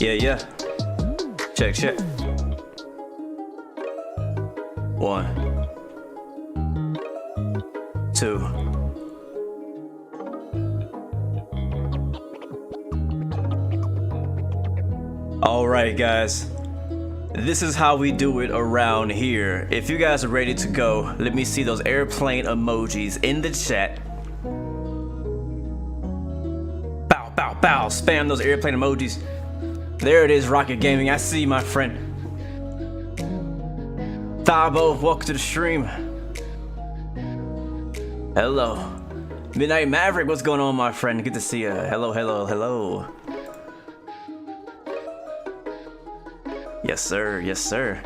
Yeah. Check. 1, 2. All right, guys. This is how we do it around here. If you guys are ready to go, let me see those airplane emojis in the chat. Bow. Spam those airplane emojis. There it is, Rocket Gaming. I see you, my friend. Thabo, welcome to the stream. Hello. Midnight Maverick, what's going on, my friend? Good to see you. Hello. Yes, sir.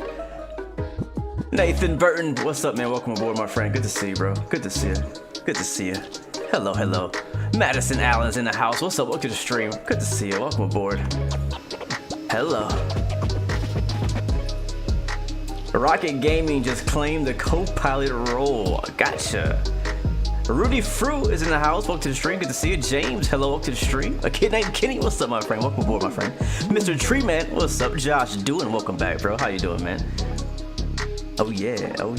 Nathan Burton, what's up, man? Welcome aboard, my friend. Good to see you, bro. Good to see you. Hello. Madison Allen's in the house. What's up? Welcome to the stream. Good to see you. Welcome aboard. Hello. Rocket Gaming just claimed the co-pilot role. Gotcha. Rudy Fruit is in the house. Welcome to the stream. Good to see you. James, hello. Welcome to the stream. A kid named Kenny. What's up, my friend? Welcome aboard, my friend. Mr. Treeman, what's up? Josh doing. Welcome back, bro. How you doing, man? Oh yeah. All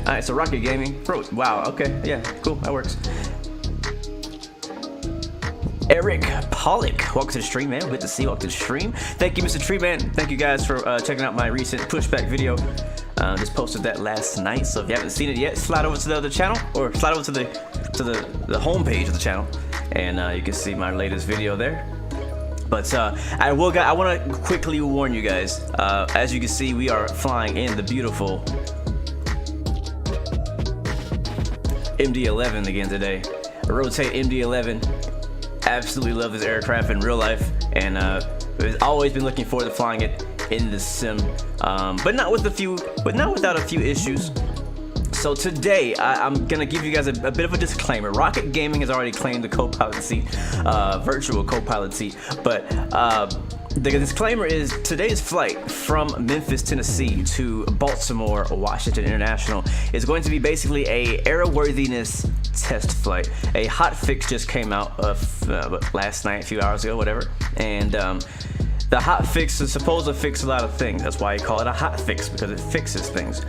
right, so Rocket Gaming. Bro, wow. Okay. Yeah. Cool. That works. Eric Pollock, welcome to the stream, man. Good to see you. Welcome to the stream. Thank you, Mr. Treeman. Thank you guys for checking out my recent Pushback video. Just posted that last night, so if you haven't seen it yet, slide over to the other channel, or slide over to the home page of the channel, and you can see my latest video there. But I want to quickly warn you guys. As you can see, we are flying in the beautiful MD-11 again today. Rotate MD-11. Absolutely love this aircraft in real life, and I've always been looking forward to flying it in the sim, but not without a few issues. So today I'm gonna give you guys a bit of a disclaimer. Rocket Gaming has already claimed the co-pilot seat, virtual co-pilot seat, but the disclaimer is today's flight from Memphis, Tennessee to Baltimore, Washington International is going to be basically a airworthiness test flight. A hot fix just came out last night, a few hours ago, whatever, and the hot fix is supposed to fix a lot of things. That's why you call it a hot fix, because it fixes things.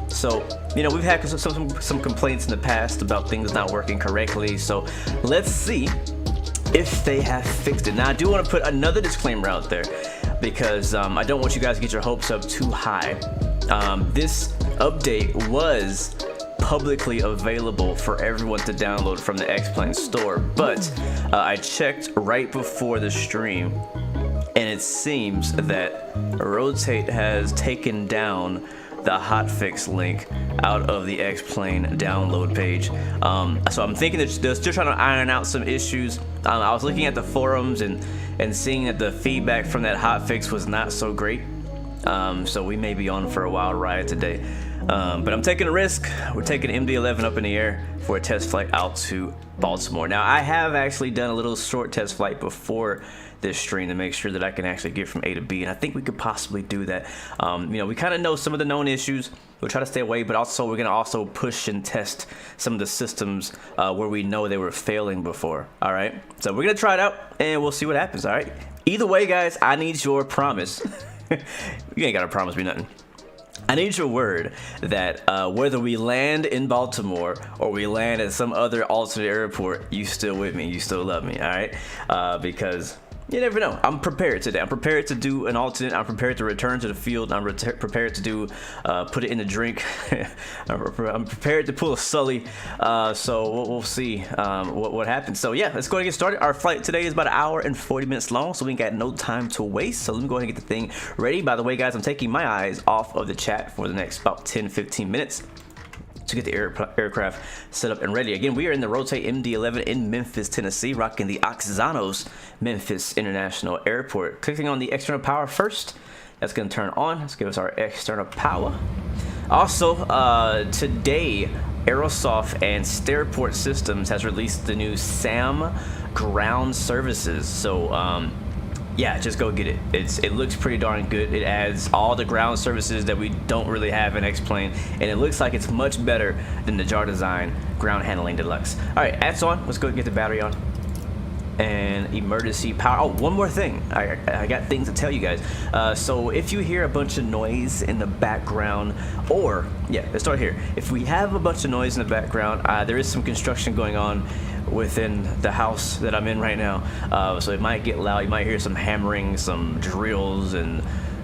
So, you know, we've had some complaints in the past about things not working correctly. So let's see if they have fixed it. Now, I do want to put another disclaimer out there, because I don't want you guys to get your hopes up too high. This update was publicly available for everyone to download from the X-Plane store, but I checked right before the stream, and it seems that Rotate has taken down the hotfix link out of the X-Plane download page. So I'm thinking that they're still trying to iron out some issues. I was looking at the forums and seeing that the feedback from that hotfix was not so great. So we may be on for a wild ride today. But I'm taking a risk. We're taking MD-11 up in the air for a test flight out to Baltimore. Now, I have actually done a little short test flight before this stream to make sure that I can actually get from A to B, and I think we could possibly do that. You know, we kind of know some of the known issues. We'll try to stay away, but also we're gonna also push and test some of the systems where we know they were failing before. All right, so we're gonna try it out and we'll see what happens. All right, either way, guys, I need your promise. You ain't gotta promise me nothing. I need your word that whether we land in Baltimore or we land at some other alternate airport, you still with me, you still love me, all right? Because you never know. I'm prepared today. I'm prepared to do an alternate. I'm prepared to return to the field. I'm prepared to do, put it in the drink. I'm prepared to pull a Sully. So we'll see what happens. So yeah, let's go ahead and get started. Our flight today is about 1 hour and 40 minutes long, so we ain't got no time to waste. So let me go ahead and get the thing ready. By the way, guys, I'm taking my eyes off of the chat for the next about 10-15 minutes to get the aircraft set up and ready. Again, we are in the Rotate MD-11 in Memphis, Tennessee, rocking the Oxanos Memphis International Airport. Clicking on the external power first. That's going to turn on. Let's give us our external power. Also, today, Aerosoft and Starport Systems has released the new SAM ground services. So, yeah, just go get it. It looks pretty darn good. It adds all the ground services that we don't really have in X-Plane, and it looks like it's much better than the Jar Design Ground Handling Deluxe. All right, that's on. Let's go get the battery on. and emergency power. Oh, one more thing. I got things to tell you guys. So if you hear a bunch of noise in the background, or yeah, let's start here. If we have a bunch of noise in the background, there is some construction going on within the house that I'm in right now. So it might get loud. You might hear some hammering, some drills, and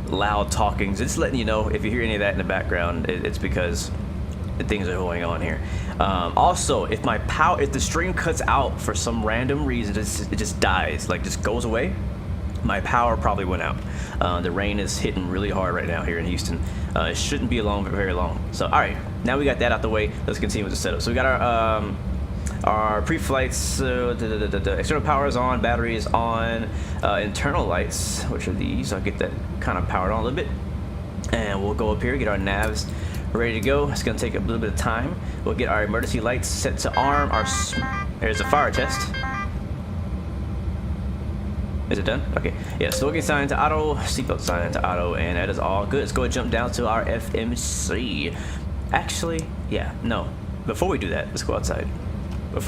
loud talking. Just letting you know, if you hear any of that in the background, it's because things are going on here. Also, if the stream cuts out for some random reason, it just dies, like just goes away, my power probably went out. The rain is hitting really hard right now here in Houston. It shouldn't be very long. So all right, now we got that out the way, let's continue with the setup. So we got our pre-flights, the external power is on, battery is on, internal lights, which are these. I'll get that kind of powered on a little bit, and we'll go up here, get our navs ready to go. It's gonna take a little bit of time. We'll get our emergency lights set to arm. There's a fire test. Is it done? Okay. Yeah, smoking sign to auto, seatbelt sign to auto, and that is all good. Let's go and jump down to our FMC. Actually, yeah, no. Before we do that, let's go outside. We're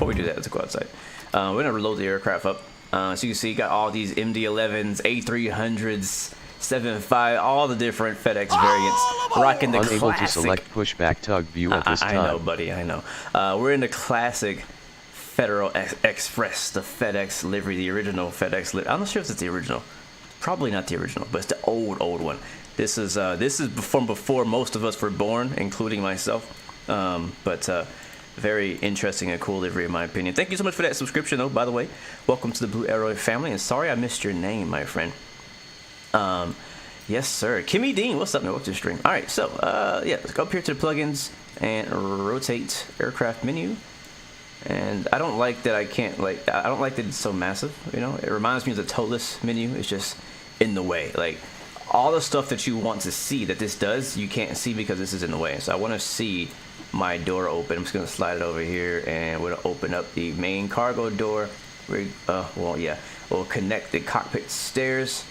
gonna reload the aircraft up. So you can see, got all these MD-11s, A300s, 7.5, all the different FedEx variants, rocking the Unable classic. to select pushback tug view at this time. I know, buddy, I know. We're in the classic Federal Express, the FedEx livery, the original FedEx livery. I'm not sure if it's the original. Probably not the original, but it's the old one. This is from before most of us were born, including myself. Very interesting and cool livery, in my opinion. Thank you so much for that subscription, though, by the way. Welcome to the Blue Arrow family, and sorry I missed your name, my friend. Yes, sir. Kimmy Dean, what's up, man? Welcome to the stream. All right, so yeah, let's go up here to the plugins and rotate aircraft menu. And I don't like that I don't like that it's so massive. You know, it reminds me of the toeless menu. It's just in the way. Like all the stuff that you want to see that this does, you can't see because this is in the way. So I want to see my door open. I'm just gonna slide it over here, and we're gonna open up the main cargo door. We'll connect the cockpit stairs,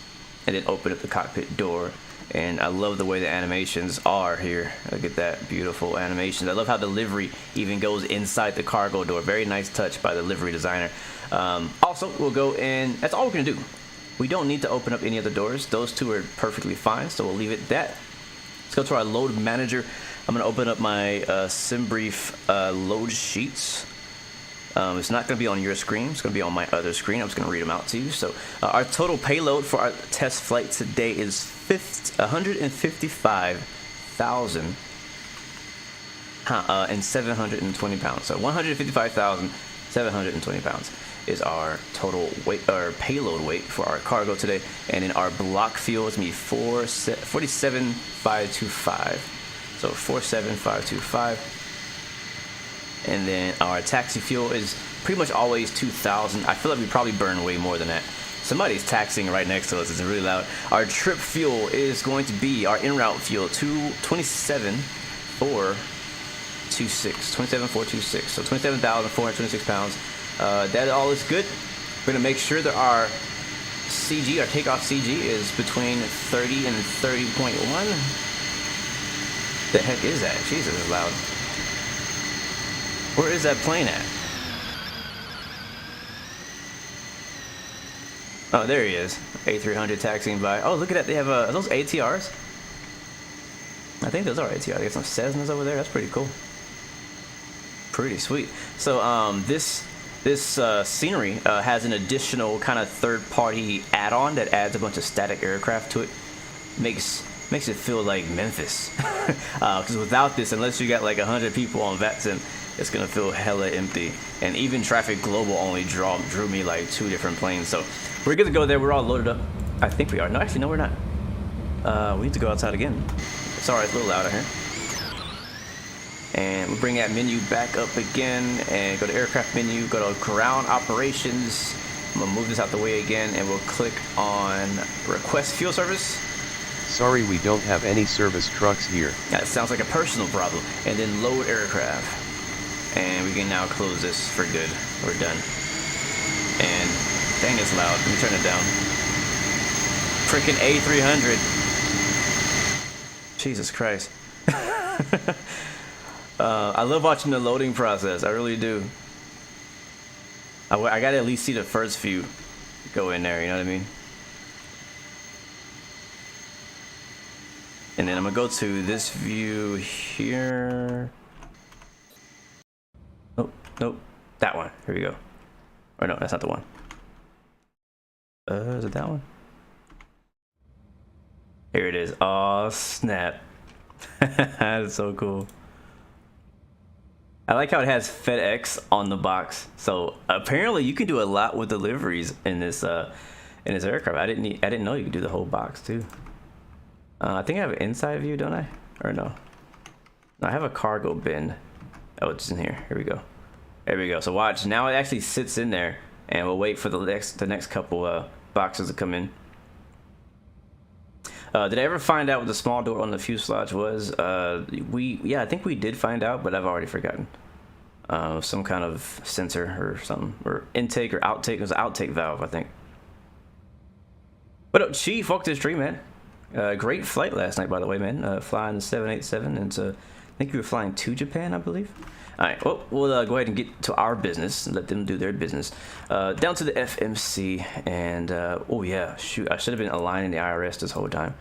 and then open up the cockpit door. And I love the way the animations are here. Look at that, beautiful animations. I love how the livery even goes inside the cargo door. Very nice touch by the livery designer. Also, we'll go in, that's all we're gonna do. We don't need to open up any other doors. Those two are perfectly fine, so we'll leave it at that. Let's go to our load manager. I'm gonna open up my SimBrief load sheets. It's not going to be on your screen. It's going to be on my other screen. I'm just going to read them out to you. So our total payload for our test flight today is 155,720 pounds. So 155,720 pounds is our total weight, or payload weight for our cargo today. And then our block fuel is going to be 47,525. So 47,525. And then our taxi fuel is pretty much always 2,000. I feel like we probably burn way more than that. Somebody's taxiing right next to us. It's really loud. Our trip fuel is going to be our en route fuel, 27,426. 27,426. So 27,426 pounds. That all is good. We're gonna make sure that our CG, our takeoff CG, is between 30 and 30.1. The heck is that? Jesus, it's loud. Where is that plane at? Oh, there he is. A300 taxiing by. Oh, look at that. They have are those ATRs? I think those are ATRs. They got some Cessnas over there. That's pretty cool. Pretty sweet. So this scenery has an additional kind of third-party add-on that adds a bunch of static aircraft to it. Makes it feel like Memphis. Because without this, unless you got like 100 people on VATSIM, it's gonna feel hella empty. And even Traffic Global only drew me like 2 different planes. So we're good to go there. We're all loaded up. I think we are. No, actually, no, we're not. We need to go outside again. Sorry, it's a little loud out here. And we'll bring that menu back up again and go to aircraft menu, go to ground operations. I'm gonna move this out the way again, and we'll click on request fuel service. Sorry, we don't have any service trucks here. That sounds like a personal problem. And then load aircraft. And we can now close this for good. We're done. And dang, it's loud. Let me turn it down. Freaking A300. Jesus Christ. I love watching the loading process. I really do. I gotta at least see the first few go in there, you know what I mean? And then I'm gonna go to this view here. Oh, nope, that one. Here we go. Or no, that's not the one. Is it that one? Here it is. Oh snap! That's so cool. I like how it has FedEx on the box. So apparently you can do a lot with deliveries in this aircraft. I didn't know you could do the whole box too. I think I have an inside view, don't I? Or no? No, I have a cargo bin. Oh, it's in here. Here we go. There we go. So watch. Now it actually sits in there, and we'll wait for the next couple boxes to come in. Did I ever find out what the small door on the fuselage was? Yeah, I think we did find out, but I've already forgotten. Some kind of sensor or something, or intake or outtake. It was an outtake valve, I think. What up, Chief? Welcome to the stream, man. Great flight last night, by the way, man. Flying the 787, and I think we were flying to Japan, I believe. All right, well, we'll go ahead and get to our business and let them do their business. Down to the FMC, and oh yeah, shoot, I should have been aligning the IRS this whole time.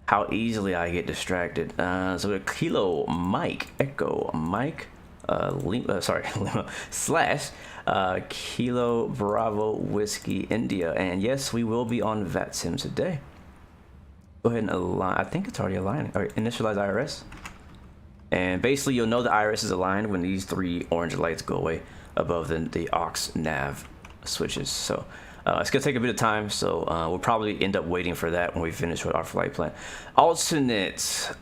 How easily I get distracted. So a Kilo Mike Echo Mike Lima, sorry, Lima / Kilo Bravo Whiskey India, and yes, we will be on VATSIM today. Go ahead and align. I think it's already aligning. All right, initialize IRS. And basically, you'll know the IRS is aligned when these 3 orange lights go away above the aux nav switches. So it's gonna take a bit of time. So we'll probably end up waiting for that when we finish with our flight plan. Alternate. What's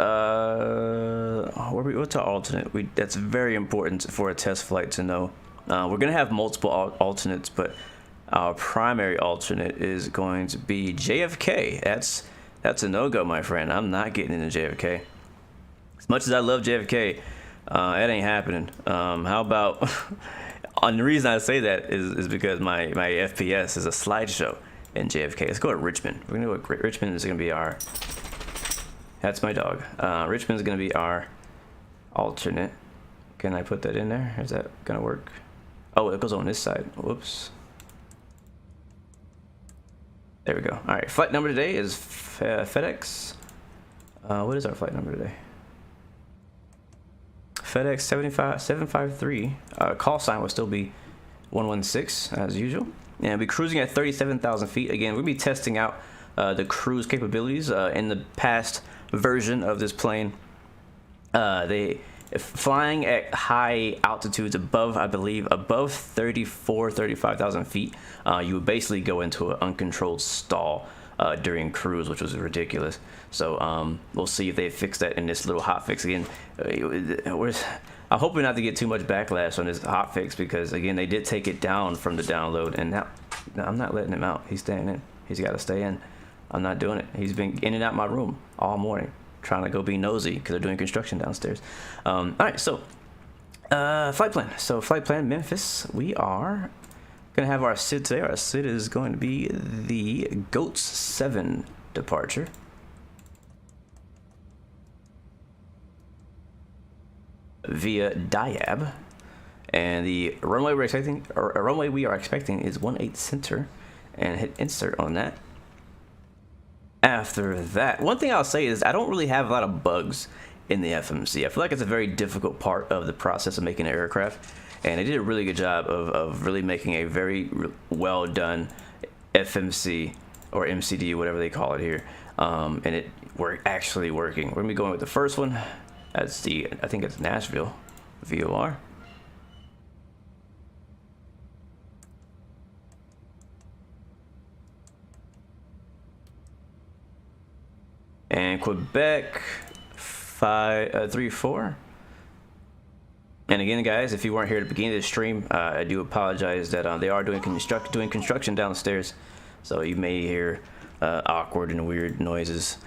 our alternate? That's very important for a test flight to know. We're gonna have multiple alternates, but our primary alternate is going to be JFK. That's a no-go, my friend. I'm not getting into JFK. As much as I love JFK, it ain't happening. How about, and the reason I say that is because my FPS is a slideshow in JFK. Let's go with Richmond. We're gonna go with Richmond is gonna be our, that's my dog. Richmond is gonna be our alternate. Can I put that in there? Is that gonna work? Oh, it goes on this side. Whoops. There we go. All right, flight number today is FedEx. What is our flight number today? FedEx 753. Call sign will still be 116 as usual, and we'll be cruising at 37,000 feet. Again, we'll be testing out the cruise capabilities. In the past version of this plane, flying at high altitudes above, I believe, above 35,000 feet, you would basically go into an uncontrolled stall during cruise, which was ridiculous. So we'll see if they fix that in this little hotfix. Again, I'm hoping not to get too much backlash on this hotfix, because again, they did take it down from the download, and now I'm not letting him out. He's staying in. He's got to stay in. I'm not doing it. He's been in and out my room all morning trying to go be nosy because they're doing construction downstairs. All right, so flight plan. So flight plan, Memphis. We are gonna have our SID today. Our SID is going to be the GOATS 7 departure. Via Diab, and the runway we are expecting is 18 center, and hit insert on that. After that, one thing I'll say is I don't really have a lot of bugs in the FMC. I feel like it's a very difficult part of the process of making an aircraft, and they did a really good job of really making a very well done FMC or MCD, whatever they call it here, and we're actually working. We're gonna be going with the first one. That's the, I think it's Nashville VOR. And Quebec 534. And again, guys, if you weren't here at the beginning of the stream, I do apologize that they are doing construction downstairs, so you may hear awkward and weird noises.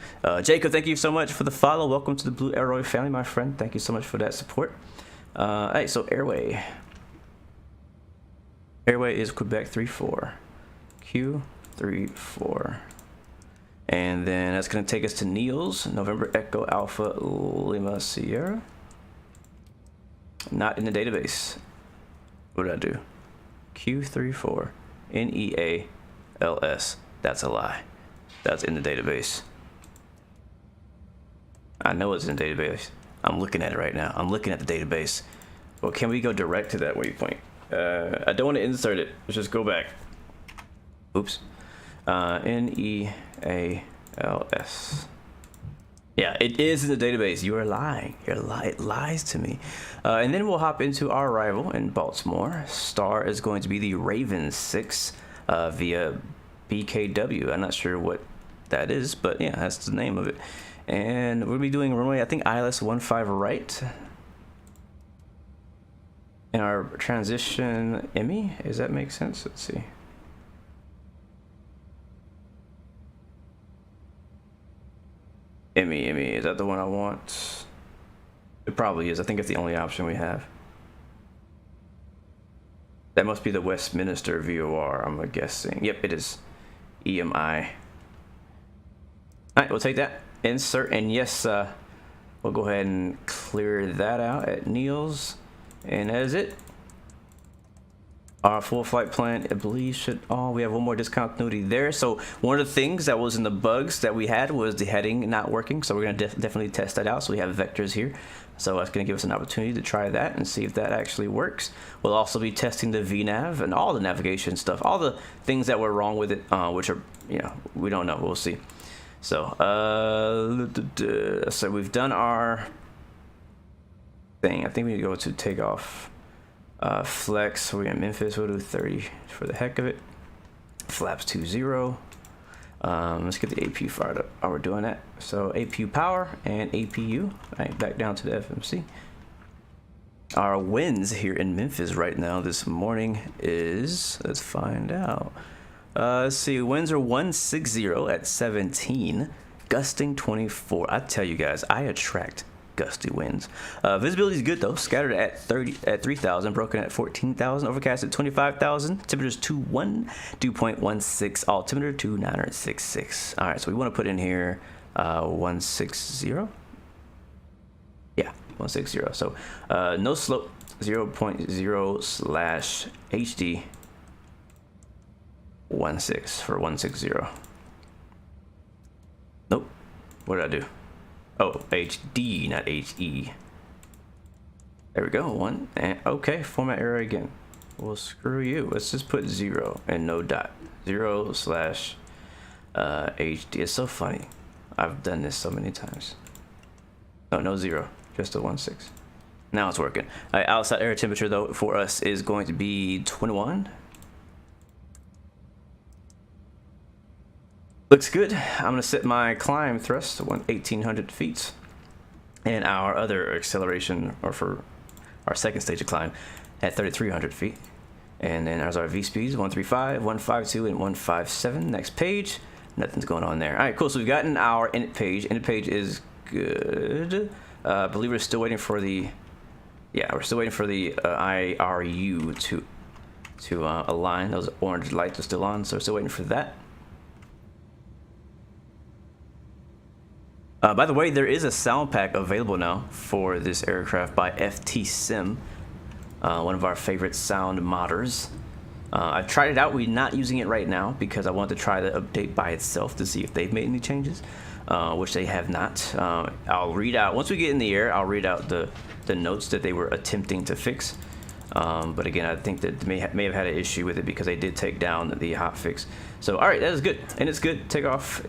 Jacob, thank you so much for the follow. Welcome to the Blue Arrow family, my friend. Thank you so much for that support. All right, so airway is Quebec 34, Q34, and then that's gonna take us to Niels, November Echo Alpha Lima Sierra. Not in the database. What did I do? Q34 NEALS. That's a lie. That's in the database. I know it's in the database. I'm looking at it right now. I'm looking at the database. Well, can we go direct to that waypoint? I don't want to insert it. Let's just go back. Oops. NEALS. Yeah, it is in the database. You are lying. It lies to me. And then we'll hop into our rival in Baltimore. Star is going to be the Raven 6 via BKW. I'm not sure what that is, but yeah, that's the name of it. And we'll be doing runway, I think ILS 15 right. In our transition Emmy, does that make sense? Let's see. Emmy, is that the one I want? It probably is. I think it's the only option we have. That must be the Westminster VOR, I'm guessing. Yep, it is. EMI. Alright, we'll take that. Insert, and yes, we'll go ahead and clear that out at Neil's. And that is it. Our full flight plan, I believe, should... Oh, we have one more discontinuity there. So one of the things that was in the bugs that we had was the heading not working. So we're going to definitely test that out. So we have vectors here. So that's going to give us an opportunity to try that and see if that actually works. We'll also be testing the VNav and all the navigation stuff. All the things that were wrong with it, which are, you know, we don't know. We'll see. So, so we've done our thing. I think we need to go to takeoff. Flex, we're in Memphis, we'll do 30 for the heck of it. Flaps 20. Let's get the APU fired up while we're doing that. So APU power and APU. All right, back down to the FMC. Our winds here in Memphis right now this morning is, let's find out. Let's see, winds are 160 at 17, gusting 24. I tell you guys, I attract gusty winds. Visibility is good though. Scattered at 3,000, broken at 14,000, overcast at 25,000. Temperatures dew point 16, altimeter 2966. All right, so we want to put in here 160. Yeah, 160. So no slope, 0.0/HD 16 for 160. Nope. What did I do? Oh, HD, not HE. There we go. One. And okay, format error again. Well, screw you. Let's just put 0 and no dot. 0/HD. It's so funny. I've done this so many times. No 0. Just a 16. Now it's working. Outside air temperature though for us is going to be 21. Looks good. I'm gonna set my climb thrust to 1,800 feet, and our other acceleration, or for our second stage of climb, at 3,300 feet. And then there's our V speeds: 135, 152, and 157. Next page. Nothing's going on there. All right, cool. So we've gotten our init page. Init page is good. I believe we're still waiting for the. Yeah, we're still waiting for the IRU to align. Those orange lights are still on, so we're still waiting for that. By the way, there is a sound pack available now for this aircraft by FTSIM, one of our favorite sound modders. I've tried it out. We're not using it right now because I wanted to try the update by itself to see if they've made any changes, which they have not. I'll read out, once we get in the air, I'll read out the notes that they were attempting to fix. But again, I think that they may have had an issue with it because they did take down the hotfix. So, all right, that is good, and it's good. Takeoff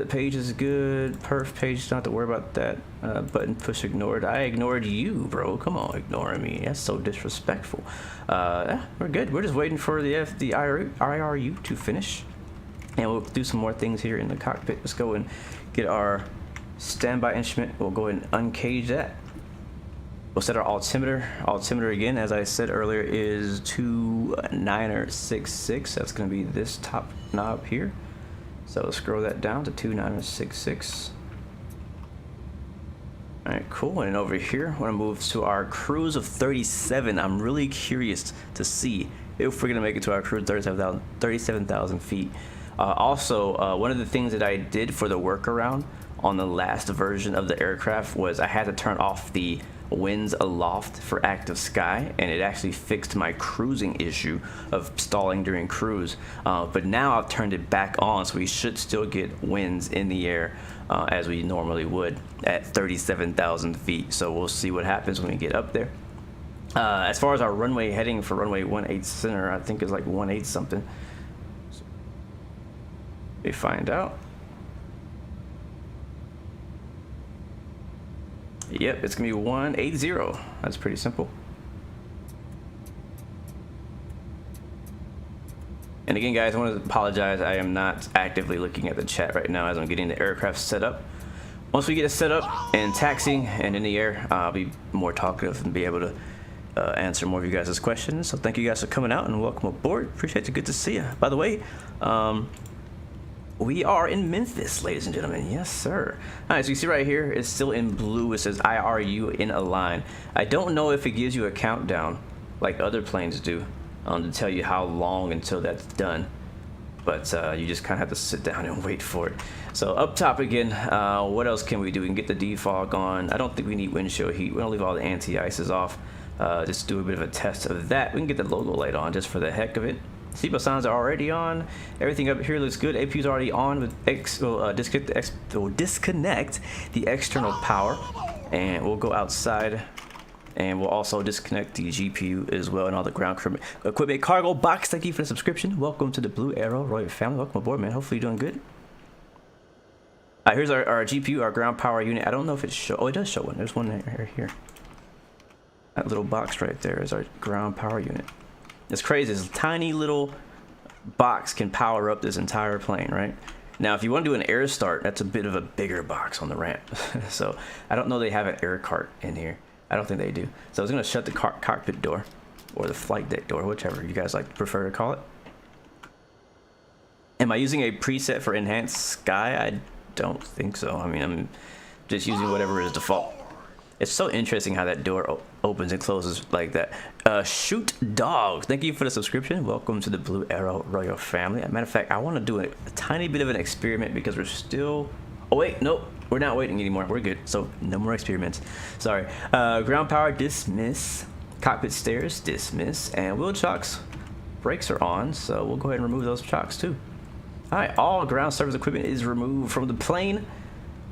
page is good. Perf page, don't have to worry about that. Button push ignored. I ignored you, bro. Come on, ignoring me. That's so disrespectful. Yeah, we're good. We're just waiting for the IRU to finish, and we'll do some more things here in the cockpit. Let's go and get our standby instrument. We'll go ahead and uncage that. We'll set our altimeter. Altimeter again, as I said earlier, is 2966. That's going to be this top knob here. So let's scroll that down to 2966. All right, cool. And over here, I want to move to our cruise of 37. I'm really curious to see if we're going to make it to our cruise 37,000 feet. Also, one of the things that I did for the workaround on the last version of the aircraft was I had to turn off the winds aloft for active sky, and it actually fixed my cruising issue of stalling during cruise. But now I've turned it back on, so we should still get winds in the air as we normally would at 37,000 feet. So we'll see what happens when we get up there. As far as our runway heading for runway 18 center, I think it's like 18 something. We find out. Yep, it's gonna be 180. That's pretty simple. And again, guys, I want to apologize. I am not actively looking at the chat right now as I'm getting the aircraft set up. Once we get it set up and taxiing and in the air, I'll be more talkative and be able to answer more of you guys' questions. So thank you guys for coming out and welcome aboard. Appreciate it. Good to see you. By the way, we are in Memphis, ladies and gentlemen. Yes, sir. All right, so you see right here, it's still in blue. It says IRU in a line. I don't know if it gives you a countdown like other planes do to tell you how long until that's done. But you just kind of have to sit down and wait for it. So up top again, what else can we do? We can get the defog on. I don't think we need windshield heat. We're gonna leave all the anti-ices off. Just do a bit of a test of that. We can get the logo light on just for the heck of it. Seatbelt signs are already on. Everything up here looks good. APU's already on. With disconnect the external power, and we'll go outside, and we'll also disconnect the GPU as well and all the ground equipment. Cargo box, thank you for the subscription. Welcome to the Blue Arrow Royal family. Welcome aboard, man. Hopefully you're doing good. Here's our GPU, our ground power unit. I don't know if it shows. Oh, it does show one. There's one right here. That little box right there is our ground power unit. It's crazy. This tiny little box can power up this entire plane, right? Now, if you want to do an air start, that's a bit of a bigger box on the ramp. So I don't know they have an air cart in here. I don't think they do. So I was going to shut the cockpit door or the flight deck door, whichever you guys like prefer to call it. Am I using a preset for enhanced sky? I don't think so. I mean, I'm just using whatever is default. It's so interesting how that door opens and closes like that. Shoot Dog, thank you for the subscription. Welcome to the Blue Arrow Royal family. As a matter of fact, I want to do a tiny bit of an experiment because we're still... Oh wait, nope, we're not waiting anymore. We're good, so no more experiments. Sorry. Ground power, dismiss. Cockpit stairs, dismiss. And wheel chocks, brakes are on, so we'll go ahead and remove those chocks too. All right, all ground service equipment is removed from the plane.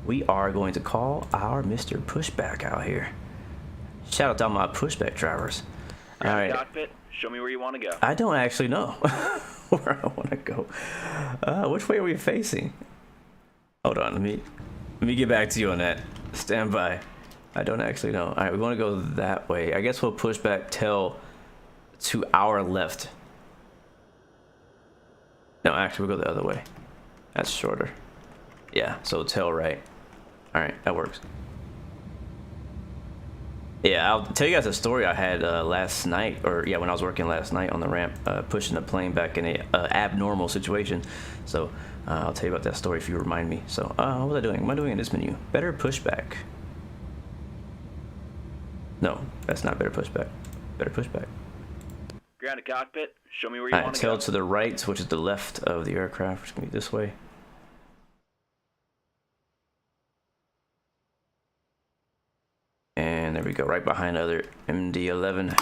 We are going to call our Mr. Pushback out here. Shout out to all my Pushback drivers. All right. Cockpit, show me where you want to go. I don't actually know where I want to go. Which way are we facing? Hold on, let me get back to you on that. Stand by. I don't actually know. All right, we want to go that way. I guess we'll push back tail to our left. No, actually, we'll go the other way. That's shorter. Yeah, so tail right. All right, that works. Yeah, I'll tell you guys a story I had last night, or yeah, when I was working last night on the ramp, pushing the plane back in a abnormal situation. So I'll tell you about that story if you remind me. So what was I doing? What am I doing in this menu? Better pushback. No, that's not better pushback. Better pushback. Grounded cockpit, show me where you want to go. Tail to the right, which is the left of the aircraft, which can be this way. And there we go, right behind other MD-11.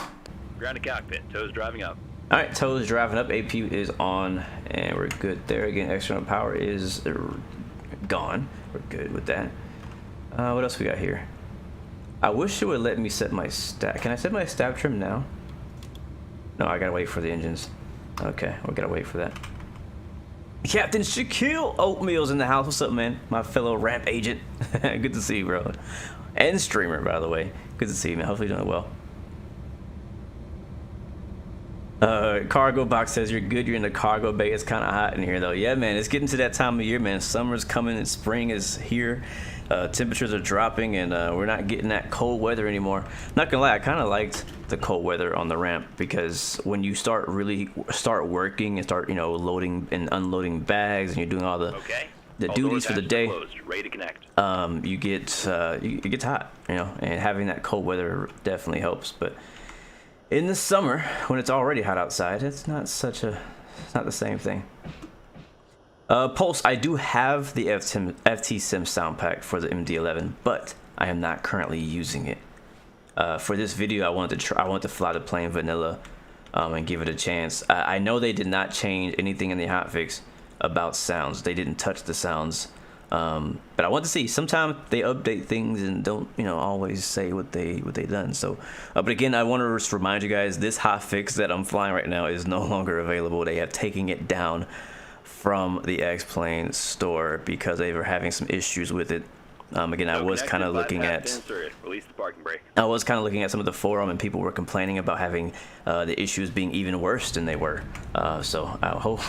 Grounded cockpit, toes driving up. All right, toes driving up, APU is on, and we're good there. Again, external power is gone. We're good with that. What else we got here? I wish it would let me set my stack. Can I set my stack trim now? No, I gotta wait for the engines. Okay, we gotta wait for that. Captain Shaquille Oatmeal's in the house. What's up, man? My fellow ramp agent. Good to see you, bro. And streamer, by the way. Good to see you, man. Hopefully you're doing well. Cargo box says you're good. You're in the cargo bay. It's kind of hot in here, though. Yeah, man. It's getting to that time of year, man. Summer's coming and spring is here. Temperatures are dropping, and we're not getting that cold weather anymore. Not gonna lie, I kind of liked the cold weather on the ramp because when you start working and start, you know, loading and unloading bags, and you're doing all the duties for the day, ready to connect. you get it gets hot, you know, and having that cold weather definitely helps. But in the summer, when it's already hot outside, it's not the same thing. Pulse, I do have the FT Sim sound pack for the MD-11, but I am not currently using it. for this video, I wanted to fly the plane vanilla and give it a chance. I know they did not change anything in the hotfix about sounds. They didn't touch the sounds, but I want to see. Sometimes they update things and don't, you know, always say what they done. So, but again, I want to just remind you guys, this hotfix that I'm flying right now is no longer available. They have taken it down from the X-Plane store because they were having some issues with it. Again, I was kind of looking at. Release the parking brake. I was kind of looking at some of the forum, and people were complaining about having the issues being even worse than they were. So I hope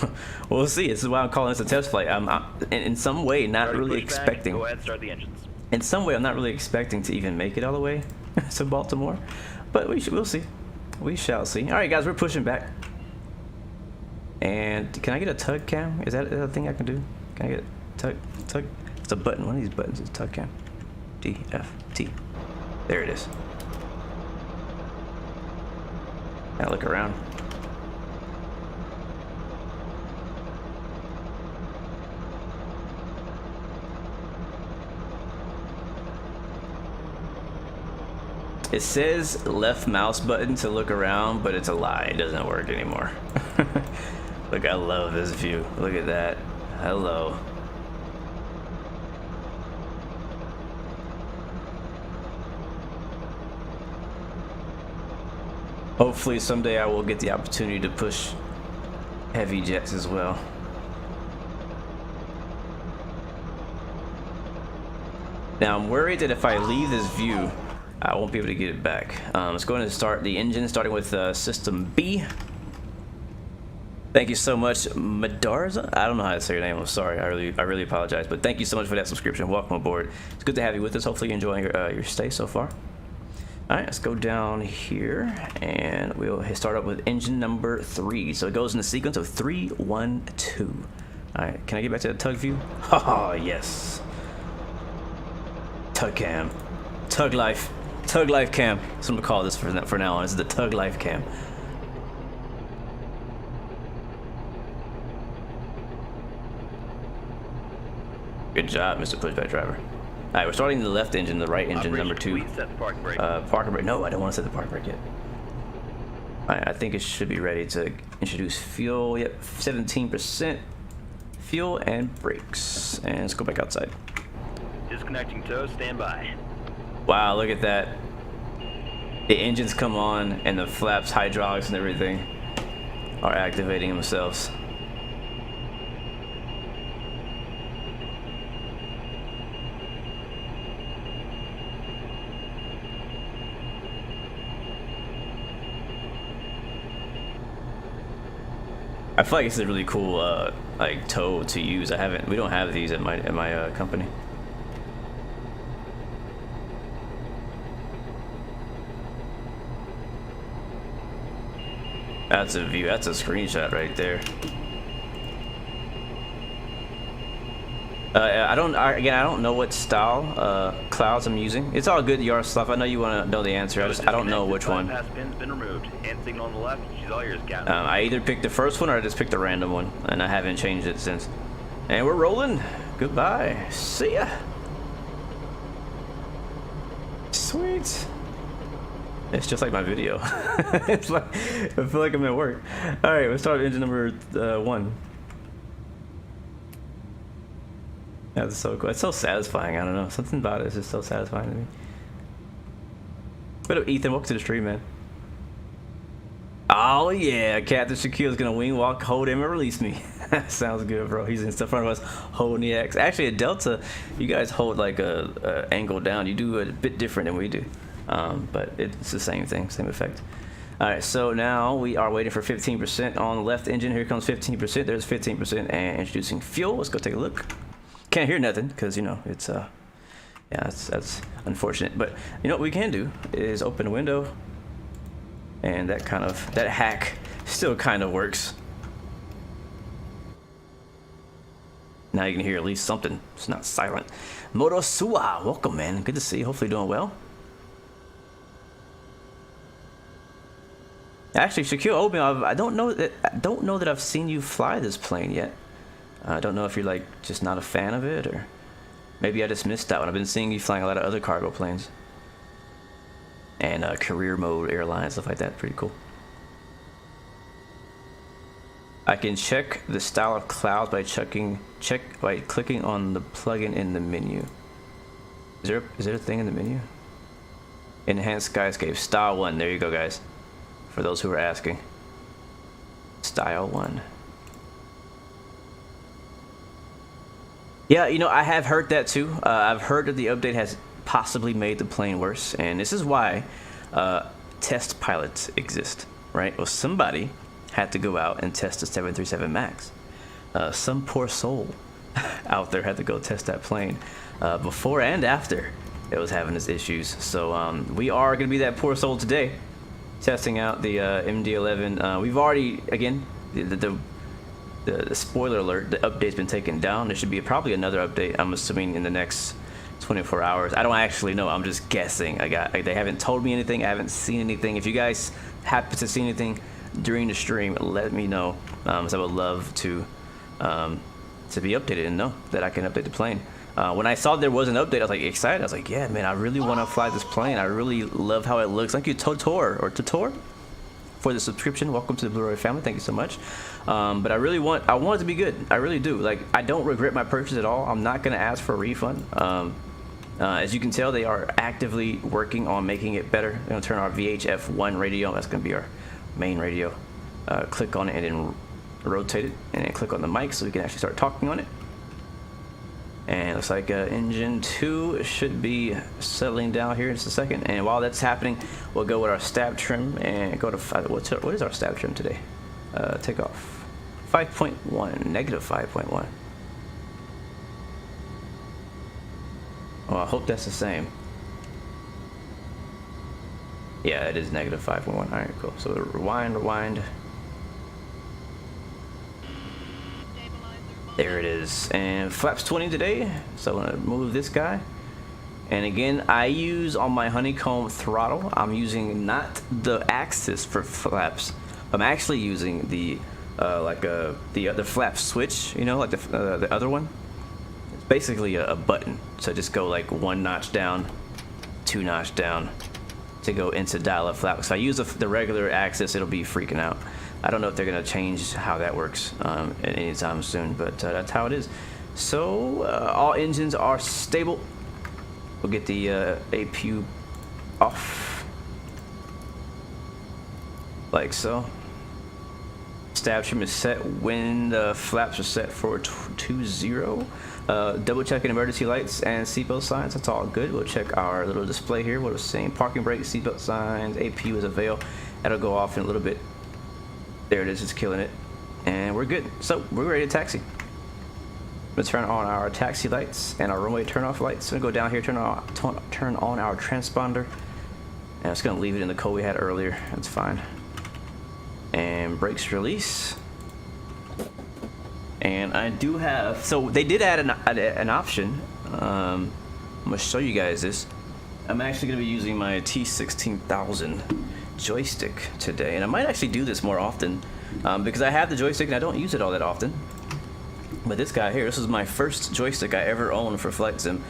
we'll see. This is why I'm calling this a test flight. I'm in some way not really expecting. Go ahead, start the engines. In some way, I'm not really expecting to even make it all the way to Baltimore, but we'll see. We shall see. All right, guys, we're pushing back. And can I get a tug cam? Is that a thing I can do? Can I get a tug? It's a button. One of these buttons is tug cam. D, F, T. There it is. Now look around. It says left mouse button to look around, but it's a lie. It doesn't work anymore. Look, I love this view. Look at that. Hello. Hopefully someday I will get the opportunity to push heavy jets as well. Now I'm worried that if I leave this view, I won't be able to get it back. Let's go ahead and start the engine, starting with system B. Thank you so much, Madarza. I don't know how to say your name. I'm sorry. I really apologize. But thank you so much for that subscription. Welcome aboard. It's good to have you with us. Hopefully you're enjoying your stay so far. All right, let's go down here, and we'll start up with engine number 3. So it goes in the sequence of 3, 1, 2. All right, can I get back to the tug view? Oh, yes. Tug cam. Tug life. Tug life cam. That's what I'm gonna call this for now on. This is the tug life cam. Good job, Mr. Pushback driver. All right, we're starting the left engine, the right engine, number 2. Set the parking brake. Parking brake. No, I don't want to set the parking brake yet. All right, I think it should be ready to introduce fuel. Yep, 17% fuel and brakes. And let's go back outside. Disconnecting tow, stand by. Wow, look at that. The engines come on and the flaps, hydraulics, and everything are activating themselves. I feel like it's a really cool like tow to use. We don't have these at my company. That's a view. That's a screenshot right there. I don't know what style clouds I'm using. It's all good, your stuff. I know you want to know the answer. I don't know which one. Bypass pin's been removed. Hand signal on the left. She's all yours, Captain. I either picked the first one or I just picked a random one, and I haven't changed it since. And we're rolling. Goodbye. See ya. Sweet. It's just like my video. It's like I feel like I'm at work. All right, let's start with engine number 1. That's so cool. It's so satisfying. I don't know. Something about it is just so satisfying to me. What up, Ethan? Welcome to the stream, man. Oh yeah, Captain Shaquille's gonna wing walk, hold him, and release me. Sounds good, bro. He's in front of us, holding the X. Actually, a Delta, you guys hold like a angle down. You do it a bit different than we do, but it's the same thing, same effect. All right, so now we are waiting for 15% on the left engine. Here comes 15%. There's 15%, and introducing fuel. Let's go take a look. Can't hear nothing because you know it's yeah, that's unfortunate. But you know what we can do is open a window, and that hack still kind of works. Now you can hear at least something. It's not silent. Morosua, welcome, man. Good to see you. Hopefully doing well. Actually, Shaquille Obi, I don't know that I've seen you fly this plane yet. I don't know if you're like just not a fan of it, or maybe I just missed that one. I've been seeing you flying a lot of other cargo planes. and career mode airline, stuff like that. Pretty cool. I can check the style of clouds by clicking on the plugin in the menu. Is there a thing in the menu? Enhanced skyscape, style 1. There you go, guys. For those who are asking, style 1. Yeah, you know, I have heard that too. I've heard that the update has possibly made the plane worse, and this is why test pilots exist, right? Well, somebody had to go out and test the 737 MAX. Some poor soul out there had to go test that plane before and after it was having its issues. So we are going to be that poor soul today, testing out the MD-11. We've already, again, the spoiler alert, the update's been taken down. There should be probably another update, I'm assuming, in the next 24 hours. I don't actually know. I'm just guessing. They haven't told me anything. I haven't seen anything. If you guys happen to see anything during the stream, let me know. So I would love to be updated and know that I can update the plane. When I saw there was an update, I was like excited. I was like, yeah, man, I really want to fly this plane. I really love how it looks. Thank you, Totor, for the subscription. Welcome to the Blu-ray family. Thank you so much. But I want it to be good. I really do. Like, I don't regret my purchase at all. I'm not going to ask for a refund. As you can tell, they are actively working on making it better. They're going to turn our VHF-1 radio. That's going to be our main radio. Click on it and then rotate it, and then click on the mic so we can actually start talking on it. And it looks like engine 2 should be settling down here in just a second. And while that's happening, we'll go with our stab trim and go to what is our stab trim today? Takeoff 5.1, negative 5.1. Oh, I hope that's the same. Yeah, it is negative 5.1. All right, cool. So rewind. There it is, and flaps 20 today. So I'm gonna move this guy. And again, I use on my honeycomb throttle, I'm using not the axis for flaps. I'm actually using the other flap switch, you know, like the other one. It's basically a button. So just go like 1 notch down, 2 notch down to go into dial-up flap. So I use the regular axis, it'll be freaking out. I don't know if they're gonna change how that works anytime soon, but that's how it is. So all engines are stable. We'll get the APU off, like so. Stab trim is set when the flaps are set for 20. Double checking emergency lights and seatbelt signs. That's all good. We'll check our little display here. What it's saying: parking brake, seatbelt signs, APU is avail. That'll go off in a little bit. There it is, it's killing it. And we're good. So we're ready to taxi. Let's turn on our taxi lights and our runway turn-off lights. I'm gonna go down here, turn on our transponder. And I'm just gonna leave it in the code we had earlier. That's fine. And brakes release. And I do have, so they did add an option. I'm gonna show you guys this. I'm actually gonna be using my T16000 joystick today, and I might actually do this more often because I have the joystick and I don't use it all that often. But this guy here, this is my first joystick I ever owned for flight sim.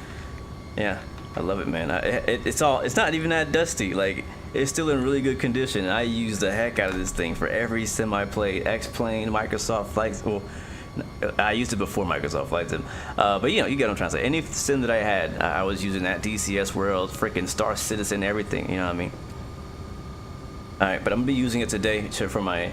Yeah, I love it, man. It's not even that dusty. Like, it's still in really good condition. I use the heck out of this thing for every sim I played. X-Plane, Microsoft Flight. Well, I used it before Microsoft Flight Sim, but you know, you get what I'm trying to say. Any sim that I had, I was using that. DCS World, freaking Star Citizen, everything. You know what I mean? Alright, but I'm gonna be using it today for my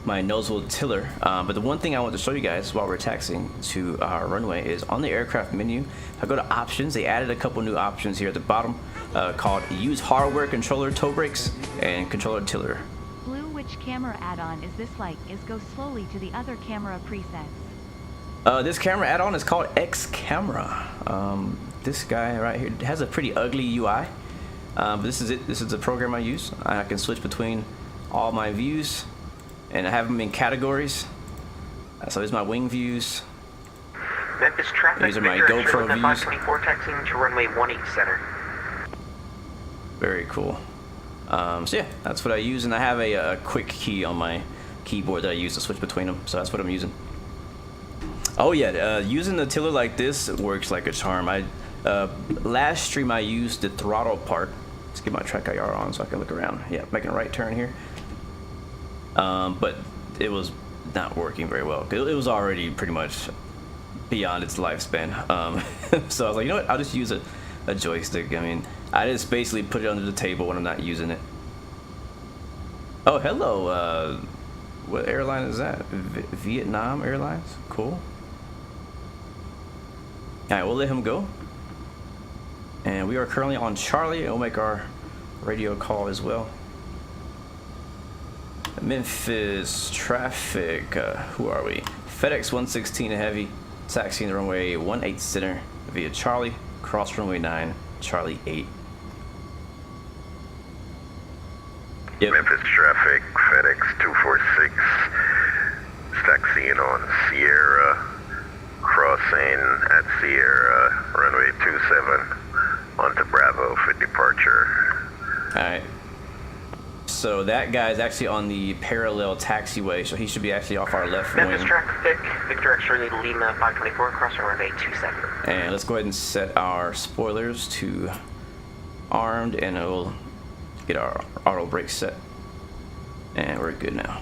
nose-wheel tiller. But the one thing I want to show you guys while we're taxiing to our runway is on the aircraft menu. If I go to options, they added a couple new options here at the bottom called use hardware controller toe brakes and controller tiller. Blue, which camera add-on is this like? Is go slowly to the other camera presets. This camera add-on is called X Camera. This guy right here has a pretty ugly UI. But this is it. This is the program I use. I can switch between all my views, and I have them in categories. So here's my wing views. Memphis traffic. These are my GoPro views. 524 taxiing to runway 18 center. Very cool. So yeah, that's what I use, and I have a quick key on my keyboard that I use to switch between them. So that's what I'm using. Oh yeah, using the tiller like this works like a charm. Last stream I used the throttle part Let's get my track IR on so I can look around. Yeah, making a right turn here. But it was not working very well. It was already pretty much beyond its lifespan. So I was like, you know what? I'll just use a joystick. I mean, I just basically put it under the table when I'm not using it. Oh, hello. What airline is that? Vietnam Airlines? Cool. Alright, we'll let him go. And we are currently on Charlie. We'll make our radio call as well. Memphis traffic. Who are we? FedEx 116 Heavy. Taxiing the runway 18 center via Charlie. Cross runway 9, Charlie 8. Yep. Memphis traffic, FedEx 246, taxiing on Sierra, crossing at Sierra, runway 27, onto Bravo for departure. Alright. So that guy's actually on the parallel taxiway, so he should be actually off our left Memphis wing. traffic, Victor X-ray Lima 524, crossing runway 27. And let's go ahead and set our spoilers to armed, and we'll get our auto brake set. And we're good now.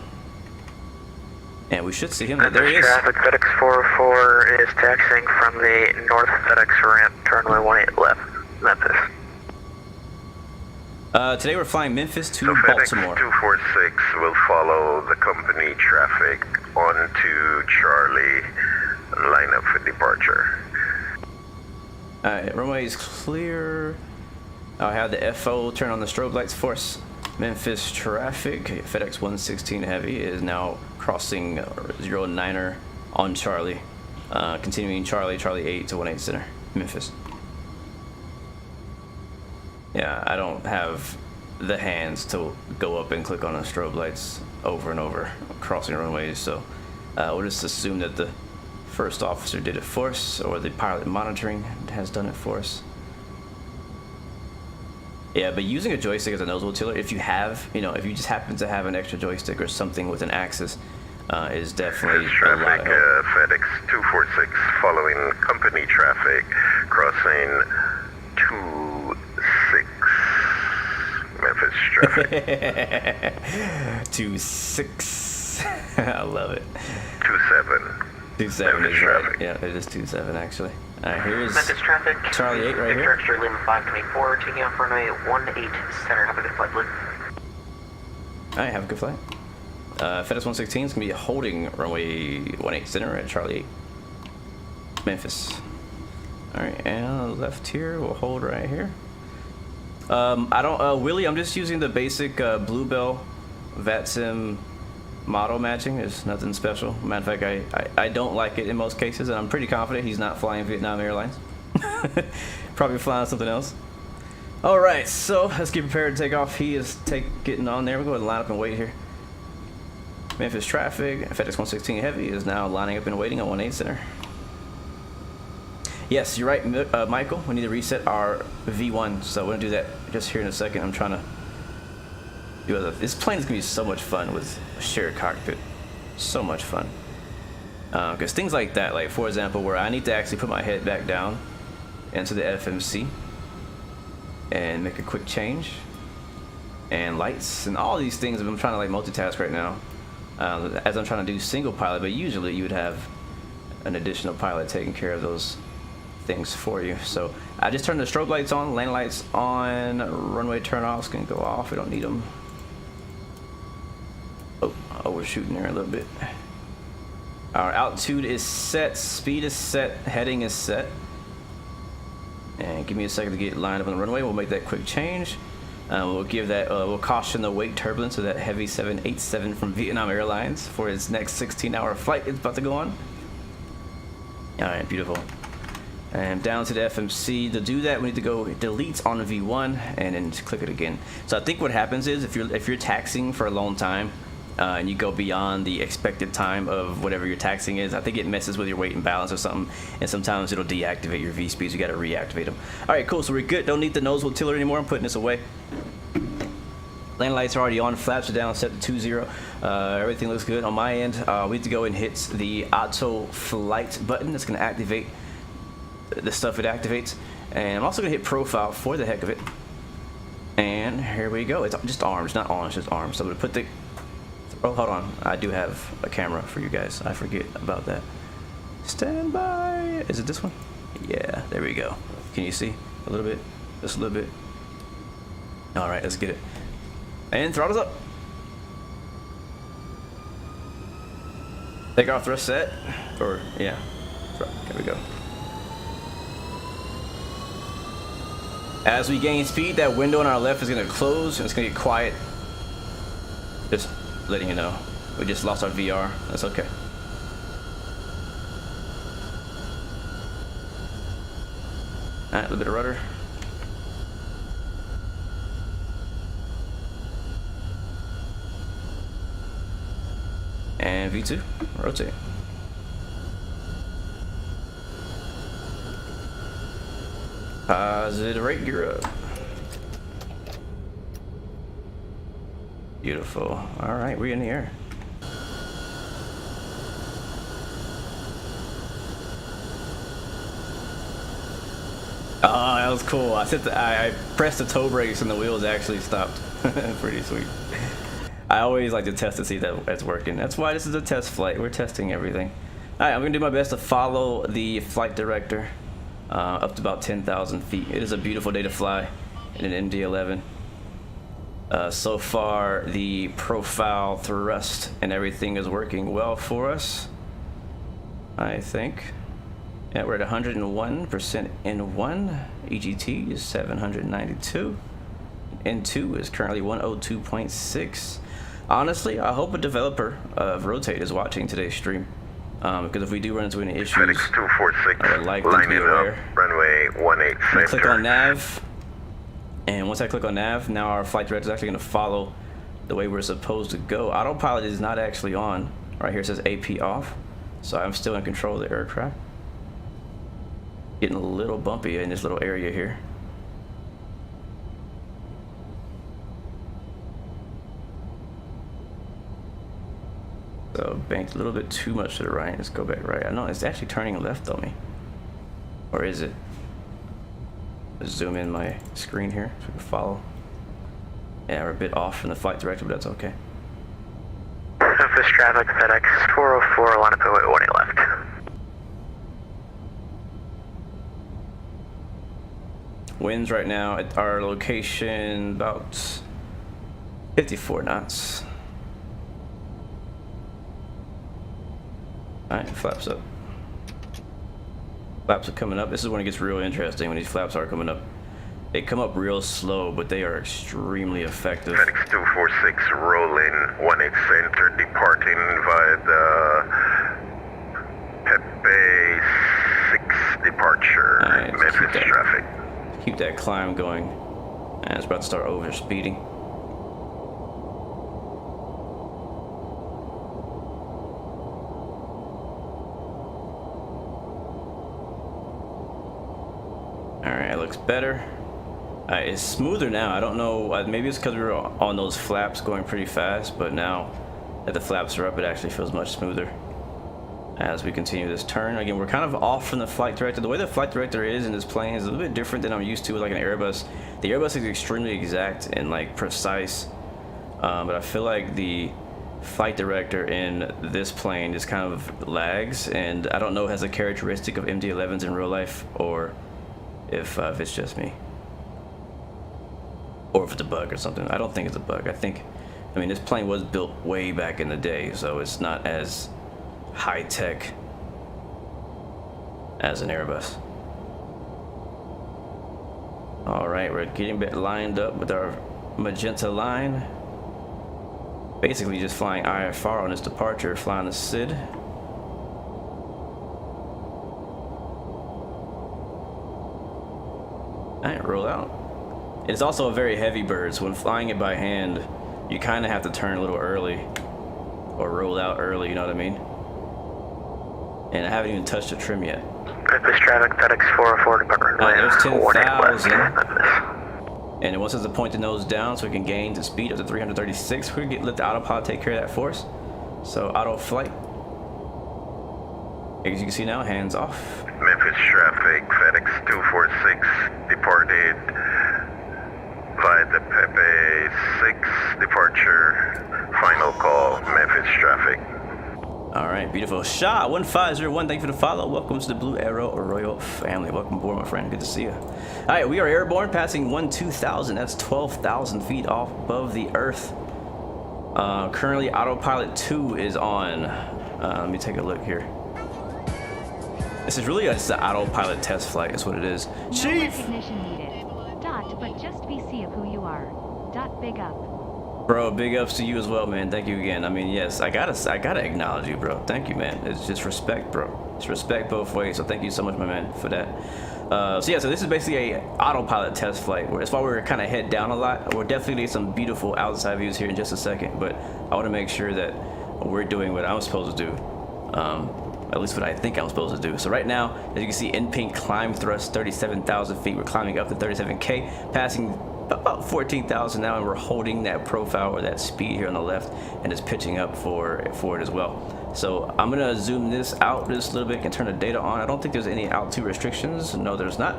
And we should see him. There he is. Traffic, FedEx 404 is taxiing from the north FedEx ramp, runway 18 left, Memphis. Today we're flying Memphis to So FedEx Baltimore. 246 will follow the company traffic onto Charlie and line up for departure. Alright, runway is clear. I'll have the FO turn on the strobe lights for us. Memphis traffic, FedEx 116 Heavy is now crossing 09er on Charlie. Continuing Charlie 8 to 18 center, Memphis. Yeah, I don't have the hands to go up and click on the strobe lights over and over crossing runways, so we'll just assume that the first officer did it for us, or the pilot monitoring has done it for us. Yeah, but using a joystick as a nose wheel tiller, if you have, if you just happen to have an extra joystick or something with an axis, is definitely a lot Traffic, of help. FedEx 246 following company traffic, crossing 26 Memphis traffic. 26. I love it. 27. 27 Memphis is right. traffic. Yeah, it is 27 actually. Alright, here's Memphis traffic, Charlie 8 right Victor here. X-ray Lima 524, taking off runway 18 center. Have a good flight, Blue. Alright, have a good flight. FedEx 116 is going to be holding runway 18 center at Charlie 8. Memphis. Alright, and left here, we'll hold right here. I don't, Willie, I'm just using the basic Bluebell VATSIM model matching. There's nothing special. Matter of fact, I don't like it in most cases, and I'm pretty confident he's not flying Vietnam Airlines. Probably flying something else. Alright, so let's get prepared to take off. He is getting on there. We're going to line up and wait here. Memphis traffic, FedEx 116 Heavy is now lining up and waiting on 18 center. Yes, you're right, Michael. We need to reset our V1, so we're going to do that just here in a second. I'm trying to do other. This plane is going to be so much fun with a shared cockpit. So much fun. Because things like that, like for example, where I need to actually put my head back down into the FMC and make a quick change, and lights and all these things. I'm trying to like multitask right now as I'm trying to do single pilot, but usually you would have an additional pilot taking care of those things for you. So I just turned the strobe lights on, landing lights on, runway turn offs can go off. We don't need them. Oh, we're shooting there a little bit. Our altitude is set, speed is set, heading is set. And give me a second to get lined up on the runway. We'll make that quick change. We'll give that, we'll caution the wake turbulence of that heavy 787 from Vietnam Airlines for its next 16-hour flight it's about to go on. All right, beautiful. And down to the FMC. To do that, we need to go delete on V1 and then click it again. So I think what happens is if you're taxiing for a long time and you go beyond the expected time of whatever your taxiing is, I think it messes with your weight and balance or something, and sometimes it'll deactivate your V speeds. You got to reactivate them. All right, cool. So we're good. Don't need the nose wheel tiller anymore. I'm putting this away. Landing lights are already on. Flaps are down, set to 2-0. Everything looks good on my end. We need to go and hit the auto flight button. That's going to activate the stuff it activates, and I'm also going to hit profile for the heck of it. And here we go. It's just arms, not on, it's just arms. So I'm gonna put the, oh, hold on. I do have a camera for you guys. I forget about that. Stand by. Is it this one? Yeah, there we go. Can you see a little bit? Just a little bit. All right, let's get it. And throttles up. Takeoff thrust set, or yeah, there we go. As we gain speed, that window on our left is gonna close and it's gonna get quiet. Just letting you know. We just lost our VR, that's okay. All right, a little bit of rudder. And V2, rotate. Positive rate, gear up. Beautiful. All right, we're in the air. Oh, that was cool. I pressed the toe brakes and the wheels actually stopped. Pretty sweet. I always like to test to see that it's working. That's why this is a test flight. We're testing everything. All right, I'm gonna do my best to follow the flight director up to about 10,000 feet. It is a beautiful day to fly in an MD-11. So far, the profile thrust and everything is working well for us, I think. Yeah, we're at 101% N1. EGT is 792. N2 is currently 102.6. Honestly, I hope a developer of Rotate is watching today's stream, because if we do run into any issues, FedEx 246, I would like them to be aware. Runway 18 center. Click on nav, and once I click on nav, now our flight director is actually going to follow the way we're supposed to go. Autopilot is not actually on. Right here it says AP off, so I'm still in control of the aircraft. Getting a little bumpy in this little area here. So banked a little bit too much to the right. Let's go back right. I know it's actually turning left on me. Or is it? Let's zoom in my screen here so we can follow. Yeah, we're a bit off from the flight director, but that's okay. Surface traffic, FedEx 404, line up at 180 left. Winds right now at our location about 54 knots. Alright, flaps up. Flaps are coming up. This is when it gets real interesting, when these flaps are coming up. They come up real slow, but they are extremely effective. FedEx 246 rolling 18 center, departing via the Pepe 6 departure, right, Memphis traffic. Keep that climb going. And it's about to start over speeding. Alright, it looks better. It's smoother now. I don't know, maybe it's because we were on those flaps going pretty fast, but now that the flaps are up, it actually feels much smoother as we continue this turn. Again, we're kind of off from the flight director. The way the flight director is in this plane is a little bit different than I'm used to with like an Airbus. The Airbus is extremely exact and like precise, but I feel like the flight director in this plane just kind of lags, and I don't know if it has a characteristic of MD-11s in real life or if it's just me, or if it's a bug or something. I don't think it's a bug. I mean, this plane was built way back in the day, so it's not as high tech as an Airbus. All right, we're getting a bit lined up with our magenta line. Basically just flying IFR on this departure, flying the SID. Alright, roll out. It's also a very heavy bird, so when flying it by hand, you kind of have to turn a little early, or roll out early, you know what I mean? And I haven't even touched the trim yet. Memphis traffic, FedEx 404, departure runway There's 10,000. 180 And it wants us to point the nose down so we can gain the speed up to 336. We can let the autopilot take care of that for us. So auto flight. As you can see now, hands off. Memphis traffic, FedEx 246 departed via the Pepe 6 departure, final call, Memphis traffic. All right, beautiful. Shaw 1501, thank you for the follow. Welcome to the Blue Arrow Royal family. Welcome aboard, my friend. Good to see you. All right, we are airborne, passing 12,000. That's 12,000 feet off above the Earth. Currently, autopilot 2 is on. Let me take a look here. This is really just an autopilot test flight. Is what it is. No Chief. recognition needed. Dot, but just BC of who you are. Dot, big up. Bro, big ups to you as well, man. Thank you again. I mean, yes, I gotta acknowledge you, bro. Thank you, man. It's just respect, bro. It's respect both ways. So thank you so much, my man, for that. So yeah, so this is basically a autopilot test flight. That's why we're kind of head down a lot. We're definitely need some beautiful outside views here in just a second, but I want to make sure that we're doing what I'm supposed to do. At least what I think I'm supposed to do. So right now, as you can see, in pink, climb thrust 37,000 feet. We're climbing up to 37K, passing about 14,000 now, and we're holding that profile or that speed here on the left, and it's pitching up for it as well. So I'm gonna zoom this out just a little bit and turn the data on. I don't think there's any altitude restrictions. No, there's not.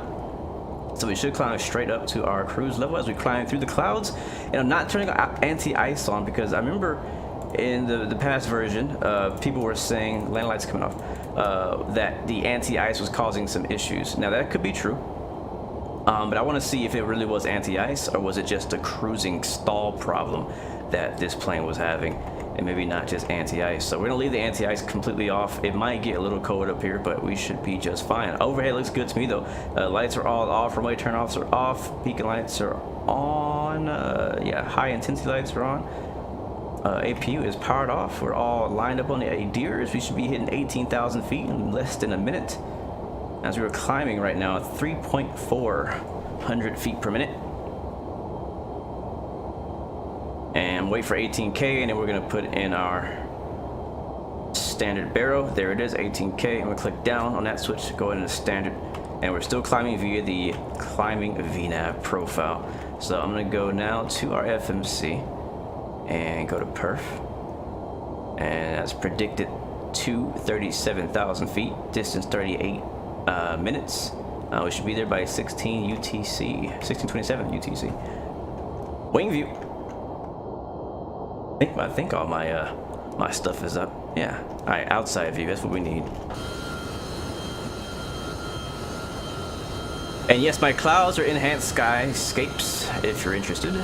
So we should climb straight up to our cruise level as we climb through the clouds. And I'm not turning anti-ice on because I remember in the past version, people were saying, landing lights coming off, that the anti-ice was causing some issues. Now that could be true. But I want to see if it really was anti-ice or was it just a cruising stall problem that this plane was having, and maybe not just anti-ice. So we're gonna leave the anti-ice completely off. It might get a little cold up here, but we should be just fine. Overhead looks good to me though. Lights are all off, runway turn-offs are off, beacon lights are on, yeah, high intensity lights are on. APU is powered off. We're all lined up on the ADIRs. We should be hitting 18,000 feet in less than a minute. As we were climbing right now, 3.400 feet per minute. And wait for 18K, and then we're gonna put in our standard barrel. There it is, 18K, and we click down on that switch, go into standard, and we're still climbing via the climbing VNAV profile. So I'm gonna go now to our FMC and go to perf, and that's predicted to 37,000 feet, distance 38 minutes. We should be there by 16 UTC, 1627 UTC. Wing view. I think all my my stuff is up. Yeah. All right, outside view. That's what we need. And yes, my clouds are enhanced skyscapes. If you're interested.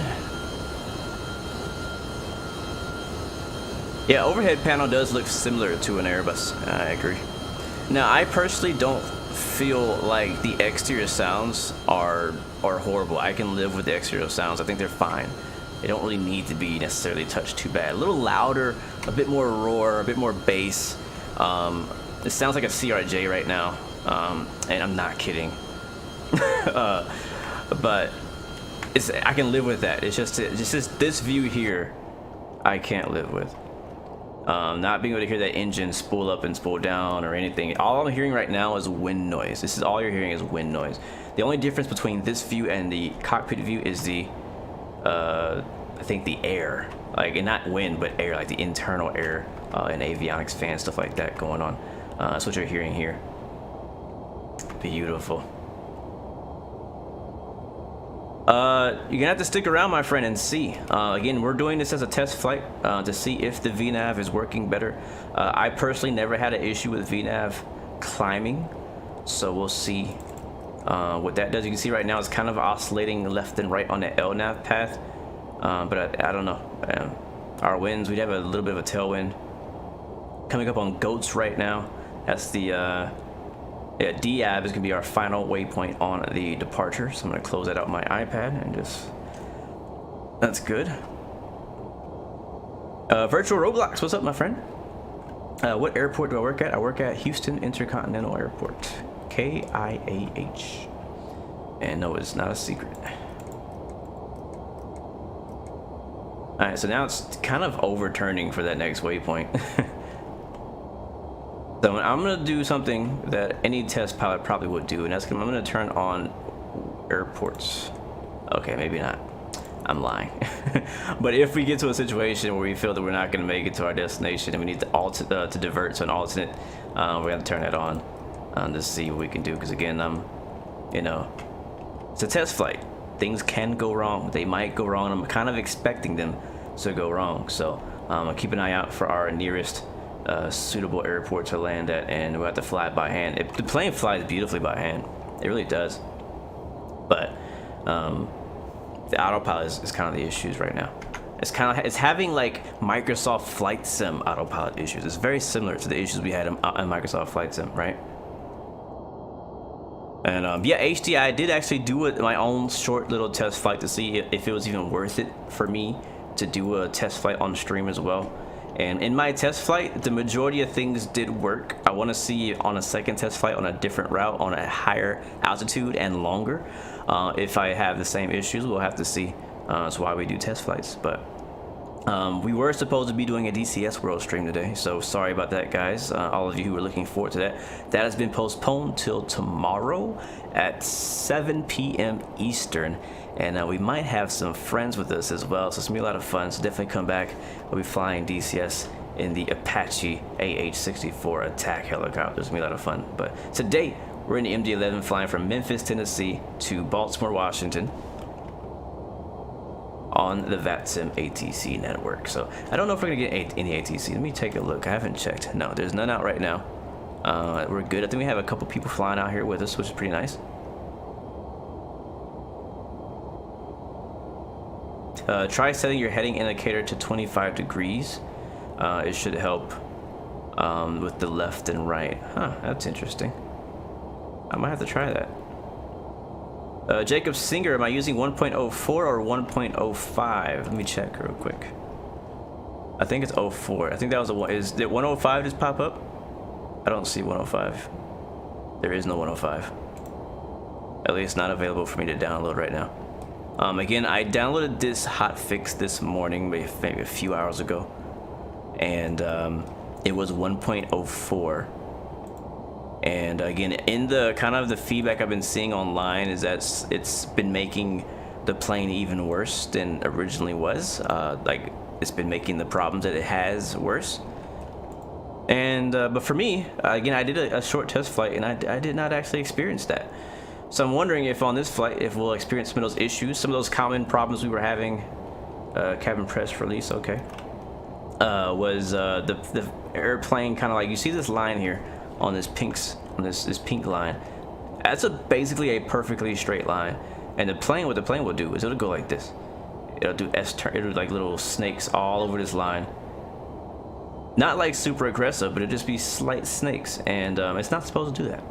Yeah, overhead panel does look similar to an Airbus. I agree. Now, I personally don't feel like the exterior sounds are horrible. I can live with the exterior sounds. I think they're fine. They don't really need to be necessarily touched too bad. A little louder, a bit more roar, a bit more bass. It sounds like a CRJ right now, and I'm not kidding. But I can live with that. It's just this view here, I can't live with. Not being able to hear that engine spool up and spool down or anything. All I'm hearing right now is wind noise. This is all you're hearing is wind noise. The only difference between this view and the cockpit view is the I think the air, like, and not wind but air, like the internal air and avionics fan stuff like that going on. That's what you're hearing here. Beautiful. You're gonna have to stick around, my friend, and see. Again, we're doing this as a test flight to see if the VNAV is working better. I personally never had an issue with VNAV climbing, so we'll see what that does. You can see right now it's kind of oscillating left and right on the LNAV path, but I don't know. Our winds, we'd have a little bit of a tailwind coming up on goats right now. That's the yeah, DAB is going to be our final waypoint on the departure. So I'm going to close that out on my iPad and just... That's good. Virtual Roblox, what's up, my friend? What airport do I work at? I work at Houston Intercontinental Airport. KIAH. And no, it's not a secret. Alright, so now it's kind of overturning for that next waypoint. So I'm going to do something that any test pilot probably would do, and that's I'm going to turn on airports. Okay, maybe not. I'm lying. But if we get to a situation where we feel that we're not going to make it to our destination and we need to divert to an alternate, we're going to turn that on to see what we can do. Because again, you know, it's a test flight. things can go wrong. They might go wrong. I'm kind of expecting them to go wrong. So keep an eye out for our nearest suitable airport to land at, and we'll have to fly it by hand. The plane flies beautifully by hand. It really does. But the autopilot is kind of the issues right now. It's having like Microsoft Flight Sim autopilot issues. It's very similar to the issues we had in Microsoft Flight Sim, right? And yeah, HDI, I did actually do my own short little test flight to see if it was even worth it for me to do a test flight on stream as well. And in my test flight, the majority of things did work. I want to see on a second test flight on a different route, on a higher altitude and longer. If I have the same issues, we'll have to see. That's why we do test flights. But we were supposed to be doing a DCS World stream today, so sorry about that, guys. All of you who were looking forward to that. That has been postponed till tomorrow at 7 p.m. Eastern. And we might have some friends with us as well, so it's gonna be a lot of fun. So definitely come back. We'll be flying DCS in the Apache AH-64 attack helicopter. It's gonna be a lot of fun. But today we're in the MD-11 flying from Memphis, Tennessee to Baltimore, Washington on the VATSIM ATC network. So I don't know if we're gonna get any ATC. Let me take a look. I haven't checked. No, there's none out right now. We're good. I think we have a couple people flying out here with us, which is pretty nice. Try setting your heading indicator to 25 degrees. It should help with the left and right. Huh, that's interesting. I might have to try that. Jacob Singer, am I using 1.04 or 1.05? Let me check real quick. I think it's 04. I think that was a one. Is it 105 just pop up? I don't see 105. There is no 105. At least not available for me to download right now. Again, I downloaded this hotfix this morning, maybe a few hours ago, and it was 1.04. And again, in the kind of the feedback I've been seeing online is that it's been making the plane even worse than originally was. Like it's been making the problems that it has worse. And but for me, again, I did a short test flight, and I did not actually experience that. So I'm wondering if on this flight, if we'll experience some of those issues, some of those common problems we were having. Cabin press release, okay. Was the airplane kind of like, you see this line here on this this pink line? That's basically a perfectly straight line. And the plane, what the plane will do is it'll go like this. It'll do S-turn, it'll do like little snakes all over this line. Not like super aggressive, but it'll just be slight snakes, and it's not supposed to do that.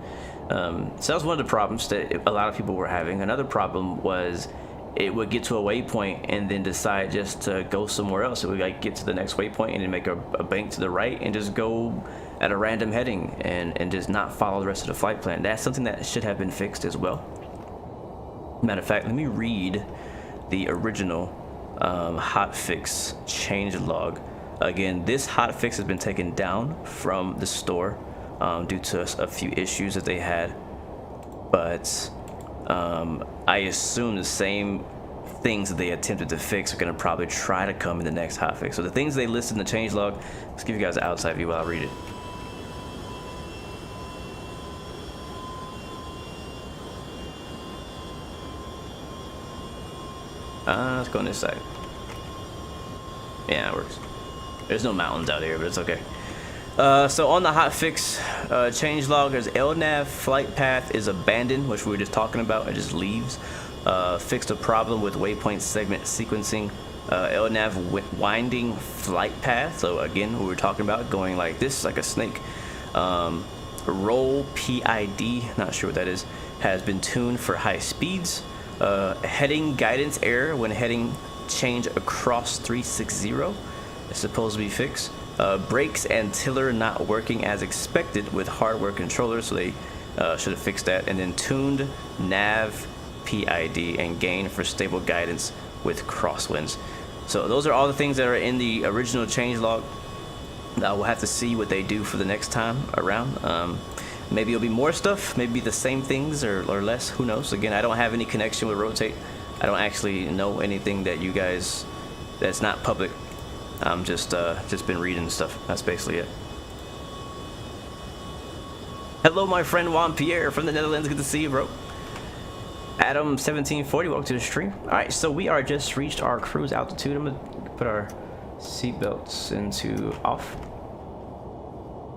So that was one of the problems that a lot of people were having. Another problem was it would get to a waypoint and then decide just to go somewhere else. It would like get to the next waypoint and then make a bank to the right and just go at a random heading and just not follow the rest of the flight plan. That's something that should have been fixed as well. Matter of fact, let me read the original hotfix change log. Again, this hotfix has been taken down from the store due to a few issues that they had, but I assume the same things that they attempted to fix are going to probably try to come in the next hotfix. So the things they listed in the changelog, let's give you guys an outside view while I read it. Let's go on this side. Yeah, it works. There's no mountains out here, but it's okay. So on the hotfix changelog, there's LNAV flight path is abandoned, which we were just talking about. It just leaves. Fixed a problem with waypoint segment sequencing. LNAV winding flight path. So again, we were talking about going like this, like a snake. Roll PID, not sure what that is, has been tuned for high speeds. Heading guidance error when heading change across 360 is supposed to be fixed. Brakes and tiller not working as expected with hardware controllers, so they should have fixed that. And then tuned nav PID and gain for stable guidance with crosswinds. So those are all the things that are in the original changelog. We'll have to see what they do for the next time around. Maybe it'll be more stuff, maybe the same things or less, who knows. Again, I don't have any connection with Rotate. I don't actually know anything that you guys, that's not public. I'm just been reading stuff. That's basically it. Hello, my friend Juan Pierre from the Netherlands. Good to see you, bro. Adam 1740, welcome to the stream. All right, so we are just reached our cruise altitude. I'm gonna put our seatbelts into off.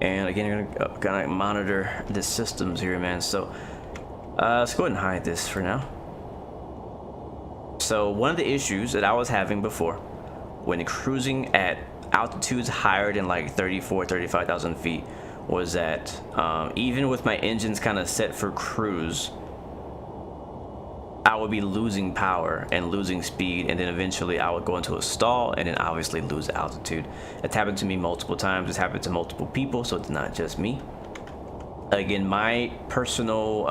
And again, you're gonna monitor the systems here, man. So let's go ahead and hide this for now. So one of the issues that I was having before when cruising at altitudes higher than like 35,000 feet was that even with my engines kind of set for cruise, I would be losing power and losing speed, and then eventually I would go into a stall and then obviously lose altitude. It's happened to me multiple times. It's happened to multiple people, so it's not just me. Again, my personal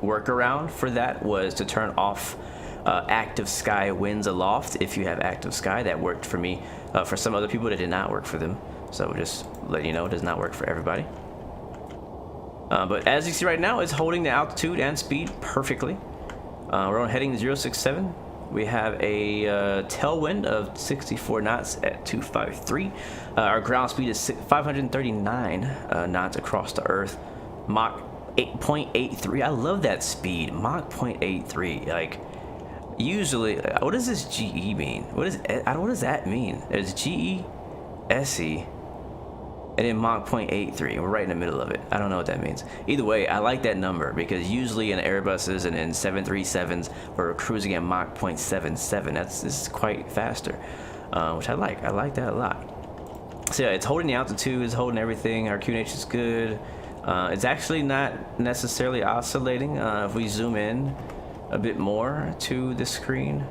workaround for that was to turn off active sky winds aloft. If you have active sky, that worked for me. For some other people, that did not work for them. So just let you know, it does not work for everybody. But as you see right now, it's holding the altitude and speed perfectly. We're on heading 067. We have a tailwind of 64 knots at 253. Our ground speed is 539 knots across the Earth. Mach 8.83. I love that speed. Mach 0.83. Like, usually, what does this GE mean? What does that mean? There's GE, SE, and then Mach 0.83. We're right in the middle of it. I don't know what that means. Either way, I like that number because usually in Airbuses and in 737s, we're cruising at Mach 0.77. This is quite faster, which I like. I like that a lot. So yeah, it's holding the altitude, it's holding everything. Our QNH is good. It's actually not necessarily oscillating. If we zoom in a bit more to the screen,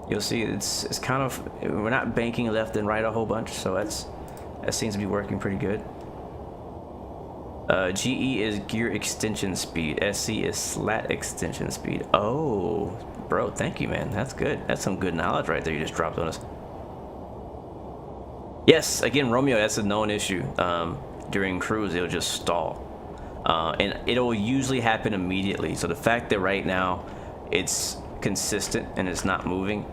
you'll see it's kind of, we're not banking left and right a whole bunch, so that seems to be working pretty good. GE is gear extension speed. SC is slat extension speed. Oh, bro, thank you, man. That's good. That's some good knowledge right there you just dropped on us. Yes, again, Romeo, that's a known issue. During cruise, it'll just stall. And it'll usually happen immediately. So the fact that right now it's consistent and it's not moving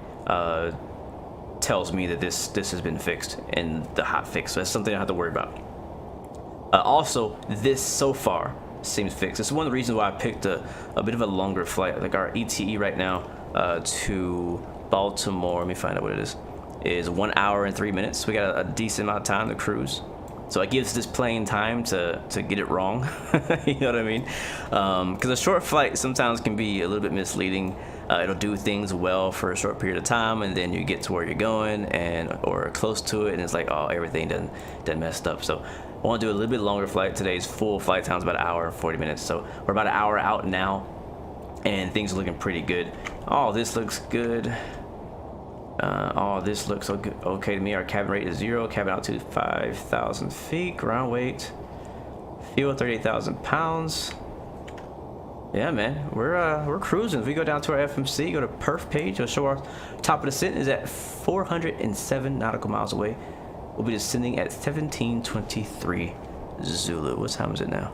tells me that this has been fixed in the hot fix. So that's something I don't have to worry about. Also, this so far seems fixed. This is one of the reasons why I picked a bit of a longer flight. Like our ETE right now to Baltimore, let me find out what it is 1 hour and 3 minutes. We got a decent amount of time to cruise. So it gives this plane time to get it wrong. You know what I mean? Because a short flight sometimes can be a little bit misleading. It'll do things well for a short period of time, and then you get to where you're going or close to it, and it's like, oh, everything done messed up. So I want to do a little bit longer flight. Today's full flight time is about 1 hour and 40 minutes. So we're about 1 hour out now, and things are looking pretty good. Oh, this looks good. All this looks okay to me. Our cabin rate is 0, cabin altitude 5,000 feet, ground weight, fuel 38,000 pounds. Yeah, man, we're cruising. If we go down to our FMC, go to perf page, it'll show our top of descent is at 407 nautical miles away. We'll be descending at 1723 Zulu. What time is it now?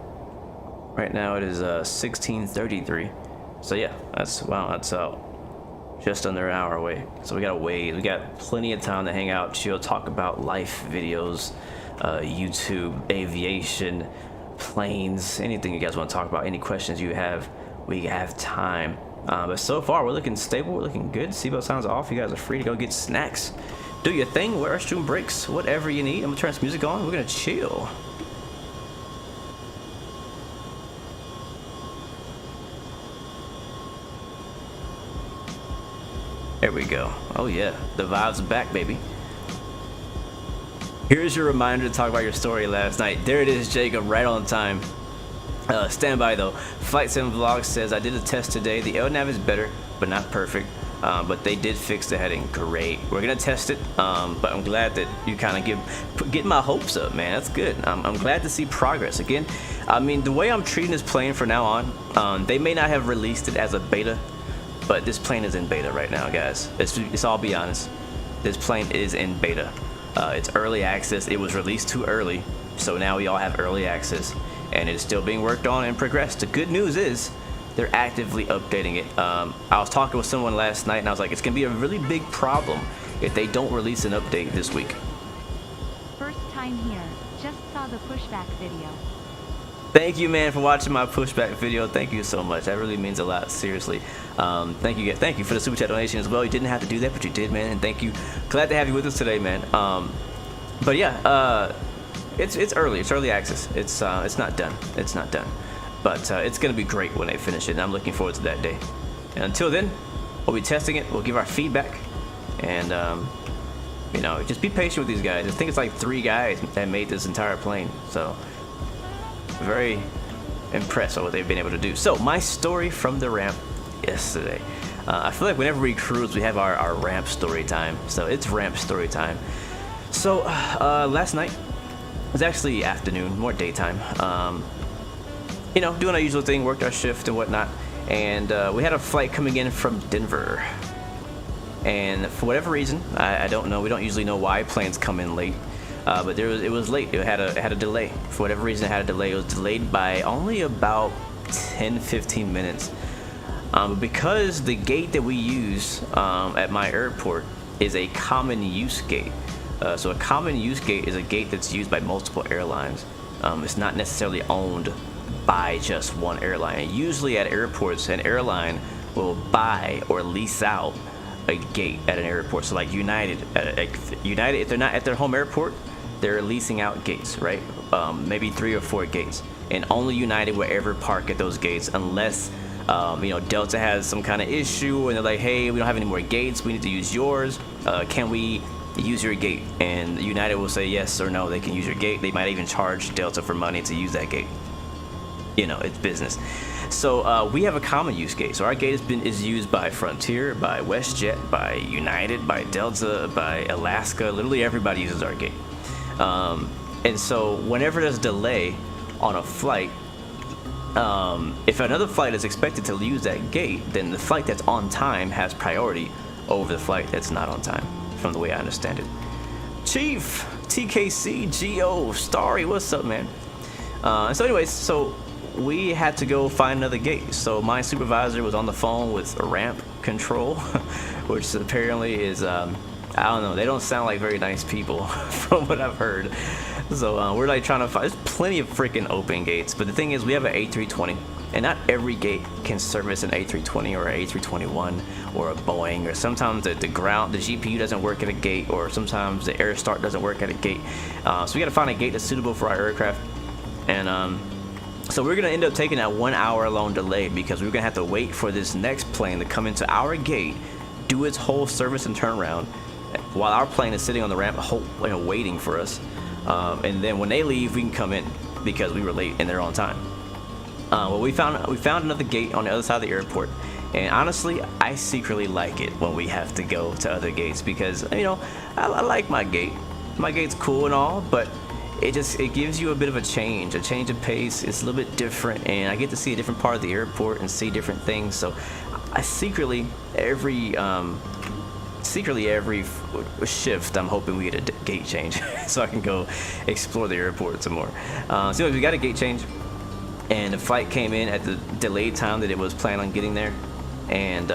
Right now it is 1633. So yeah, that's just under an hour away. So we gotta wait. We got plenty of time to hang out, chill, talk about life videos, YouTube, aviation, planes, anything you guys want to talk about, any questions you have, we have time. But so far we're looking stable, we're looking good. Seatbelt sounds off. You guys are free to go get snacks, do your thing, wear restroom breaks, whatever you need. I'm gonna turn this music on. We're gonna chill. There we go. Oh yeah, the vibes are back, baby. Here's your reminder to talk about your story last night. There it is, Jacob, right on time. Stand by though. Flight Sim Vlog says, I did a test today. The LNAV is better, but not perfect. But they did fix the heading. Great. We're gonna test it. But I'm glad that you kind of get my hopes up, man. That's good. I'm glad to see progress. Again, I mean, the way I'm treating this plane from now on, they may not have released it as a beta, but this plane is in beta right now, guys. Let's all be honest. This plane is in beta. It's early access. It was released too early, so now we all have early access, and it's still being worked on and progressed. The good news is they're actively updating it. I was talking with someone last night, and I was like, it's gonna be a really big problem if they don't release an update this week. First time here. Just saw the pushback video. Thank you, man, for watching my pushback video. Thank you so much. That really means a lot, seriously. Thank you for the super chat donation as well. You didn't have to do that, but you did, man, and thank you. Glad to have you with us today, man. But yeah, it's early. It's early access. It's not done. It's not done. But it's gonna be great when they finish it, and I'm looking forward to that day. And until then, we'll be testing it. We'll give our feedback, and you know, just be patient with these guys. I think it's like 3 guys that made this entire plane, so very impressed with what they've been able to do. So my story from the ramp yesterday. I feel like whenever we cruise, we have our ramp story time. So it's ramp story time. So last night it was actually afternoon, more daytime. You know, doing our usual thing, worked our shift and whatnot, and we had a flight coming in from Denver. And for whatever reason, I don't know. We don't usually know why planes come in late. But it was late. It had a delay. For whatever reason, it had a delay. It was delayed by only about 10-15 minutes. Because the gate that we use at my airport is a common use gate. So a common use gate is a gate that's used by multiple airlines. It's not necessarily owned by just one airline. And usually at airports, an airline will buy or lease out a gate at an airport. So like United, if they're not at their home airport, they're leasing out gates, right? Maybe 3 or 4 gates, and only United will ever park at those gates unless you know, Delta has some kind of issue and they're like, hey, we don't have any more gates, we need to use yours. Can we use your gate? And United will say yes or no, they can use your gate. They might even charge Delta for money to use that gate. You know, it's business. So we have a common use gate. So our gate is used by Frontier, by WestJet, by United, by Delta, by Alaska. Literally everybody uses our gate. And so whenever there's delay on a flight, if another flight is expected to use that gate, then the flight that's on time has priority over the flight that's not on time, from the way I understand it. Chief, TKC, GO, Starry, what's up, man? So anyways, so we had to go find another gate. So my supervisor was on the phone with ramp control, which apparently is, I don't know, they don't sound like very nice people from what I've heard. So we're like trying to find, there's plenty of freaking open gates, but the thing is we have an A320, and not every gate can service an A320 or an A321 or a Boeing, or sometimes the GPU doesn't work at a gate, or sometimes the air start doesn't work at a gate. So we got to find a gate that's suitable for our aircraft. And so we're gonna end up taking that 1 hour long delay because we're gonna have to wait for this next plane to come into our gate, do its whole service and turnaround, while our plane is sitting on the ramp, waiting for us. And then when they leave, we can come in because we were late and they're on time. Well, we found another gate on the other side of the airport, and honestly, I secretly like it when we have to go to other gates because, you know, I like my gate. My gate's cool and all, but it gives you a bit of a change of pace. It's a little bit different, and I get to see a different part of the airport and see different things. So I secretly every shift I'm hoping we get a gate change so I can go explore the airport some more. So anyways, we got a gate change, and the flight came in at the delayed time that it was planning on getting there, and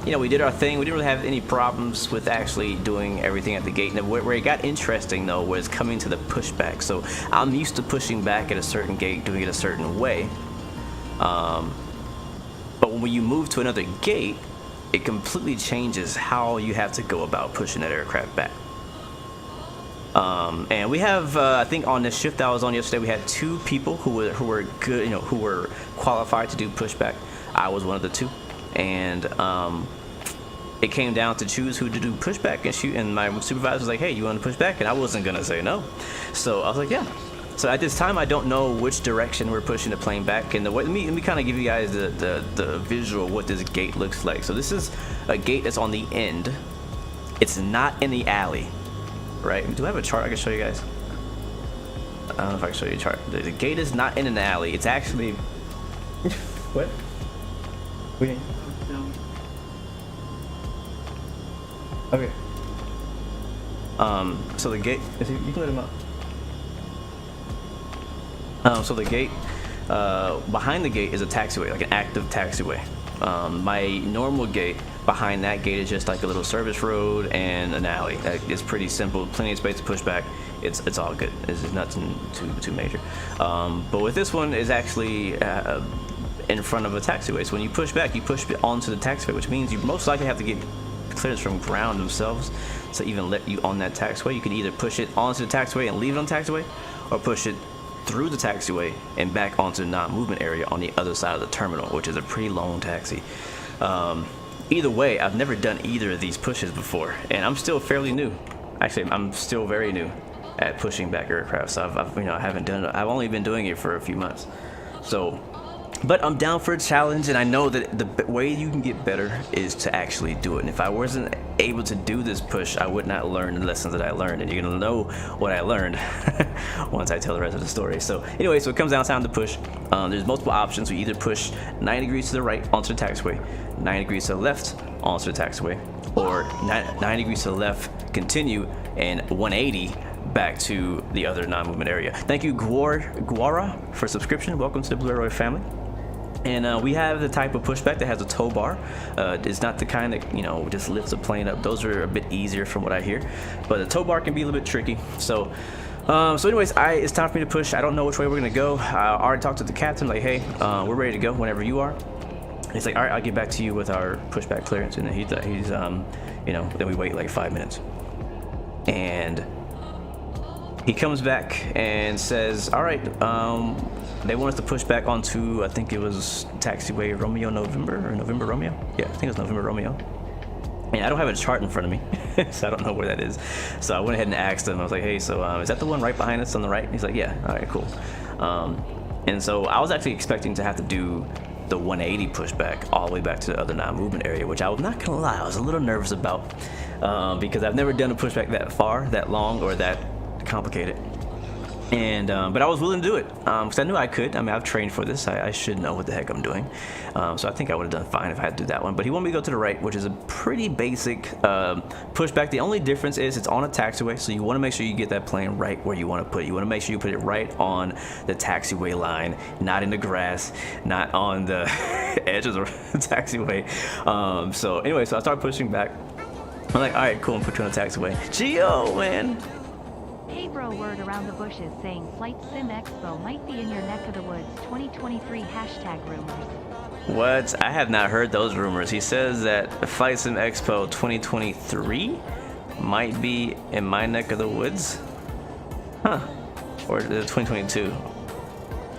you know, we did our thing. We didn't really have any problems with actually doing everything at the gate. And where it got interesting though was coming to the pushback. So I'm used to pushing back at a certain gate, doing it a certain way, but when you move to another gate, it completely changes how you have to go about pushing that aircraft back. And we have, I think on the shift I was on yesterday, we had 2 people who were good, you know, who were qualified to do pushback. I was one of the 2, and it came down to choose who to do pushback and shoot. And my supervisor was like, "Hey, you want to push back?" And I wasn't gonna say no, so I was like, "Yeah." So at this time, I don't know which direction we're pushing the plane back. And let me kind of give you guys the visual of what this gate looks like. So this is a gate that's on the end. It's not in the alley, right? Do I have a chart I can show you guys? I don't know if I can show you a chart. The gate is not in an alley. It's actually what? Wait. Okay. So the gate. You can let him out. So the gate, behind the gate is a taxiway, like an active taxiway. My normal gate, behind that gate is just like a little service road and an alley. It's pretty simple, plenty of space to push back. it's all good. It's nothing too major. But with this one, is actually in front of a taxiway. So when you push back, you push onto the taxiway, which means you most likely have to get clearance from ground themselves to even let you on that taxiway. You can either push it onto the taxiway and leave it on the taxiway, or push it through the taxiway and back onto the non-movement area on the other side of the terminal, which is a pretty long taxi. Either way, I've never done either of these pushes before, and I'm still fairly new. Actually, I'm still very new at pushing back aircraft. So I haven't done it. I've only been doing it for a few months. So, but I'm down for a challenge, and I know that the way you can get better is to actually do it. And if I wasn't able to do this push, I would not learn the lessons that I learned, and you're gonna know what I learned once I tell the rest of the story. So anyway, so it comes down to time to push. There's multiple options. We either push 90 degrees to the right onto the taxiway, 90 degrees to the left onto the taxiway, or 90 degrees to the left, continue, and 180 back to the other non-movement area. Thank you, Guara, for subscription. Welcome to the Blue Arrow family. And we have the type of pushback that has a tow bar. It's not the kind that, just lifts a plane up. Those are a bit easier from what I hear. But the tow bar can be a little bit tricky. So anyways, it's time for me to push. I don't know which way we're gonna go. I already talked to the captain, like, hey, we're ready to go whenever you are. And he's like, all right, I'll get back to you with our pushback clearance. And then he's then we wait like 5 minutes. And he comes back and says, all right, they want us to push back onto, I think it was taxiway Romeo November, or November Romeo? Yeah, I think it was November Romeo. And I don't have a chart in front of me, so I don't know where that is. So I went ahead and asked him. I was like, hey, so is that the one right behind us on the right? And he's like, yeah, all right, cool. And so I was actually expecting to have to do the 180 pushback all the way back to the other non-movement area, which I was not gonna lie, I was a little nervous about, because I've never done a pushback that far, that long, or that complicated. And but I was willing to do it because I knew I could. I mean, I've trained for this. I should know what the heck I'm doing. So I think I would have done fine if I had to do that one. But he wanted me to go to the right, which is a pretty basic pushback. The only difference is it's on a taxiway, so you want to make sure you get that plane right where you want to put it. You want to make sure you put it right on the taxiway line, not in the grass, not on the edge of the taxiway. So anyway, so I started pushing back. I'm like, all right, cool, I'm put you on the taxiway. Geo, man. Hey bro, word around the bushes saying Flight Sim Expo might be in your neck of the woods 2023 # rumors. What? I have not heard those rumors. He says that Flight Sim Expo 2023 might be in my neck of the woods? Huh. Or 2022.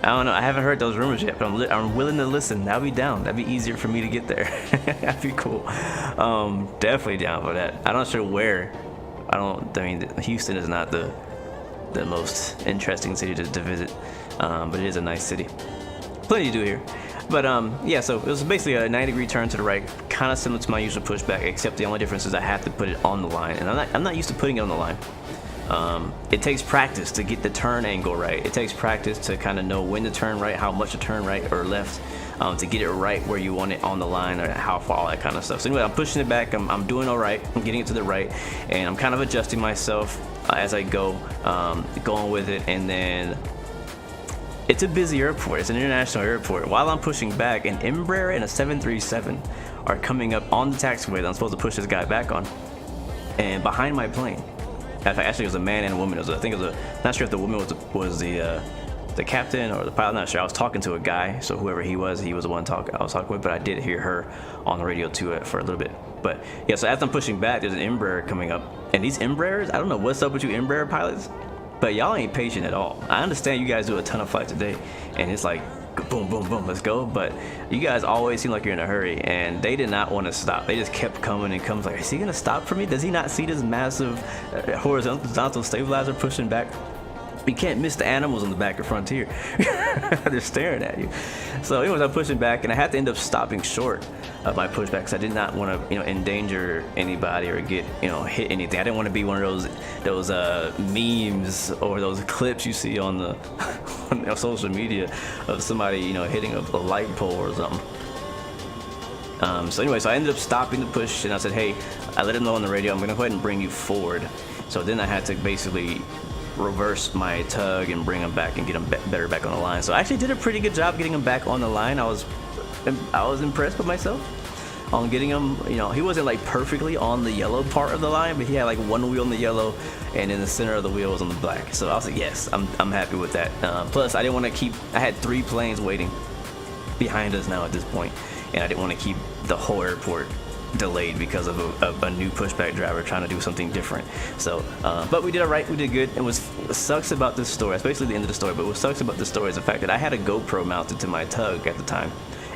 I don't know. I haven't heard those rumors yet, but I'm willing to listen. That'll be down. That'd be easier for me to get there. That'd be cool. Definitely down for that. I'm not sure where. I mean, Houston is not the most interesting city to visit, but it is a nice city. Plenty to do here. But yeah, so it was basically a 90-degree turn to the right, kind of similar to my usual pushback, except the only difference is I have to put it on the line, and I'm not used to putting it on the line. It takes practice to get the turn angle right. It takes practice to kind of know when to turn right, how much to turn right or left, to get it right where you want it on the line, or how far, all that kind of stuff. So anyway, I'm pushing it back. I'm doing all right. I'm getting it to the right, and I'm kind of adjusting myself as I go, going with it. And then it's a busy airport. It's an international airport. While I'm pushing back, an Embraer and a 737 are coming up on the taxiway that I'm supposed to push this guy back on, and behind my plane. Actually, it was a man and a woman. Not sure if the woman was the captain or the pilot. I'm not sure. I was talking to a guy, so whoever he was the one I was talking with. But I did hear her on the radio too for a little bit. But yeah, so as I'm pushing back, there's an Embraer coming up, and these Embraers, I don't know what's up with you Embraer pilots, but y'all ain't patient at all. I understand you guys do a ton of flights a day, and it's like boom, boom, boom, let's go. But you guys always seem like you're in a hurry, and they did not want to stop. They just kept coming and coming. Like, is he gonna stop for me? Does he not see this massive horizontal stabilizer pushing back? You can't miss the animals on the back of Frontier. They're staring at you. So anyways, I'm pushing back, and I had to end up stopping short of my pushback because I did not want to, endanger anybody or get, hit anything. I didn't want to be one of those memes or those clips you see on on social media of somebody, hitting a light pole or something. So anyway, so I ended up stopping the push, and I said, hey, I let him know on the radio, I'm going to go ahead and bring you forward. So then I had to basically reverse my tug and bring him back and get him better back on the line. So I actually did a pretty good job getting him back on the line. I was impressed with myself. on getting him. You know, he wasn't like perfectly on the yellow part of the line, but he had like one wheel on the yellow, and in the center of the wheel was on the black. So I was like, yes, I'm happy with that. Plus, I didn't want to keep. I had 3 planes waiting behind us now at this point, and I didn't want to keep the whole airport delayed because of a new pushback driver trying to do something different. So but we did all right, we did good. And what sucks about this story, that's basically the end of the story, but what sucks about this story is the fact that I had a GoPro mounted to my tug at the time,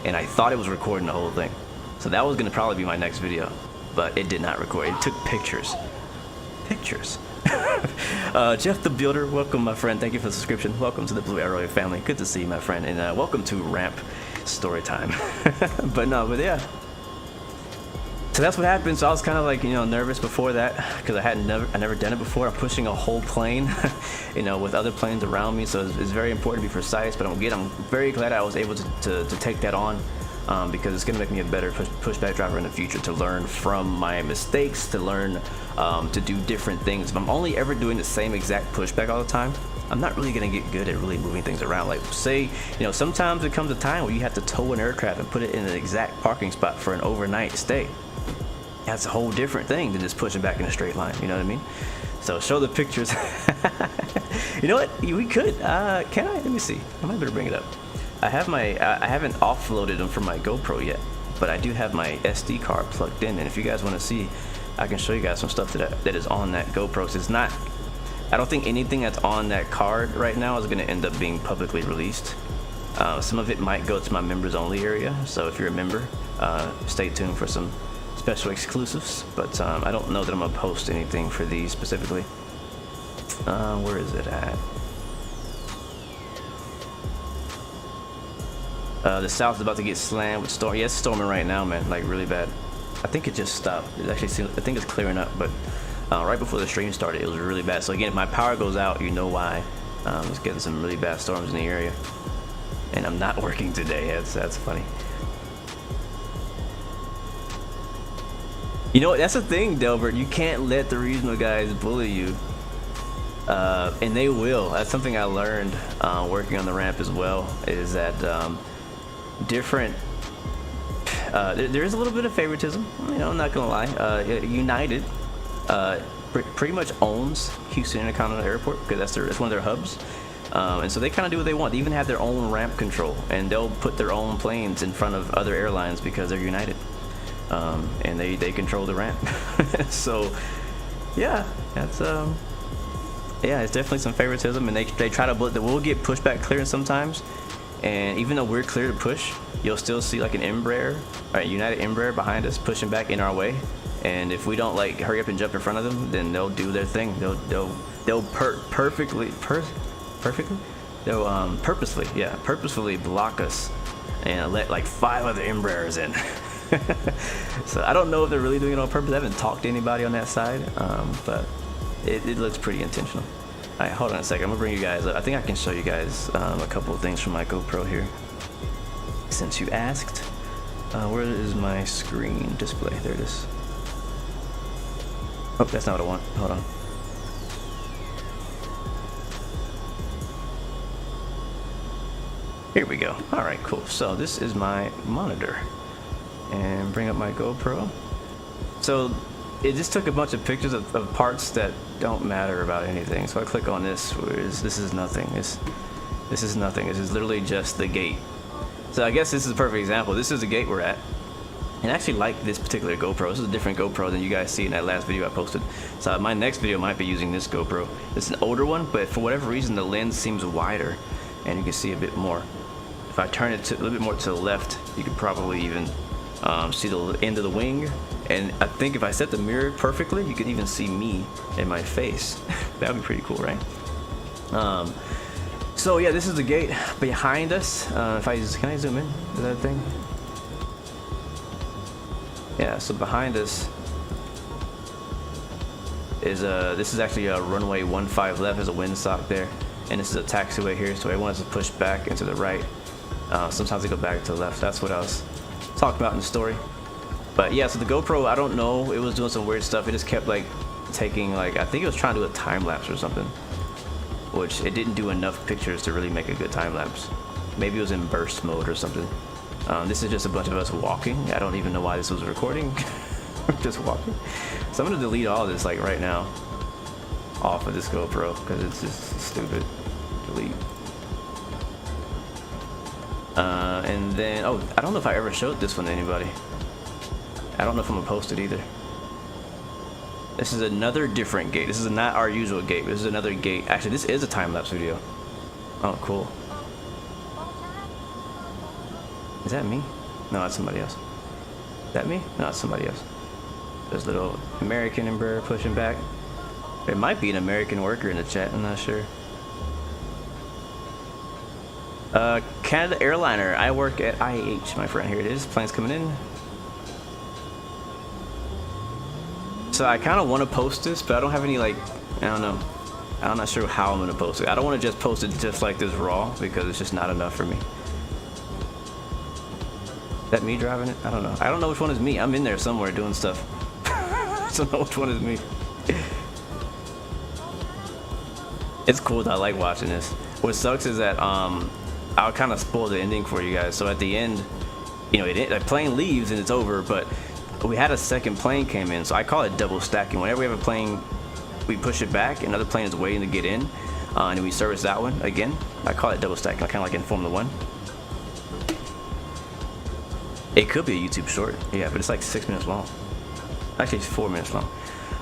and I thought it was recording the whole thing. So that was going to probably be my next video, but it did not record. It took pictures. Jeff the Builder, welcome my friend, thank you for the subscription. Welcome to the Blue Arrow family, good to see you my friend, and welcome to Ramp Story Time. but yeah, so that's what happened. So I was kind of like, you know, nervous before that because I never done it before. I'm pushing a whole plane, you know, with other planes around me. So it's very important to be precise. But I'm very glad I was able to take that on because it's gonna make me a better pushback driver in the future, to learn from my mistakes, to learn to do different things. If I'm only ever doing the same exact pushback all the time, I'm not really gonna get good at really moving things around. Like say, you know, sometimes it comes a time where you have to tow an aircraft and put it in an exact parking spot for an overnight stay. That's a whole different thing than just pushing back in a straight line, you know what I mean? So show the pictures. You know what, we could, can I? Let me see, I might better bring it up. I haven't offloaded them from my GoPro yet, but I do have my SD card plugged in, and if you guys want to see, I can show you guys some stuff that is on that GoPro. So it's not, I don't think anything that's on that card right now is going to end up being publicly released. Some of it might go to my members only area, so if you're a member, stay tuned for some special exclusives, but I don't know that I'm gonna post anything for these specifically. Where is it at? The south is about to get slammed with storm. Yeah, it's storming right now, man, like really bad. I think it just stopped. It actually, I think it's clearing up, but right before the stream started, it was really bad. So again, if my power goes out, you know why. It's getting some really bad storms in the area, and I'm not working today. That's funny. You know what, that's the thing, Delbert, you can't let the regional guys bully you, and they will. That's something I learned working on the ramp as well, is that different, there is a little bit of favoritism, you know, I'm not gonna lie. United pretty much owns Houston Intercontinental Airport because that's one of their hubs, and so they kind of do what they want. They even have their own ramp control, and they'll put their own planes in front of other airlines because they're United. And they control the ramp. So yeah, that's yeah, it's definitely some favoritism, and they try to we'll get pushback clearance sometimes, and even though we're clear to push, you'll still see like an Embraer, or a United Embraer behind us pushing back in our way, and if we don't like hurry up and jump in front of them, then they'll do their thing. They'll purposefully block us and let like 5 other Embraers in. So I don't know if they're really doing it on purpose. I haven't talked to anybody on that side, but it looks pretty intentional. All right, hold on a second. I'm gonna bring you guys up. I think I can show you guys a couple of things from my GoPro here, since you asked. Where is my screen display? There it is. Oh, that's not what I want. Hold on. Here we go. All right, cool. So this is my monitor. And bring up my GoPro. So it just took a bunch of pictures of parts that don't matter about anything. So I click on this, this is nothing. This is nothing. This is literally just the gate. So I guess this is a perfect example. This is the gate we're at. And I actually like this particular GoPro. This is a different GoPro than you guys see in that last video I posted. So my next video might be using this GoPro. It's an older one, but for whatever reason the lens seems wider and you can see a bit more. If I turn it a little bit more to the left, you could probably even see the end of the wing, and I think if I set the mirror perfectly, you could even see me in my face. That would be pretty cool, right? So yeah, this is the gate behind us. Can I zoom in to that thing? Yeah, so behind us is this is actually a runway 15 left. There's a windsock there, and this is a taxiway here, so everyone has to push back and to the right. Sometimes they go back to the left. That's what I was talked about in the story. But yeah, so the GoPro, I don't know, it was doing some weird stuff. It just kept like taking, like, I think it was trying to do a time lapse or something, which it didn't do enough pictures to really make a good time lapse. Maybe it was in burst mode or something. This is just a bunch of us walking. I don't even know why this was recording. Just walking. So I'm gonna delete all this like right now off of this GoPro because it's just stupid. Delete. And then, oh, I don't know if I ever showed this one to anybody. I don't know if I'm gonna post it either. This is another different gate. This is not our usual gate. This is another gate. Actually, this is a time-lapse video. Oh, cool. Is that me? No, that's somebody else. Is that me? No, it's somebody else. There's a little American Embraer pushing back. There might be an American worker in the chat. I'm not sure. Canada Airliner. I work at IAH, my friend. Here it is. Plane's coming in. So I kind of want to post this, but I don't have any, like, I don't know. I'm not sure how I'm going to post it. I don't want to just post it just like this raw because it's just not enough for me. Is that me driving it? I don't know. I don't know which one is me. I'm in there somewhere doing stuff. I don't know which one is me. It's cool. I like watching this. What sucks is that I'll kind of spoil the ending for you guys. So at the end, you know, the plane leaves and it's over, but we had a second plane came in, so I call it double stacking. Whenever we have a plane, we push it back, another plane is waiting to get in, and we service that one again. I call it double stacking, kind of like in Formula 1. It could be a YouTube short, yeah, but it's like 6 minutes long. Actually, it's 4 minutes long.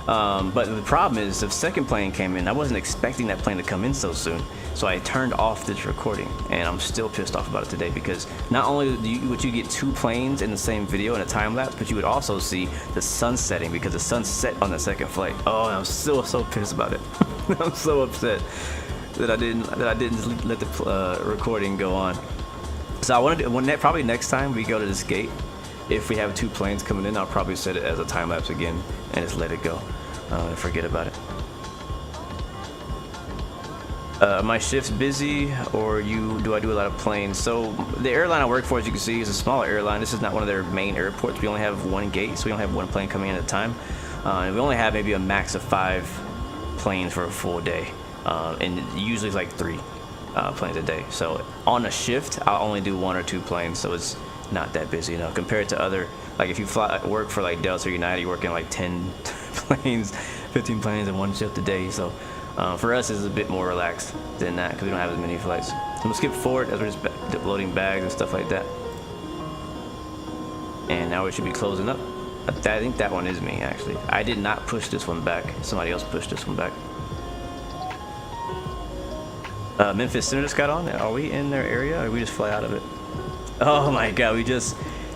But the problem is, the second plane came in. I wasn't expecting that plane to come in so soon, so I turned off this recording, and I'm still pissed off about it today because not only would you get two planes in the same video in a time lapse, but you would also see the sun setting because the sun set on the second flight. Oh, and I'm still so pissed about it. I'm so upset that I didn't let the recording go on. So I wanted to, probably next time we go to this gate, if we have two planes coming in, I'll probably set it as a time lapse again and just let it go and forget about it. My shift's busy, or do I do a lot of planes? So the airline I work for, as you can see, is a smaller airline. This is not one of their main airports. We only have one gate, so we only have one plane coming in at a time. And we only have maybe a max of 5 planes for a full day, and usually it's like 3 planes a day. So on a shift, I'll only do 1 or 2 planes, so it's not that busy, you know, compared to other, like if you work for like Delta or United, you're working like 10 planes, 15 planes in one shift a day. So for us, it's a bit more relaxed than that because we don't have as many flights. So I'm gonna skip forward as we're just loading bags and stuff like that. And now we should be closing up. I think that one is me, actually. I did not push this one back. Somebody else pushed this one back. Memphis Center just got on. Are we in their area, or did we just fly out of it? Oh my god,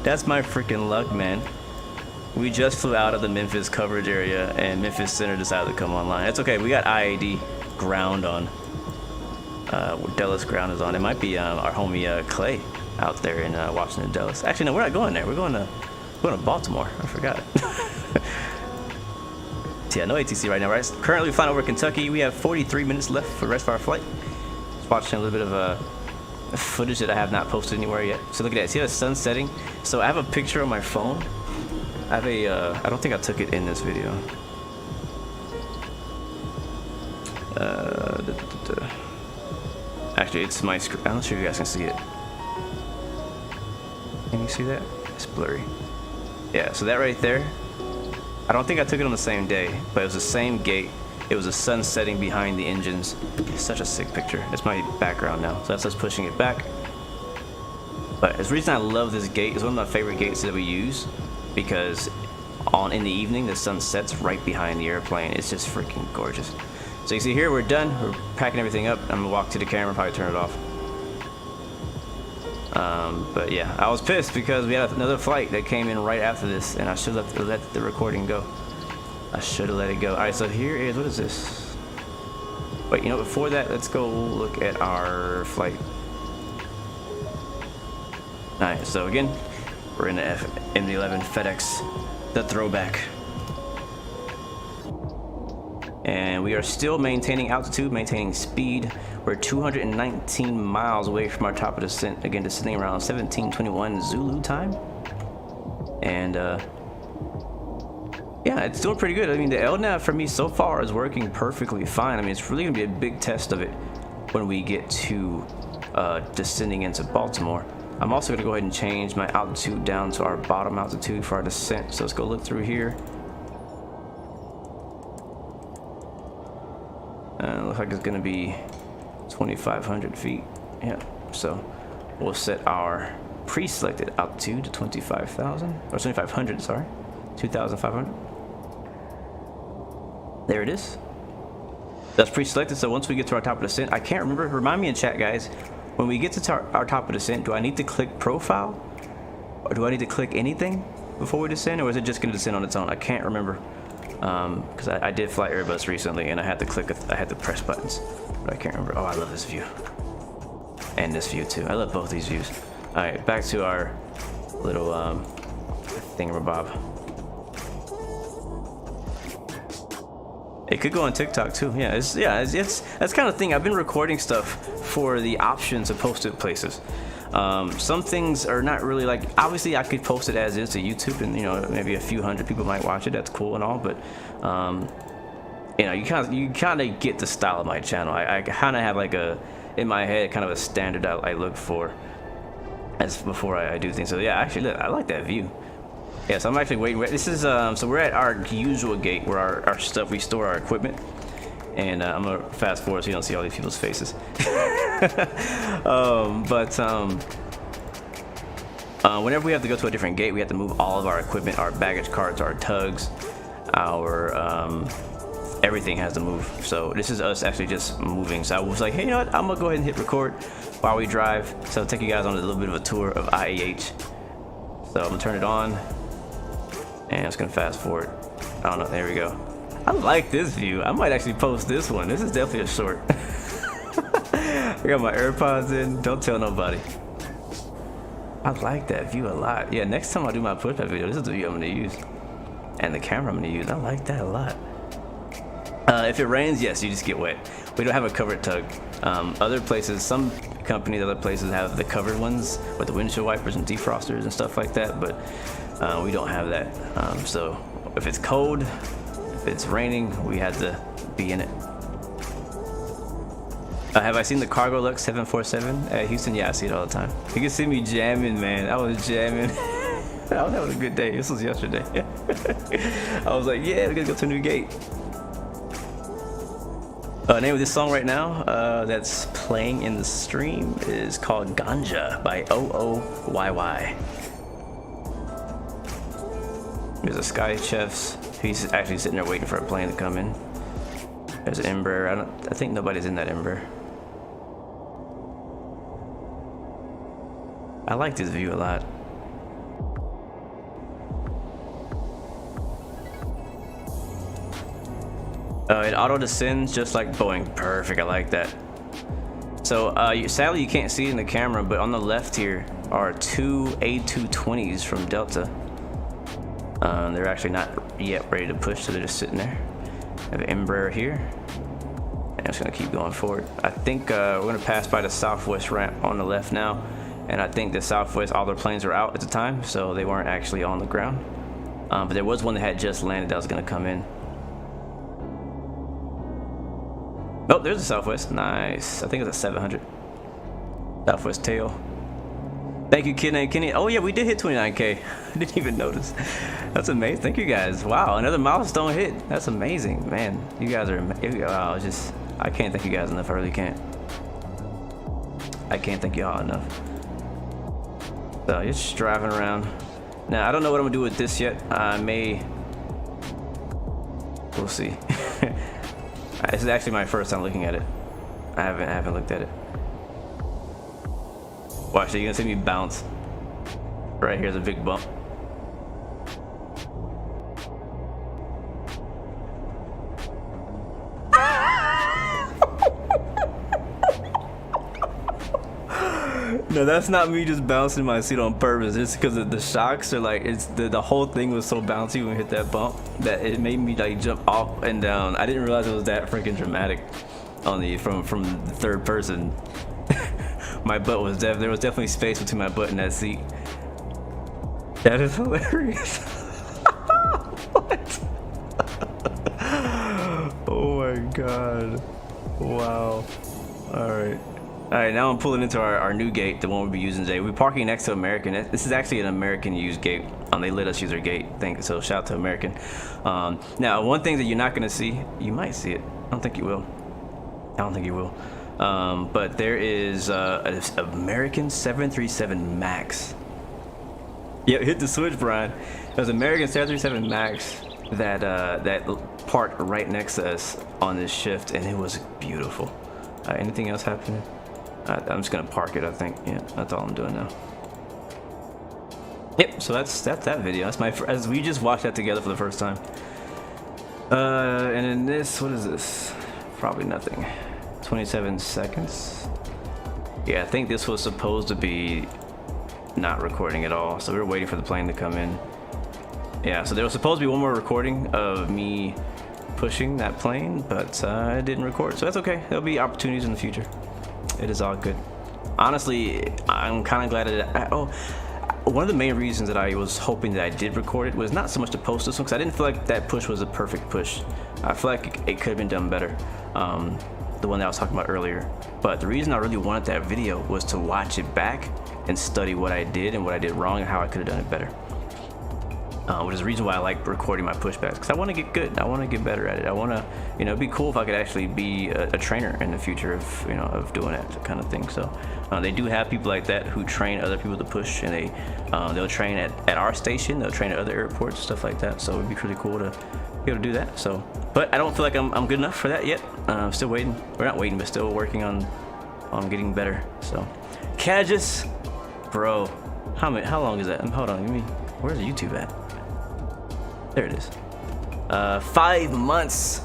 that's my freaking luck, man. We just flew out of the Memphis coverage area, and Memphis Center decided to come online. It's okay, we got IAD ground on. Dallas ground is on. It might be our homie Clay out there in Washington, Dallas. Actually, no, we're not going there. We're going to Baltimore. I forgot it. So yeah, no ATC right now, right? Currently flying over Kentucky. We have 43 minutes left for the rest of our flight. Just watching a little bit of footage that I have not posted anywhere yet. So look at that. See the sun setting? So I have a picture on my phone. I have a I don't think I took it in this video. Actually, it's my screen. I'm not sure if you guys can see it. Can you see that? It's blurry. Yeah, so that right there, I don't think I took it on the same day, but it was the same gate. It was a sun setting behind the engines. It's such a sick picture. It's my background now. So that's us pushing it back. But the reason I love this gate is one of my favorite gates that we use, because in the evening the sun sets right behind the airplane. It's just freaking gorgeous. So you see here, we're done. We're packing everything up. I'm gonna walk to the camera and probably turn it off. But yeah, I was pissed because we had another flight that came in right after this, and I should have let the recording go. I should have let it go. All right, so here is, what is this? Wait, you know, before that, let's go look at our flight. All right, so again, we're in the MD-11 FedEx, the throwback. And we are still maintaining altitude, maintaining speed. We're 219 miles away from our top of descent. Again, descending around 1721 Zulu time. And yeah, it's doing pretty good. I mean, the LNAV for me so far is working perfectly fine. I mean, it's really gonna be a big test of it when we get to descending into Baltimore. I'm also gonna go ahead and change my altitude down to our bottom altitude for our descent. So let's go look through here. Looks like it's gonna be 2,500 feet. Yeah, so we'll set our pre-selected altitude to 25,000 or 2,500. Sorry, 2,500. There it is. That's pre-selected. So once we get to our top of descent, I can't remember. Remind me in chat, guys. When we get to our top of descent, do I need to click profile, or do I need to click anything before we descend, or is it just gonna descend on its own? I can't remember. Because I did fly Airbus recently and I had to press buttons, but I can't remember. Oh, I love this view, and this view too. I love both these views. All right, back to our little thingamabob. It could go on TikTok too. Yeah, it's that's kind of thing. I've been recording stuff for the option to post it places. Some things are not really like, obviously I could post it as is to YouTube, and you know, maybe a few hundred people might watch it. That's cool and all, but you know, you kind of get the style of my channel. I kind of have like in my head kind of a standard I look for as before I do things. So yeah, actually look, I like that view. Yeah, so I'm actually waiting. This is so we're at our usual gate where our stuff, we store our equipment. And I'm gonna fast forward so you don't see all these people's faces. Whenever we have to go to a different gate, we have to move all of our equipment, our baggage carts, our tugs, our everything has to move. So this is us actually just moving. So I was like, hey, you know what? I'm gonna go ahead and hit record while we drive. So I'll take you guys on a little bit of a tour of IAH. So I'm gonna turn it on, and I'm just gonna fast forward. I don't know. There we go. I like this view. I might actually post this one. This is definitely a short. I got my AirPods in. Don't tell nobody. I like that view a lot. Yeah, next time I do my pushback video, this is the view I'm gonna use. And the camera I'm gonna use. I like that a lot. If it rains, yes, you just get wet. We don't have a covered tug. Other places, some companies, other places have the covered ones with the windshield wipers and defrosters and stuff like that, but we don't have that. So if it's cold, if it's raining, we had to be in it. Have I seen the Cargo Lux 747 at Houston? Yeah, I see it all the time. You can see me jamming, man. I was jamming. I was having a good day. This was yesterday. I was like, yeah, we're gonna go to a new gate. Name of this song right now that's playing in the stream is called Ganja by OOYY. There's a Sky Chefs. He's actually sitting there waiting for a plane to come in. There's an Embraer. I think nobody's in that Embraer. I like this view a lot. It auto descends just like Boeing. Perfect. I like that. So sadly you can't see it in the camera, but on the left here are two A220s from Delta. They're actually not yet ready to push, so they're just sitting there. I have an Embraer here, and I'm just gonna keep going forward. I think we're gonna pass by the Southwest ramp on the left now, and I think the Southwest, all their planes were out at the time, so they weren't actually on the ground. But there was one that had just landed that was gonna come in. Oh, there's a Southwest. Nice. I think it's a 700. Southwest tail. Thank you, kid named Kenny. Oh yeah, we did hit 29K. I didn't even notice. That's amazing. Thank you guys. Wow, another milestone hit. That's amazing, man. You guys are. Wow, I can't thank you guys enough. I really can't. I can't thank you all enough. So just driving around. Now I don't know what I'm gonna do with this yet. I may. We'll see. This is actually my first time looking at it. I haven't looked at it. Watch, you're gonna see me bounce. Right here's a big bump. No, that's not me just bouncing my seat on purpose. It's because the shocks are like, it's the whole thing was so bouncy when we hit that bump that it made me like jump up and down. I didn't realize it was that freaking dramatic on the from the third person. My butt was there was definitely space between my butt and that seat. That is hilarious. What? Oh my god. Wow. All right. right, now I'm pulling into our new gate, the one we'll be using today. We're parking next to American. This is actually an American used gate. They let us use their gate, so shout out to American. Now, one thing that you're not gonna see, you might see it. I don't think you will. But there is an American 737 Max. Yeah, hit the switch, Brian. There's an American 737 Max that parked right next to us on this shift, and it was beautiful. Anything else happening? I'm just gonna park it, I think. Yeah, that's all I'm doing now. Yep, so that's that video. That's as we just watched that together for the first time. And then this, what is this? Probably nothing. 27 seconds. Yeah, I think this was supposed to be not recording at all, so we were waiting for the plane to come in. Yeah, so there was supposed to be one more recording of me pushing that plane, but I didn't record, so that's okay. There'll be opportunities in the future. It is all good. Honestly, I'm kind of glad that one of the main reasons that I was hoping that I did record it was not so much to post this one, because I didn't feel like that push was a perfect push. I feel like it could have been done better, the one that I was talking about earlier. But the reason I really wanted that video was to watch it back and study what I did and what I did wrong and how I could have done it better. Which is the reason why I like recording my pushbacks, because I want to get good. I want to get better at it. I want to, it'd be cool if I could actually be a trainer in the future of, of doing that kind of thing. So they do have people like that who train other people to push, and they'll train at our station. They'll train at other airports, stuff like that. So it'd be pretty cool to be able to do that. So, but I don't feel like I'm good enough for that yet. I'm still waiting. We're not waiting, but still working on getting better. So, Cagus, bro, how long is that? Hold on, where's YouTube at? There it is. 5 months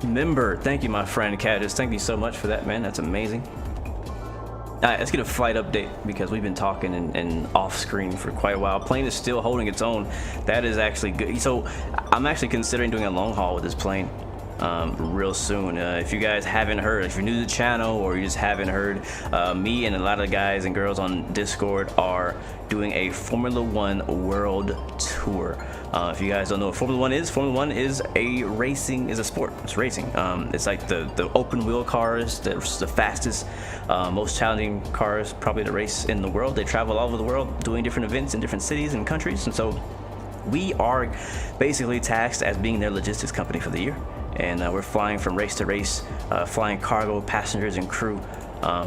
member. Thank you, my friend Caddis. Thank you so much for that, man. That's amazing. All right, let's get a flight update, because we've been talking and off screen for quite a while. Plane is still holding its own. That is actually good. So I'm actually considering doing a long haul with this plane real soon. If you guys haven't heard, if you're new to the channel or you just haven't heard, me and a lot of the guys and girls on Discord are doing a Formula One world tour. If you guys don't know what Formula One is a sport. It's racing. It's like the open wheel cars, the fastest, most challenging cars probably to race in the world. They travel all over the world doing different events in different cities and countries, and so we are basically tasked as being their logistics company for the year. And we're flying from race to race, flying cargo, passengers, and crew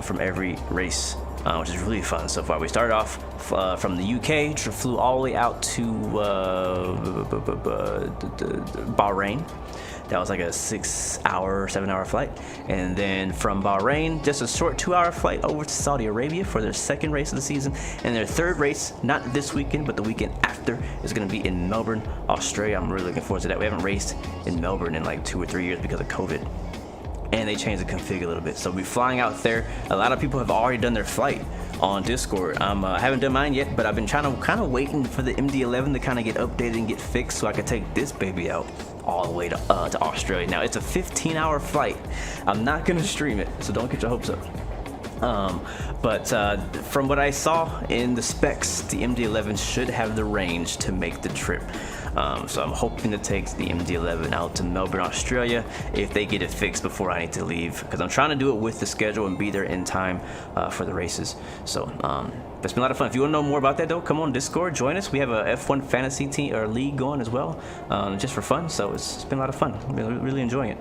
from every race, which is really fun so far. We started off from the UK, flew all the way out to Bahrain. That was like a 7-hour flight. And then from Bahrain, just a short 2-hour flight over to Saudi Arabia for their second race of the season. And their third race, not this weekend, but the weekend after, is gonna be in Melbourne, Australia. I'm really looking forward to that. We haven't raced in Melbourne in like 2 or 3 years because of COVID. And they changed the config a little bit. So we'll be flying out there. A lot of people have already done their flight on Discord. I haven't done mine yet, but I've been kind of waiting for the MD-11 to kind of get updated and get fixed so I can take this baby out all the way to Australia. Now, it's a 15-hour flight. I'm not gonna stream it, so don't get your hopes up. But from what I saw in the specs, the MD-11 should have the range to make the trip. So I'm hoping to take the MD-11 out to Melbourne, Australia, if they get it fixed before I need to leave, because I'm trying to do it with the schedule and be there in time for the races. So that's been a lot of fun. If you want to know more about that, though, come on Discord, join us. We have a F1 fantasy team or league going as well, just for fun. So it's been a lot of fun. I'm really enjoying it.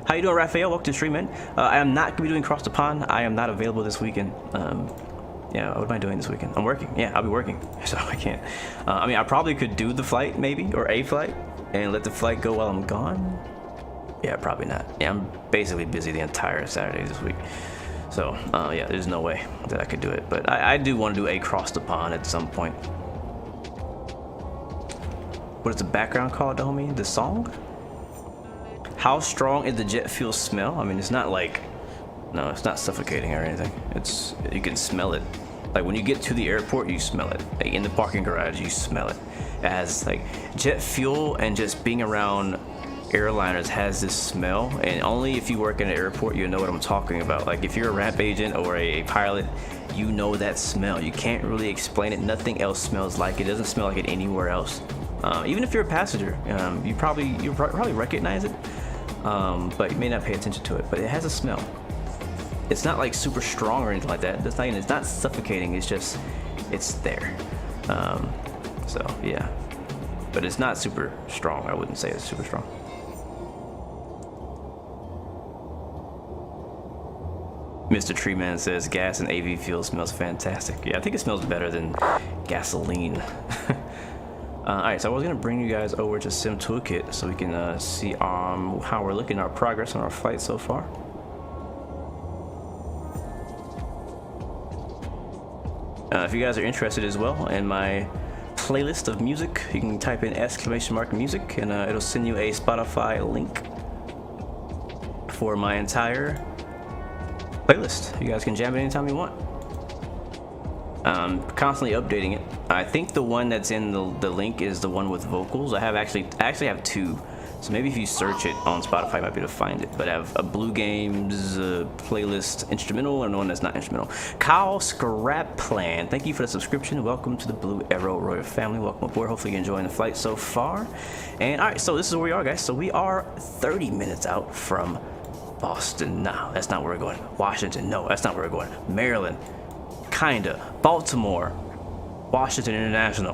How you doing, Raphael? Welcome to the stream, man. I am not gonna be doing Cross the Pond. I am not available this weekend. Yeah, what am I doing this weekend? I'm working. Yeah, I'll be working, so I can't. I mean, I probably could do the flight maybe, or a flight, and let the flight go while I'm gone. Yeah, probably not. Yeah, I'm basically busy the entire Saturday this week. So, yeah, there's no way that I could do it. But I do want to do a Cross the Pond at some point. What is the background called, homie? The song? How strong is the jet fuel smell? I mean, it's not like, no, it's not suffocating or anything. You can smell it. Like when you get to the airport, you smell it. Like in the parking garage, you smell it. It has like jet fuel, and just being around airliners has this smell, and only if you work in an airport you know what I'm talking about. Like if you're a ramp agent or a pilot, you know that smell. You can't really explain it. Nothing else smells like it. It doesn't smell like it anywhere else. Even if you're a passenger, you probably recognize it, but you may not pay attention to it. But it has a smell. it's not like super strong or anything like that. It's not suffocating. It's just, it's there. So yeah, but it's not super strong. I wouldn't say it's super strong. Mr. Treeman says gas and AV fuel smells fantastic. Yeah, I think it smells better than gasoline. Alright, so I was going to bring you guys over to Sim Toolkit so we can see how we're looking at our progress on our flight so far. If you guys are interested as well in my playlist of music, you can type in !music and it'll send you a Spotify link for my entire playlist. You guys can jam it anytime you want. Constantly updating it. I think the one that's in the link is the one with vocals. I actually have two, so maybe if you search it on Spotify you might be able to find it. But I have a Blue Games playlist instrumental and one that's not instrumental. Kyle Scrap Plan, thank you for the subscription. Welcome to the Blue Arrow Royal family. Welcome aboard. Hopefully you're enjoying the flight so far. And alright, so this is where we are, guys. So we are 30 minutes out from Boston. No, that's not where we're going. Washington. No, that's not where we're going. Maryland. Kinda. Baltimore. Washington International,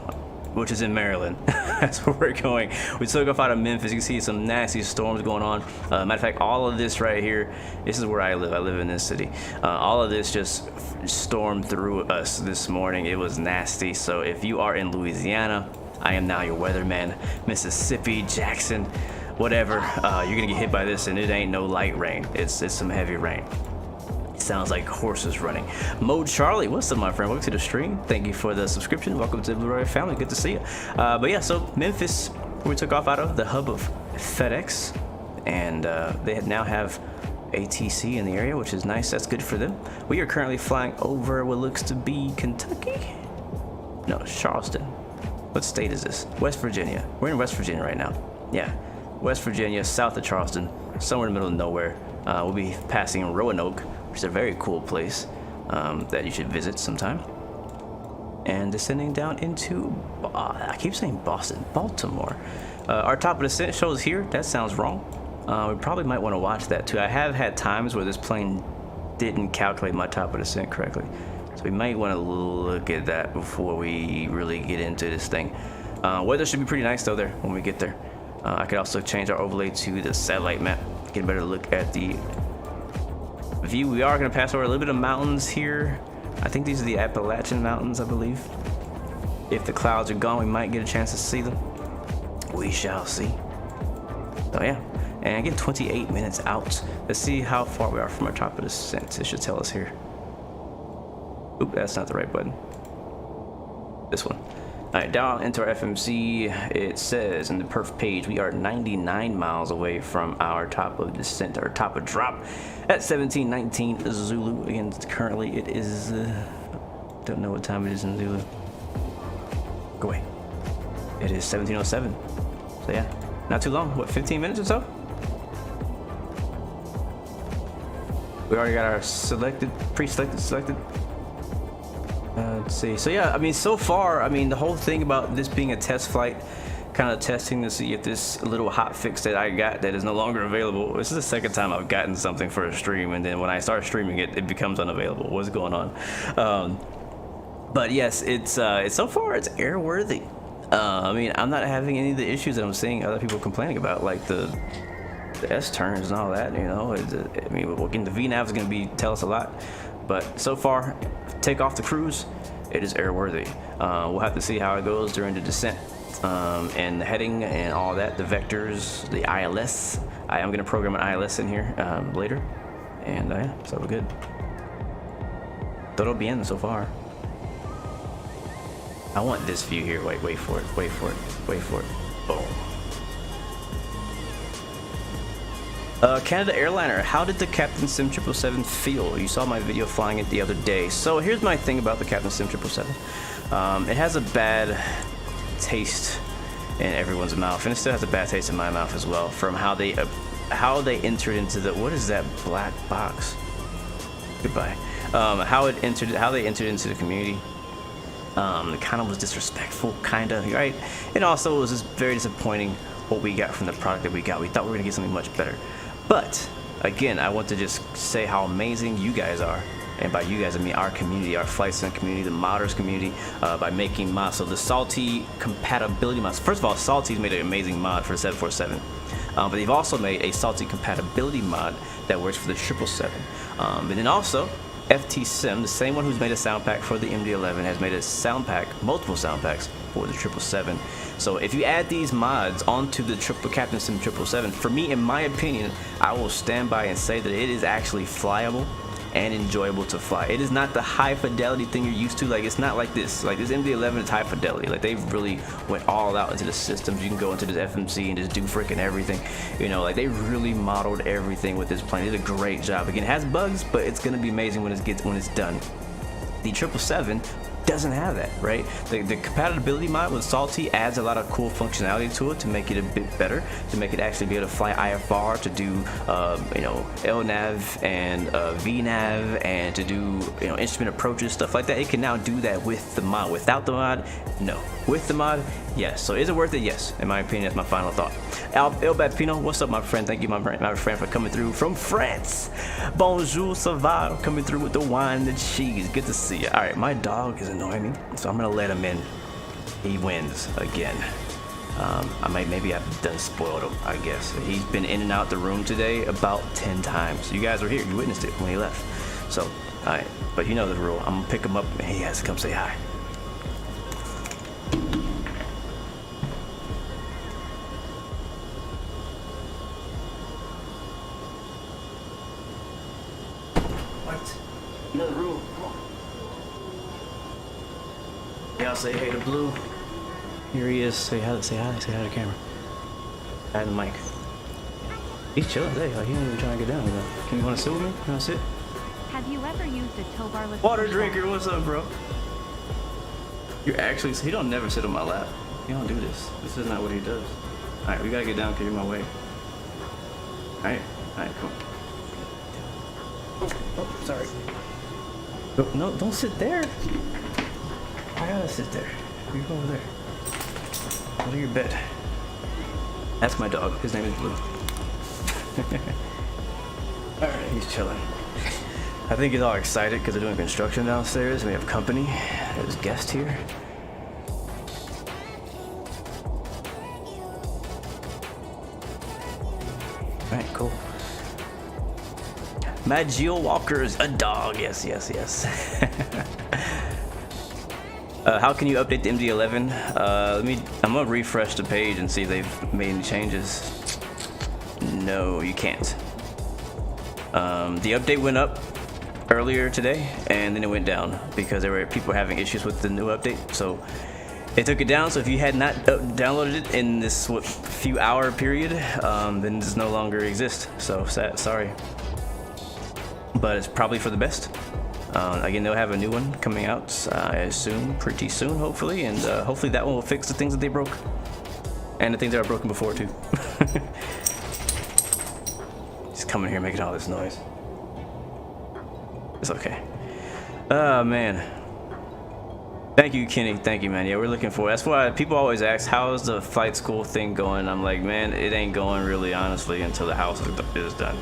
which is in Maryland. That's where we're going. We took off out of Memphis. You can see some nasty storms going on. Matter of fact, all of this right here, this is where I live. I live in this city. All of this just stormed through us this morning. It was nasty. So if you are in Louisiana, I am now your weatherman. Mississippi, Jackson, whatever, you're gonna get hit by this, and it ain't no light rain. It's some heavy rain. Sounds like horses running. Mo Charlie, what's up, my friend? Welcome to the stream. Thank you for the subscription. Welcome to the Blue Royal family. Good to see you. But yeah, so Memphis, where we took off out of, the hub of FedEx, and they now have ATC in the area, which is nice. That's good for them. We are currently flying over what looks to be Kentucky. No, Charleston. What state is this? West Virginia. We're in West Virginia right now. Yeah, West Virginia, south of Charleston, somewhere in the middle of nowhere. We'll be passing Roanoke, which is a very cool place that you should visit sometime. And descending down into, I keep saying Boston, Baltimore. Our top of descent shows here. That sounds wrong. We probably might want to watch that too. I have had times where this plane didn't calculate my top of descent correctly. So we might want to look at that before we really get into this thing. Weather should be pretty nice though there when we get there. I could also change our overlay to the satellite map, get a better look at the view. We are going to pass over a little bit of mountains here. I think these are the Appalachian Mountains, I believe. If the clouds are gone, we might get a chance to see them. We shall see. So yeah, and again, 28 minutes out. Let's see how far we are from our top of descent. It should tell us here. Oop, that's not the right button. This one. Alright, down into our FMC, it says in the perf page we are 99 miles away from our top of descent, or top of drop, at 1719 Zulu. Again, currently it is, don't know what time it is in Zulu. Go away. It is 1707. So yeah, not too long. What, 15 minutes or so? We already got our selected, pre-selected, selected. Let's see. So yeah, I mean, so far, I mean, the whole thing about this being a test flight, kind of testing to see if this little hot fix that I got that is no longer available. This is the second time I've gotten something for a stream, and then when I start streaming it, it becomes unavailable. What's going on? But yes, it's so far it's airworthy. I mean, I'm not having any of the issues that I'm seeing other people complaining about, like the S turns and all that. You know, I mean, again, the VNAV is going to tell us a lot. But so far, take off the cruise, it is airworthy. We'll have to see how it goes during the descent and the heading and all that, the vectors, the ILS. I am going to program an ILS in here later. And yeah, so we're good. Todo bien so far. I want this view here. Wait for it, wait for it, wait for it. Boom. Canada Airliner, how did the Captain Sim 777 feel? You saw my video flying it the other day. So here's my thing about the Captain Sim 777. It has a bad taste in everyone's mouth, and it still has a bad taste in my mouth as well, from how they entered into the, what is that black box? Goodbye. How they entered into the community. It kind of was disrespectful, kind of, right? And also it was just very disappointing what we got from the product that we got. We thought we were gonna get something much better. But again, I want to just say how amazing you guys are. And by you guys, I mean our community, our flight sim community, the modders community, by making mods. So the Salty compatibility mods. First of all, Salty's made an amazing mod for the 747. But they've also made a Salty compatibility mod that works for the 777. And then also, FT Sim, the same one who's made a sound pack for the MD-11, has made a sound pack, multiple sound packs for the 777. So if you add these mods onto the Captain Sim 777, for me, in my opinion, I will stand by and say that it is actually flyable and enjoyable to fly. It is not the high fidelity thing you're used to. Like, it's not like this. Like, this MD-11 is high fidelity. Like, they really went all out into the systems. You can go into this FMC and just do freaking everything. You know, like, they really modeled everything with this plane. They did a great job. Again, it has bugs, but it's gonna be amazing when it's done. The 777 doesn't have that, right? The compatibility mod with Salty adds a lot of cool functionality to it to make it a bit better, to make it actually be able to fly IFR, to do you know, LNAV and VNAV, and to do, you know, instrument approaches, stuff like that. It can now do that with the mod. Without the mod, no. With the mod, yes. So is it worth it? Yes. In my opinion, that's my final thought. El Bapino, what's up, my friend? Thank you, my friend, for coming through from France. Bonjour, ça va? Coming through with the wine and the cheese. Good to see you. All right, my dog is annoying me, so I'm gonna let him in. He wins again. Maybe I've done spoiled him, I guess. He's been in and out the room today about 10 times. You guys were here. You witnessed it when he left. So, all right. But you know the rule. I'm gonna pick him up and he has to come say hi. Another rule. Come on. Y'all say hey to Blue. Here he is. Say hi. Say hi to the camera. Hi to the mic. He's chilling today. Like, he ain't even trying to get down. Can you want to sit with me? You want to sit? Have you ever used a tow barless Water drinker. What's up, bro? You're actually. He don't never sit on my lap. He don't do this. This is not what he does. All right, we gotta get down because you're in my way. All right, come on. Oh, sorry. No, don't sit there. I gotta sit there. You go over there. Go to your bed. That's my dog. His name is Blue. Alright, he's chilling. I think he's all excited because they're doing construction downstairs and we have company. There's a guest here. Alright, cool. Mad Geo Walker's a dog. Yes. How can you update the MD-11? I'm gonna refresh the page and see if they've made any changes. No, you can't. The update went up earlier today and then it went down because there were people having issues with the new update. So they took it down. So if you had not downloaded it in this few hour period, then it no longer exists. So sad, sorry. But it's probably for the best. Again, they'll have a new one coming out pretty soon, hopefully, and hopefully that one will fix the things that they broke, and the things that are broken before too. He's coming here making all this noise. It's okay. Oh man. Thank you, Kenny. Thank you, man. Yeah, we're looking forward. That's why people always ask, how's the flight school thing going? I'm like, man, it ain't going really, honestly, until the house is done.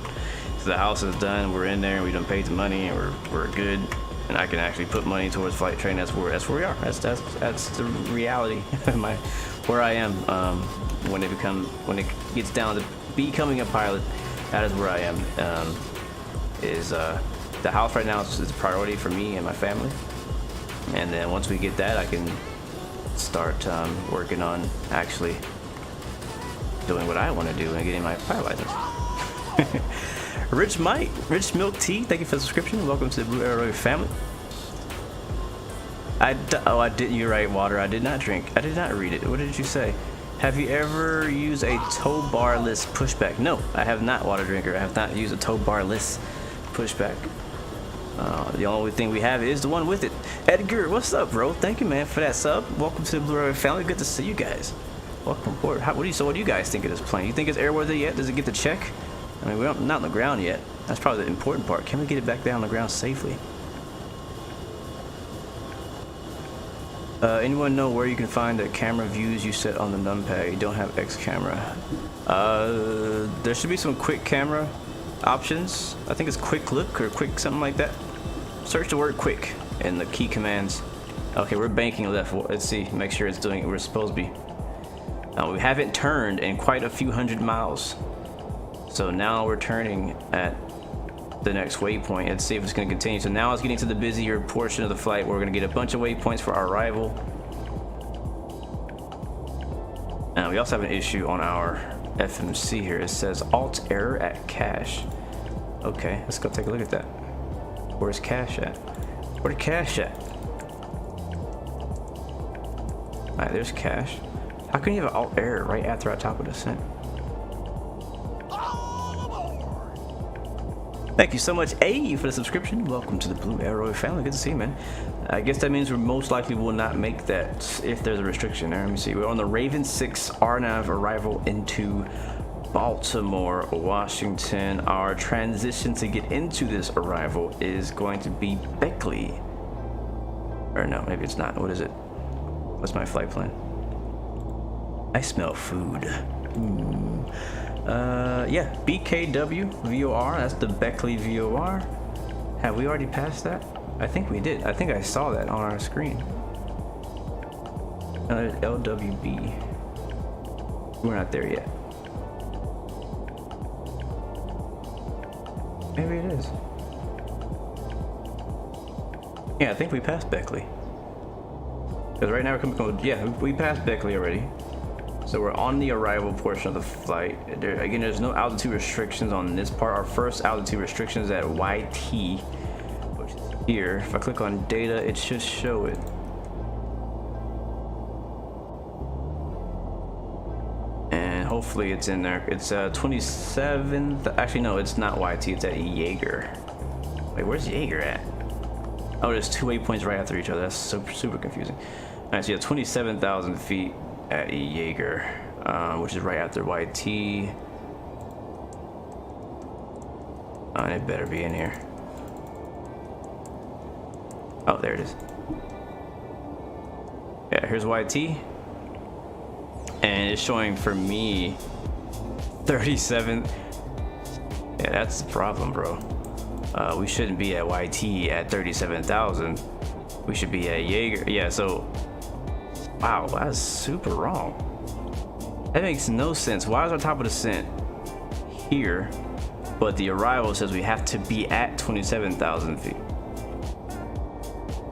So the house is done, we're in there, and we done paid the money, and we're good, and I can actually put money towards flight training. That's where we are. That's the reality of where I am. When it gets down to becoming a pilot, that is where I am. The house right now is a priority for me and my family. And then once we get that, I can start working on actually doing what I want to do and getting my pilot license. Rich Milk Tea, thank you for the subscription. Welcome to the Blue Arrow family. I didn't. You're right, Water. I did not drink. I did not read it. What did you say? Have you ever used a tow barless pushback? No, I have not, Water Drinker. I have not used a tow barless pushback. The only thing we have is the one with it. Edgar, what's up, bro? Thank you, man, for that sub. Welcome to the Blue Arrow family. Good to see you guys. Welcome aboard. What do you guys think of this plane? You think it's airworthy yet? Does it get the check? I mean, we're not on the ground yet. That's probably the important part. Can we get it back down on the ground safely? Anyone know where you can find the camera views you set on the numpad? You don't have X camera. There should be some quick camera options. I think it's quick look or quick something like that. Search the word quick in the key commands. Okay, we're banking left. Let's see, make sure it's doing what we're supposed to be. Now we haven't turned in quite a few hundred miles. So now we're turning at the next waypoint. Let's see if it's going to continue. So now it's getting to the busier portion of the flight where we're going to get a bunch of waypoints for our arrival. Now we also have an issue on our FMC here. It says alt error at cache. Okay, let's go take a look at that. Where's cache at? Where the cache at? Alright, there's cache. How can you have an alt error right after our top of descent? Thank you so much, A, for the subscription. Welcome to the Blue Arrow family. Good to see you, man. I guess that means we most likely will not make that if there's a restriction there. Let me see. We're on the Raven 6 RNAV arrival into Baltimore, Washington. Our transition to get into this arrival is going to be Beckley. Or no, maybe it's not. What is it? What's my flight plan? I smell food. Yeah, BKW VOR. That's the Beckley VOR. Have we already passed that? I think we did. I think I saw that on our screen. LWB. We're not there yet. Maybe it is. Yeah, I think we passed Beckley. Because right now we're coming. Yeah, we passed Beckley already. So we're on the arrival portion of the flight. Again, there's no altitude restrictions on this part. Our first altitude restriction is at YT, which is here. If I click on data, it should show it. And hopefully it's in there. It's 27th. Actually, no, it's not YT. It's at Jaeger. Wait, where's Jaeger at? Oh, there's two waypoints right after each other. That's super confusing. All right, so you have 27,000 feet at Jaeger, which is right after YT. And it better be in here. Oh, there it is. Yeah, here's YT. And it's showing for me 37. Yeah, that's the problem, bro. We shouldn't be at YT at 37,000. We should be at Jaeger. Yeah, so wow, that's super wrong. That makes no sense. Why is our top of descent here, but the arrival says we have to be at 27,000 feet?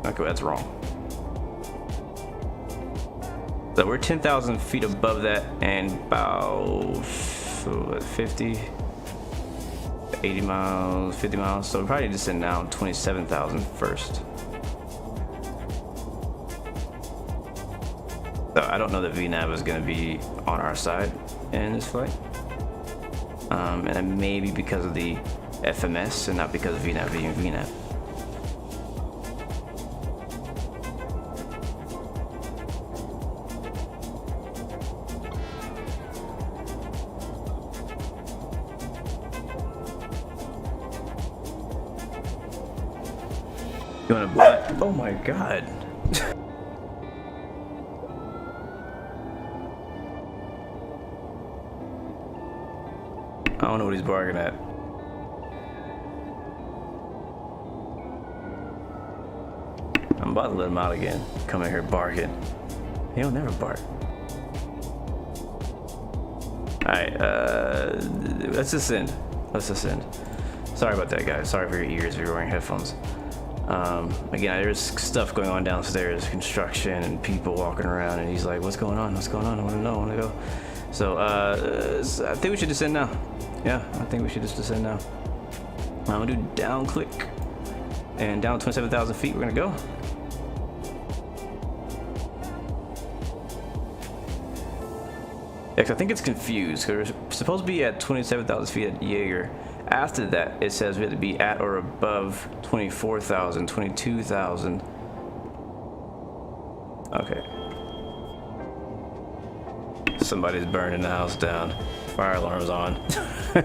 Okay, that's wrong. So we're 10,000 feet above that and about 50, 80 miles, 50 miles. So we probably need to send down 27,000 first. So I don't know that VNAV is going to be on our side in this flight. And it may be because of the FMS and not because of VNAV being VNAV. You want to butt? Oh my god. I don't know what he's barking at. I'm about to let him out again. Come in here barking. He'll never bark. Alright, let's descend. Let's descend. Sorry about that, guys. Sorry for your ears if you're wearing headphones. Again, there's stuff going on downstairs, construction and people walking around, and he's like, what's going on? What's going on? I want to know. I want to go. So, I think we should descend now. Yeah, I think we should just descend now. I'm gonna do down click, and down 27,000 feet, we're gonna go. Yeah, 'cause I think it's confused, because we're supposed to be at 27,000 feet at Jaeger. After that, it says we have to be at or above 24,000, 22,000. Okay. Somebody's burning the house down. Fire alarm's on. I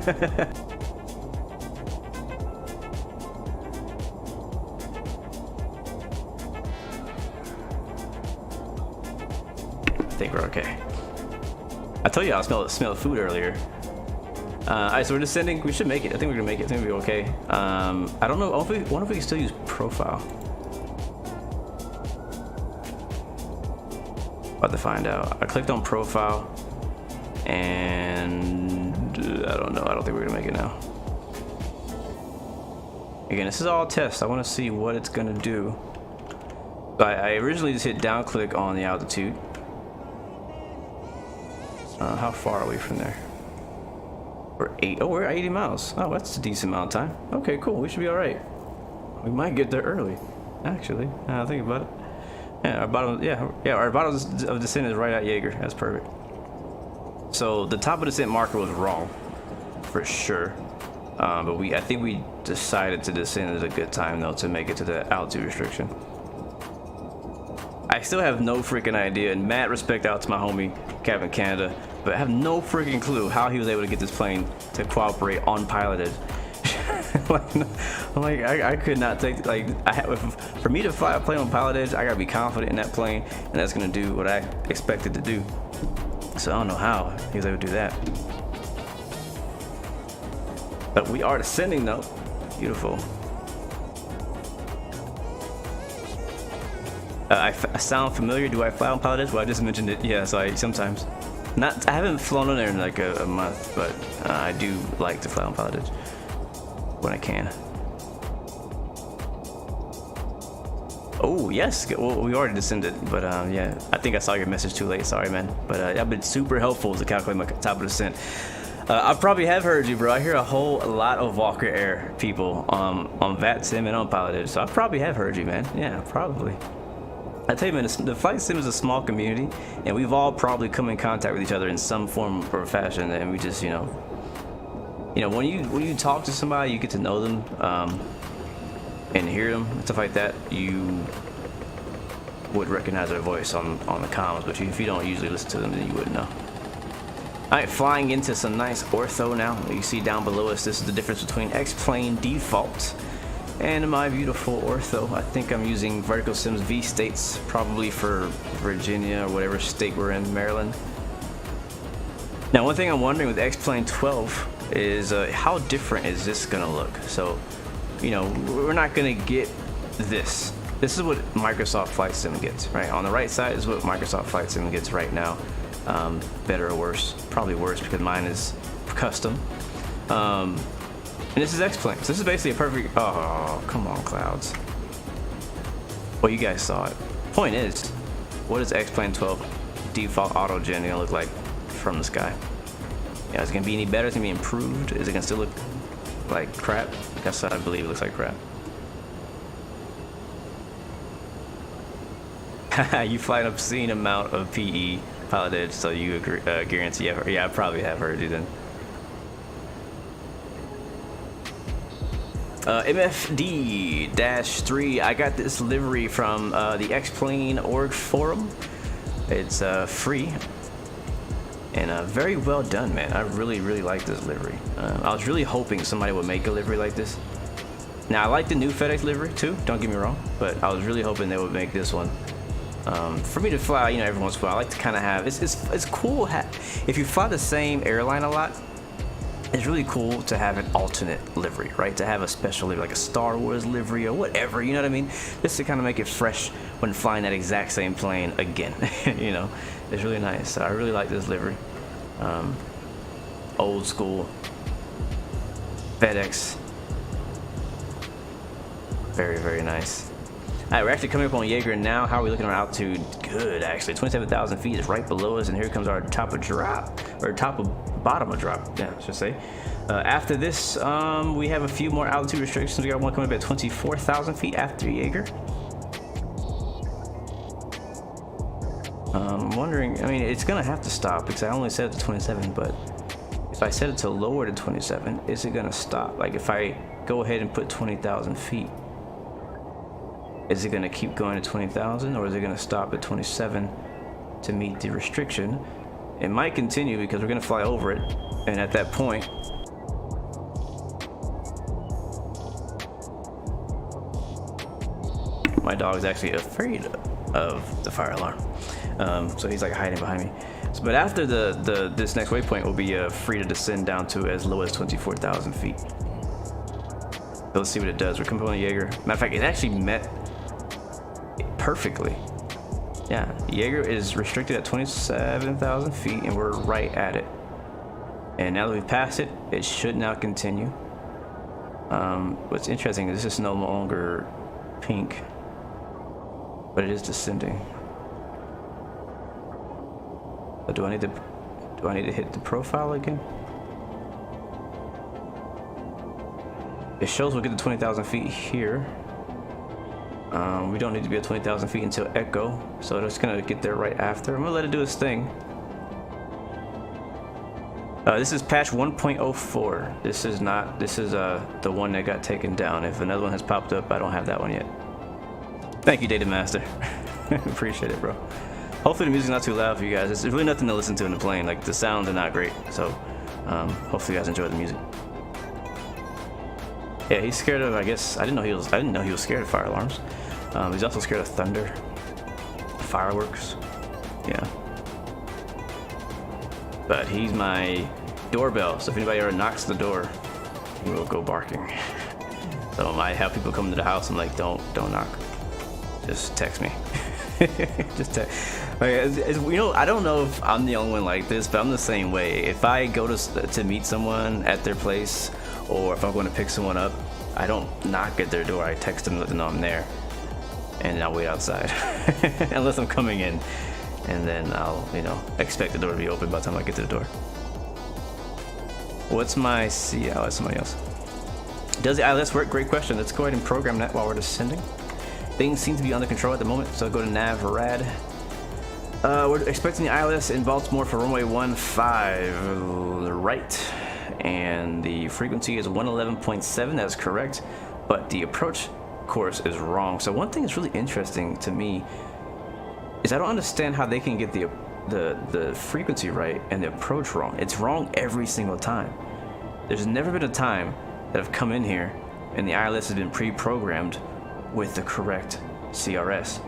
think we're okay. I told you I smelled food earlier. Alright, so we're descending. We should make it. I think we're gonna make it. I think we'll be okay. I don't know. I wonder if we can still use profile. About to find out. I clicked on profile, and I don't know. I don't think we're gonna make it now. Again, this is all test. I want to see what it's gonna do. I originally just hit down click on the altitude. How far are we from there? We're 80 miles. Oh, that's a decent amount of time. Okay, cool. We should be all right. We might get there early, actually. Now I think about it. Yeah, our bottom. Yeah. Our bottom of descent is right at Jaeger. That's perfect. So the top of descent marker was wrong, for sure. But I think we decided to descend at a good time though to make it to the altitude restriction. I still have no freaking idea, and mad respect out to my homie Captain Canada, but I have no freaking clue how he was able to get this plane to cooperate unpiloted. I could not take, for me to fly a plane on piloted, I gotta be confident in that plane, and that's gonna do what I expected to do. So I don't know how he was able to do that. But we are descending though. Beautiful. I sound familiar. Do I fly on piloted? Well, I just mentioned it. Yeah, so sometimes. I haven't flown on there in like a month, but I do like to fly on piloted when I can. Oh yes, well, we already descended, but yeah, I think I saw your message too late. Sorry, man. But I've been super helpful to calculate my top of descent. I probably have heard you, bro. I hear a whole lot of Walker Air people on VATSIM and on piloted, so I probably have heard you, man. Yeah, probably. I tell you, man, the flight sim is a small community, and we've all probably come in contact with each other in some form or fashion, and we just, you know, when you talk to somebody, you get to know them, and hear them and stuff like that. You would recognize their voice on the comms, but if you don't usually listen to them, then you wouldn't know. All right, flying into some nice ortho now. You see down below us, this is the difference between X-Plane default and my beautiful ortho. I think I'm using Vertical Sims V states, probably for Virginia or whatever state we're in, Maryland. Now, one thing I'm wondering with X-Plane 12 is how different is this gonna look? So, you know, we're not gonna get this. This is what Microsoft Flight Sim gets, right? On the right side is what Microsoft Flight Sim gets right now. Better or worse? Probably worse because mine is custom. And this is X-Plane. So this is basically a perfect, oh, come on, clouds. Well, you guys saw it. Point is, what is X-Plane 12 default auto gen gonna look like from the sky? Yeah, is it gonna be any better? Is it gonna be improved? Is it gonna still look like crap? Guess I believe it looks like crap. You fly an obscene amount of PE piloted, so you agree, guarantee. Yeah, I probably have heard you then. MFD-3, I got this livery from the X-Plane org forum. It's free and very well done, man. I really like this livery. I was really hoping somebody would make a livery like this. Now, I like the new FedEx livery too, don't get me wrong, but I was really hoping they would make this one. For me to fly, you know, every once in a while, I like to kind of have, it's cool if you fly the same airline a lot. It's really cool to have an alternate livery, right? To have a special livery, like a Star Wars livery or whatever, you know what I mean? Just to kind of make it fresh when flying that exact same plane again, you know? It's really nice. So I really like this livery. Old school FedEx. Very nice. All right, we're actually coming up on Jaeger now. How are we looking at our altitude? Good, actually. 27,000 feet is right below us, and here comes our top of drop, or bottom of drop, yeah, I should say. After this, we have a few more altitude restrictions. We got one coming up at 24,000 feet after Jaeger. I'm wondering, I mean, it's gonna have to stop because I only set it to 27, but if I set it to lower to 27, is it gonna stop? Like if I go ahead and put 20,000 feet, is it gonna keep going to 20,000 or is it gonna stop at 27 to meet the restriction? It might continue because we're gonna fly over it, and at that point, my dog is actually afraid of the fire alarm, so he's like hiding behind me. But after this next waypoint, will be free to descend down to as low as 24,000 feet. So let's see what it does. We're coming on Jaeger. Matter of fact, it actually met perfectly. Yeah, Jaeger is restricted at 27,000 feet, and we're right at it. And now that we've passed it, it should now continue. What's interesting is this is no longer pink, but it is descending. So do I need to hit the profile again? It shows we'll get to 20,000 feet here. We don't need to be at 20,000 feet until Echo, so it's gonna get there right after. I'm gonna let it do its thing. This is patch 1.04. This is the one that got taken down. If another one has popped up, I don't have that one yet. Thank you, Data Master. Appreciate it, bro. Hopefully the music's not too loud for you guys. It's really nothing to listen to in the plane. Like, the sounds are not great, so hopefully you guys enjoy the music. Yeah, he's scared of, I didn't know he was scared of fire alarms. He's also scared of thunder, fireworks. Yeah. But he's my doorbell, so if anybody ever knocks the door, he will go barking. So I might have people come to the house and like, don't knock. Just text me. Just text. Like, you know, I don't know if I'm the only one like this, but I'm the same way. If I go to meet someone at their place, or if I'm going to pick someone up, I don't knock at their door. I text them, let them know I'm there, and I'll wait outside unless I'm coming in, and then I'll, you know, expect the door to be open by the time I get to the door. What's my Oh, that's somebody else. Does the ILS work? Great question. Let's go ahead and program that while we're descending. Things seem to be under control at the moment, so go to nav rad. We're expecting the ILS in Baltimore for runway 15 right, and the frequency is 111.7. That's correct, but the approach course is wrong. So one thing that's really interesting to me is I don't understand how they can get the frequency right and the approach wrong. It's wrong every single time. There's never been a time that I've come in here and the ILS has been pre-programmed with the correct CRS.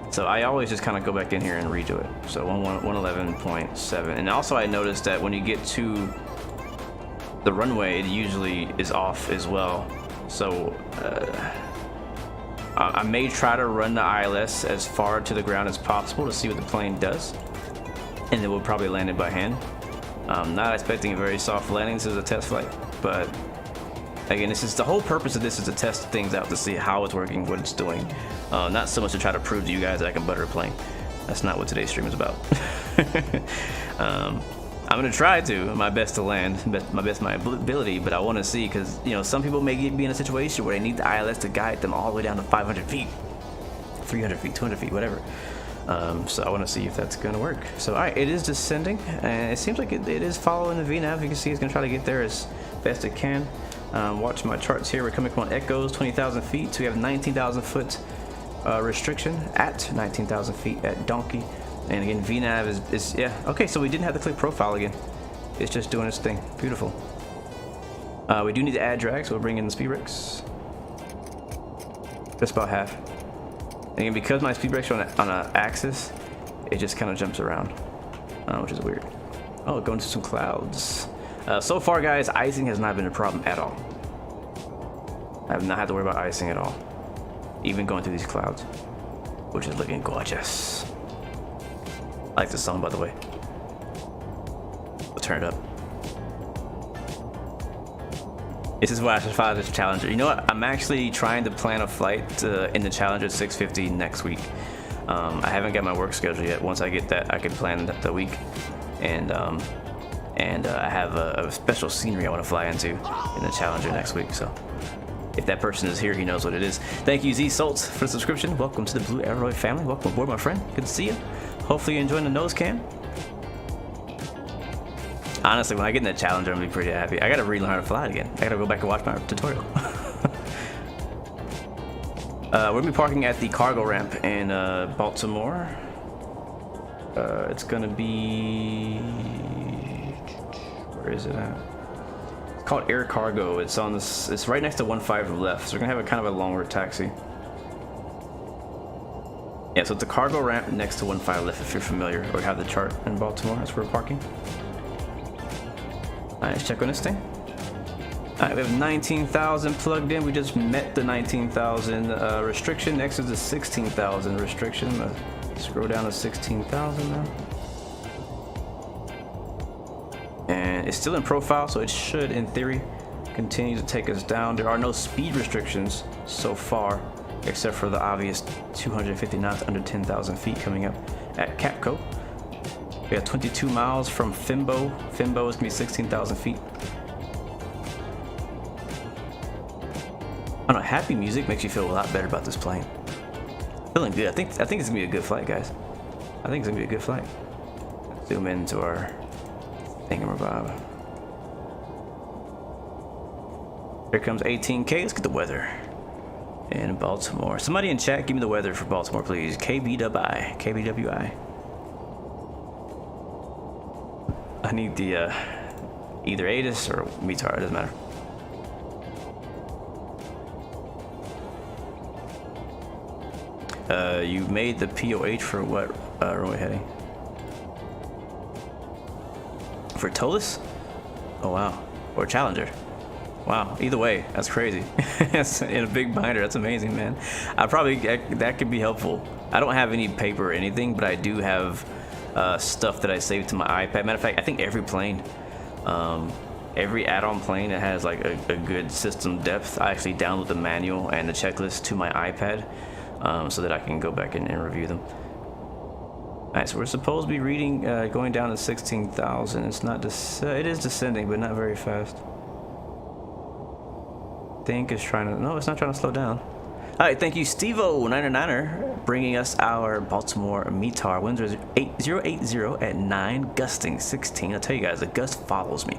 So I always just kind of go back in here and redo it. So 111.7. And also I noticed that when you get to the runway, it usually is off as well. So I may try to run the ILS as far to the ground as possible to see what the plane does, and then we'll probably land it by hand. I'm not expecting a very soft landing. This is a test flight, but again, this is the whole purpose of this, is to test things out, to see how it's working, what it's doing. Not so much to try to prove to you guys that I can butter a plane. That's not what today's stream is about. I'm gonna try to my best to land, my ability, but I want to see, because you know, some people may be in a situation where they need the ILS to guide them all the way down to 500 feet, 300 feet, 200 feet, whatever. So I want to see if that's gonna work. So all right, it is descending, and it seems like it is following the VNAV. You can see it's gonna try to get there as best it can. Watch my charts here. We're coming from Echoes, 20,000 feet. So we have 19,000 foot restriction at 19,000 feet at Donkey. And again, VNAV is yeah. Okay, so we didn't have to click profile again. It's just doing its thing. Beautiful. We do need to add drag, so we'll bring in the speed brakes. Just about half. And again, because my speed brakes are on an axis, it just kind of jumps around, which is weird. Oh, going to some clouds. So far, guys, icing has not been a problem at all. I have not had to worry about icing at all, even going through these clouds, which is looking gorgeous. I like this song, by the way. We'll turn it up. This is why I should fly this Challenger. You know what? I'm actually trying to plan a flight in the Challenger 650 next week. I haven't got my work schedule yet. Once I get that, I can plan the week. And I have a special scenery I want to fly into in the Challenger next week. So if that person is here, he knows what it is. Thank you, Z Salts, for the subscription. Welcome to the Blue Airworthy family. Welcome aboard, my friend. Good to see you. Hopefully you're enjoying the nose cam. Honestly, when I get in that Challenger, I'm gonna be pretty happy. I gotta relearn how to fly it again. I gotta go back and watch my tutorial. We're gonna be parking at the cargo ramp in Baltimore. It's gonna be... Where is it at? It's called Air Cargo. It's on this. It's right next to 15 left. So we're gonna have a kind of a longer taxi. Yeah, so it's a cargo ramp next to 15 left if you're familiar or have the chart in Baltimore. That's where we're parking. Alright, let's check on this thing. Alright, we have 19,000 plugged in. We just met the 19,000 restriction. Next is the 16,000 restriction. Scroll down to 16,000 now. And it's still in profile, so it should, in theory, continue to take us down. There are no speed restrictions so far, except for the obvious 250 knots under 10,000 feet coming up at Capco. We have 22 miles from Fimbo. Fimbo is gonna be 16,000 feet. I don't know, happy music makes you feel a lot better about this plane. Feeling good. I think it's gonna be a good flight, guys. I think it's gonna be a good flight. Zoom into our thingamabob. Here comes 18K. Let's get the weather in Baltimore. Somebody in chat, give me the weather for Baltimore, please. KBWI. KBWI. I need the either ASUS or METAR. It doesn't matter. You made the POH for what runway heading? For Tolis? Oh wow. Or Challenger. Wow. Either way, that's crazy. That's in a big binder. That's amazing, man. That could be helpful. I don't have any paper or anything, but I do have stuff that I saved to my iPad. Matter of fact, I think every plane, every add-on plane that has like a good system depth, I actually download the manual and the checklist to my iPad. So that I can go back and review them. Alright, so we're supposed to be reading, going down to 16,000. It's not, it is descending, but not very fast. Think it's trying to, no, it's not trying to slow down. Alright, thank you, Stevo99er, bringing us our Baltimore METAR. Winds are 080 at 9, gusting 16. I'll tell you guys, the gust follows me.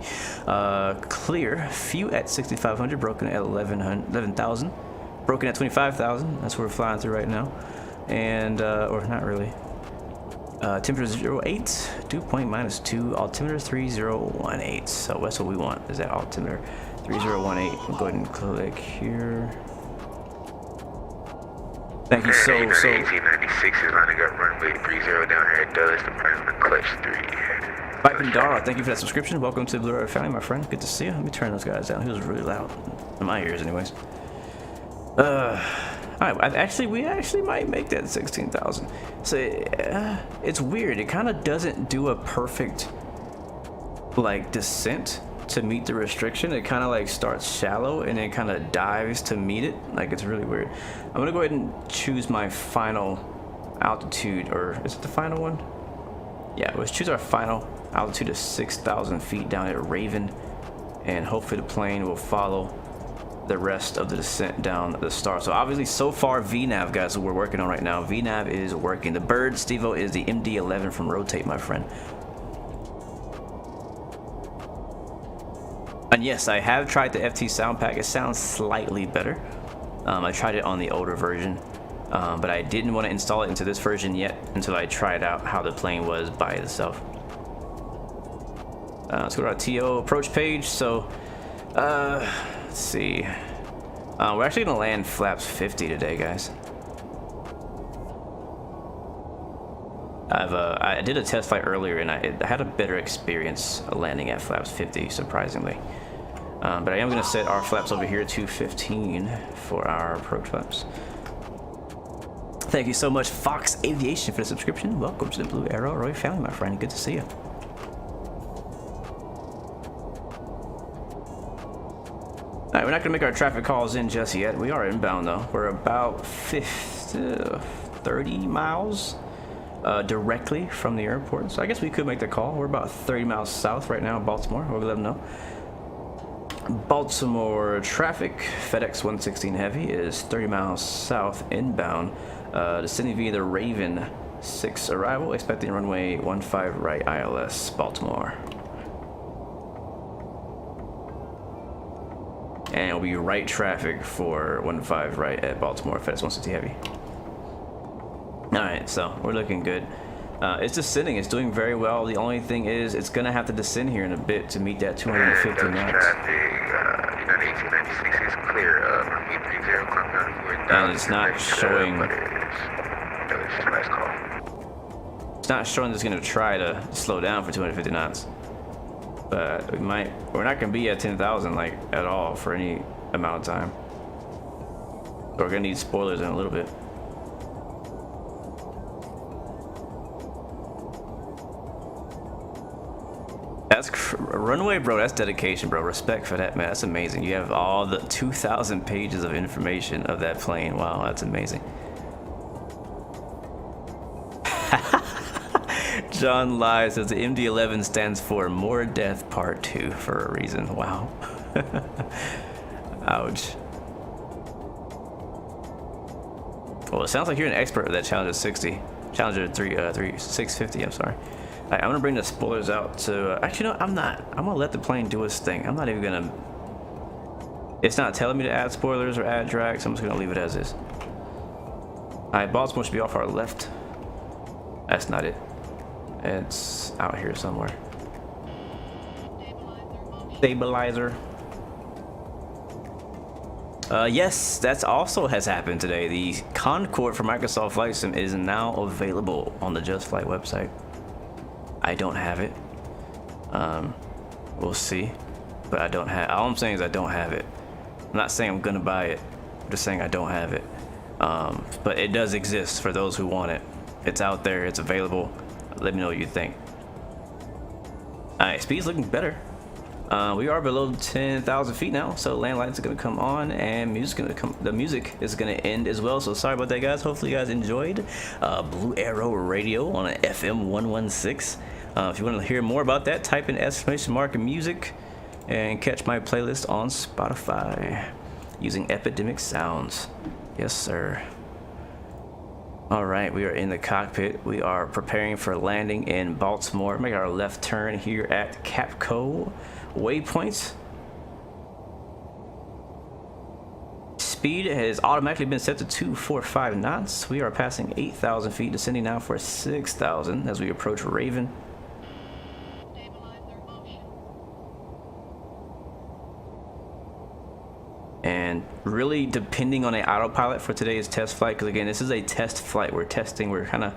Clear, few at 6,500, broken at 11,000. Broken at 25,000. That's where we're flying through right now. And, or not really. Temperature 08, dew point -2, altimeter 3018. So that's what we want, is that altimeter 3018. We'll go ahead and click here. Thank you so. 1896 is lining up runway 30 down here at Dulles, Department Clutch 3. Vipin Dara, thank you for that subscription. Welcome to the Blue Area family, my friend. Good to see you. Let me turn those guys down. He was really loud. In my ears, anyways. Alright, we actually might make that 16,000. So, it's weird. It kind of doesn't do a perfect, like, descent to meet the restriction. It kind of, like, starts shallow and then kind of dives to meet it. Like, it's really weird. I'm going to go ahead and choose my final altitude, or is it the final one? Yeah, let's choose our final altitude of 6,000 feet down at Raven, and hopefully the plane will follow the rest of the descent down the star. So obviously so far VNAV, guys, what we're working on right now. VNAV is working. The bird, Stevo, is the MD-11 from Rotate, my friend. And yes, I have tried the FT sound pack. It sounds slightly better. I tried it on the older version, but I didn't want to install it into this version yet until I tried out how the plane was by itself. Let's go to our TO approach page. So let's see. We're actually gonna land flaps 50 today, guys. I did a test flight earlier and I had a better experience landing at flaps 50, surprisingly. But I am gonna set our flaps over here to 15 for our approach flaps. Thank you so much, Fox Aviation, for the subscription. Welcome to the Blue Arrow Roy family, my friend. Good to see you. Alright, we're not going to make our traffic calls in just yet. We are inbound, though. We're about 30 miles directly from the airport. So I guess we could make the call. We're about 30 miles south right now of Baltimore. We'll let them know. Baltimore traffic, FedEx 116 Heavy is 30 miles south inbound. Descending via the Raven 6 arrival. Expecting runway 15 right ILS, Baltimore. And it'll be right traffic for 15 right at Baltimore, FedEx 160 Heavy. Alright, so we're looking good. It's descending, it's doing very well. The only thing is, it's gonna have to descend here in a bit to meet that 250 knots. Is clear, and it's not showing Nice call. It's not showing it's gonna try to slow down for 250 knots. But we're not gonna be at 10,000 like at all for any amount of time. So we're gonna need spoilers in a little bit. That's runway, bro. That's dedication, bro. Respect for that, man. That's amazing. You have all the 2,000 pages of information of that plane. Wow, that's amazing. John Lai says the MD-11 stands for More Death Part 2 for a reason. Wow. Ouch. Well, it sounds like you're an expert with that Challenger 60. Challenger 650, I'm sorry. I'm gonna bring the spoilers out to, actually no, I'm not. I'm gonna let the plane do its thing. I'm not even gonna, it's not telling me to add spoilers or add drag, so I'm just gonna leave it as is. Alright, Baltimore should be off our left. That's not it. It's out here somewhere. Stabilizer. Yes, that's also has happened today. The Concorde for Microsoft Flight Sim is now available on the Just Flight website. I don't have it. We'll see. But I don't have, all I'm saying is I don't have it. I'm not saying I'm gonna buy it. I'm just saying I don't have it. But it does exist for those who want it. It's out there, it's available. Let me know what you think. Alright, speed's looking better. We are below 10,000 feet now, so land lights are gonna come on and the music is gonna end as well. So sorry about that, guys. Hopefully you guys enjoyed Blue Arrow Radio on an FM 116. If you want to hear more about that, type in !music and catch my playlist on Spotify using Epidemic Sounds. Yes, sir. All right, we are in the cockpit. We are preparing for landing in Baltimore. Make our left turn here at Capco waypoints. Speed has automatically been set to 245 knots. We are passing 8,000 feet, descending now for 6,000 as we approach Raven. And really depending on an autopilot for today's test flight, because again, this is a test flight. We're testing, we're kind of,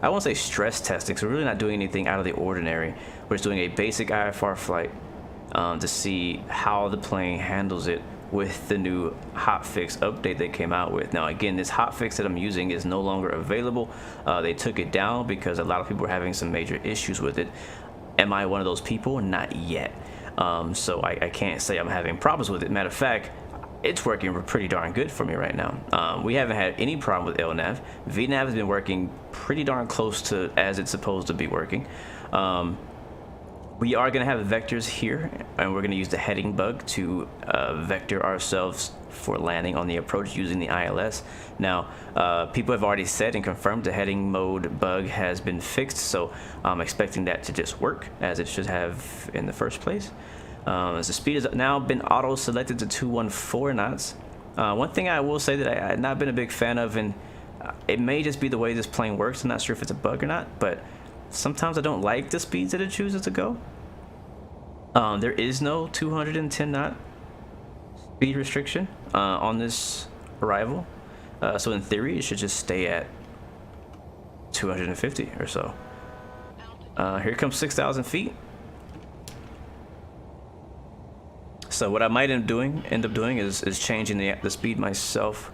I won't say stress testing, so we're really not doing anything out of the ordinary. We're just doing a basic IFR flight to see how the plane handles it with the new hotfix update they came out with. Now again, this hotfix that I'm using is no longer available. They took it down because a lot of people were having some major issues with it. Am I one of those people? Not yet. So I can't say I'm having problems with it. Matter of fact, it's working pretty darn good for me right now. We haven't had any problem with LNAV. VNAV has been working pretty darn close to as it's supposed to be working. We are going to have vectors here, and we're going to use the heading bug to vector ourselves for landing on the approach using the ILS. Now, people have already said and confirmed the heading mode bug has been fixed, so I'm expecting that to just work as it should have in the first place. As the speed has now been auto-selected to 214 knots. One thing I will say that I have not been a big fan of, and it may just be the way this plane works, I'm not sure if it's a bug or not, but sometimes I don't like the speeds that it chooses to go. There is no 210 knot speed restriction on this arrival. So in theory, it should just stay at 250 or so. Here comes 6,000 feet. So what I might end up doing is changing the speed myself,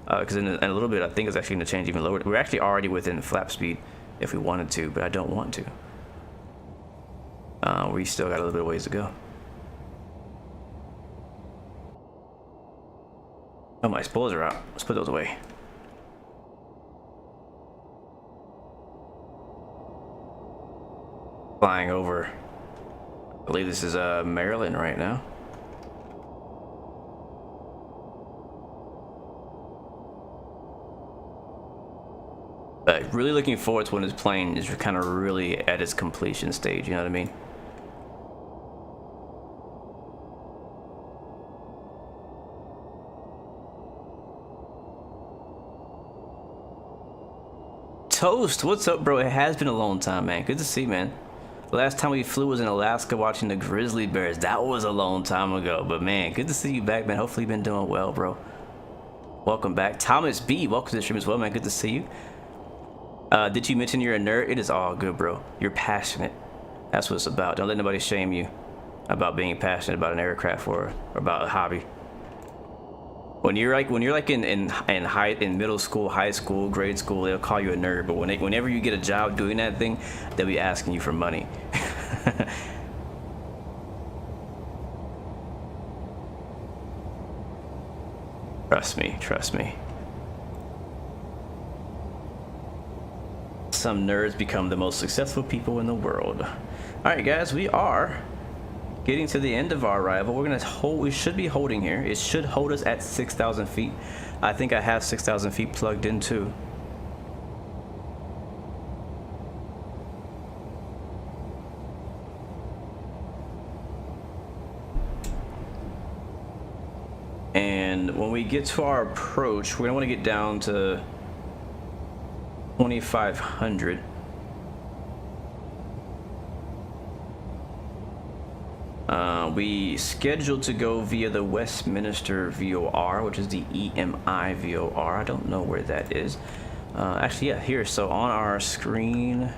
because in a little bit I think it's actually going to change even lower. We're actually already within flap speed if we wanted to, but I don't want to. We still got a little bit of ways to go. Oh, my spoilers are out. Let's put those away. Flying over, I believe this is Maryland right now. But really looking forward to when this plane is kind of really at its completion stage, you know what I mean? Toast, what's up, bro? It has been a long time, man. Good to see, man. The last time we flew was in Alaska watching the grizzly bears. That was a long time ago, but man, good to see you back, man. Hopefully you've been doing well, bro. Welcome back. Thomas B, welcome to the stream as well, man. Good to see you. Did you mention you're a nerd? It is all good, bro. You're passionate. That's what it's about. Don't let nobody shame you about being passionate about an aircraft or about a hobby. When you're like in middle school, high school, grade school, they'll call you a nerd. But whenever you get a job doing that thing, they'll be asking you for money. Trust me. Some nerds become the most successful people in the world. All right, guys, we are getting to the end of our arrival. We should be holding here. It should hold us at 6,000 feet. I think I have 6,000 feet plugged in too. And when we get to our approach, we're gonna want to get down to 2,500. We scheduled to go via the Westminster VOR, which is the EMI VOR. I don't know where that is. Actually, yeah, here. So on our screen,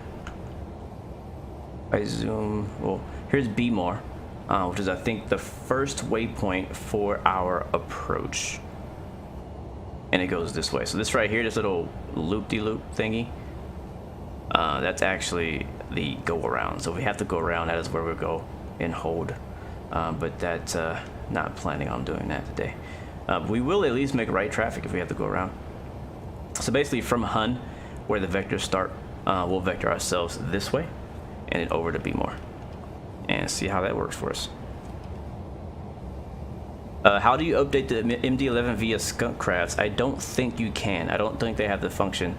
I zoom. Well, here's B-more, which is I think the first waypoint for our approach. And it goes this way. So this right here, this little loop-de-loop thingy, that's actually the go around. So if we have to go around, that is where we'll go and hold. But that's not planning on doing that today. We will at least make right traffic if we have to go around. So basically from Hun, where the vectors start, we'll vector ourselves this way and then over to B-more and see how that works for us. How do you update the MD-11 via skunk crafts? I don't think you can. I don't think they have the function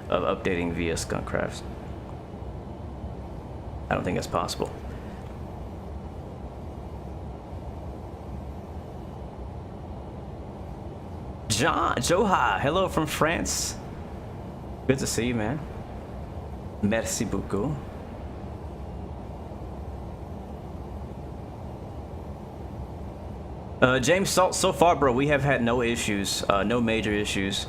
of updating via skunk crafts. I don't think that's possible. Joha, hello from France. Good to see you, man. Merci beaucoup. James Salt, so far, bro, we have had no issues, no major issues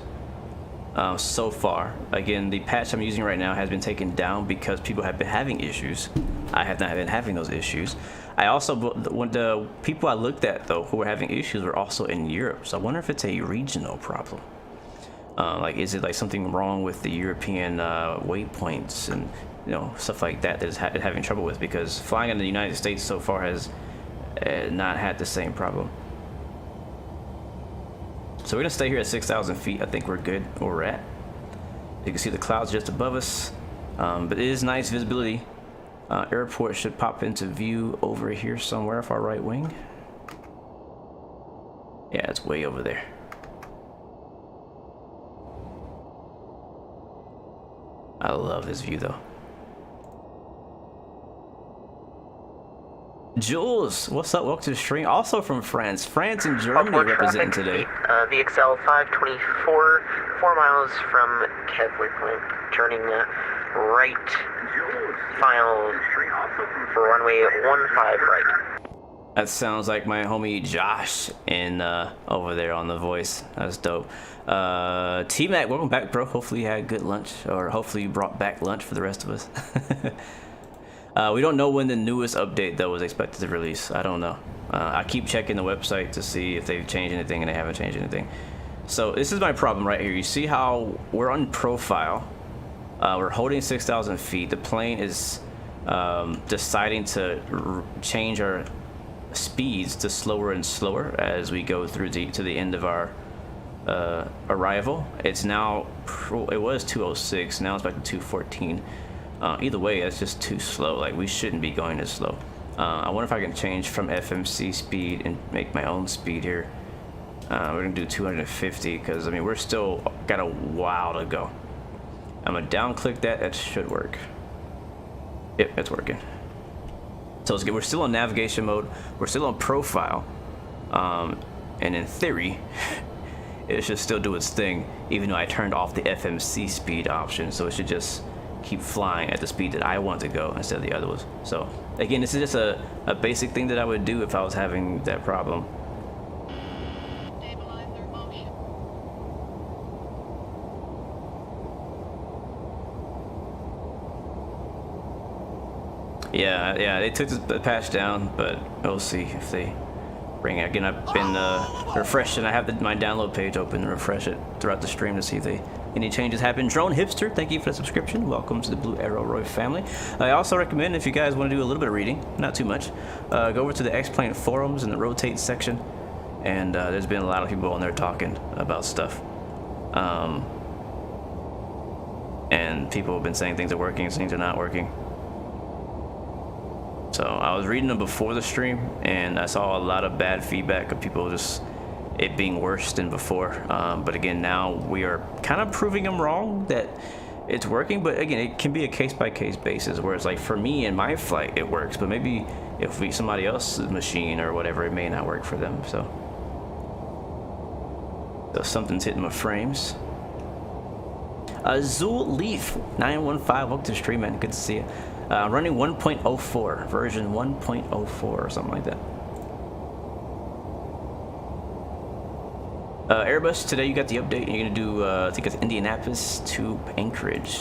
so far. Again, the patch I'm using right now has been taken down because people have been having issues. I have not been having those issues. I also, when the people I looked at though who were having issues were also in Europe, so I wonder if it's a regional problem. Like, is it like something wrong with the European waypoints and stuff like that that is having trouble with? Because flying in the United States so far has not had the same problem. So we're gonna stay here at 6,000 feet. I think we're good where we're at. You can see the clouds just above us, but it is nice visibility. Airport should pop into view over here somewhere off our right wing. Yeah, it's way over there. I love this view though. Jules, what's up? Welcome to the stream. Also from France. France and Germany representing today. VXL 524, 4 miles from Kev waypoint, turning right, final for runway 15 right. That sounds like my homie Josh in over there on the voice. That's dope. T-Mac, welcome back, bro. Hopefully you had a good lunch, or hopefully you brought back lunch for the rest of us. We don't know when the newest update though is expected to release. I don't know. I keep checking the website to see if they've changed anything, and they haven't changed anything. So this is my problem right here. You see how we're on profile. We're holding 6,000 feet. The plane is deciding to change our speeds to slower and slower as we go through to the end of our arrival. It's now, it was 206, now it's back to 214. Either way, that's just too slow. Like, we shouldn't be going this slow. I wonder if I can change from FMC speed and make my own speed here. We're gonna do 250 because I mean we're still got a while to go. I'm gonna down click that. That should work. Yep, it's working. So it's good. We're still on navigation mode. We're still on profile, and in theory, it should still do its thing. Even though I turned off the FMC speed option, so it should just keep flying at the speed that I want to go instead of the other ones. So again, this is just a basic thing that I would do if I was having that problem. Stabilize their motion. Yeah, they took the patch down, but we'll see if they bring it. Again, I've been refreshing. I have my download page open to refresh it throughout the stream to see if any changes happen. Drone Hipster, thank you for the subscription. Welcome to the Blue Arrow Roy family. I also recommend, if you guys want to do a little bit of reading, not too much, go over to the X-Plane forums in the Rotate section, and there's been a lot of people on there talking about stuff. And people have been saying things are working and things are not working. So I was reading them before the stream, and I saw a lot of bad feedback of people just it being worse than before. But again, now we are kind of proving them wrong that it's working. But again, it can be a case-by-case basis, where it's like for me in my flight it works, but maybe if somebody else's machine or whatever, it may not work for them. So something's hitting my frames. Azul Leaf 915, welcome to the stream, man. Good to see you. Running 1.04, version 1.04 or something like that. Airbus, today you got the update. You're gonna do, I think it's Indianapolis to Anchorage.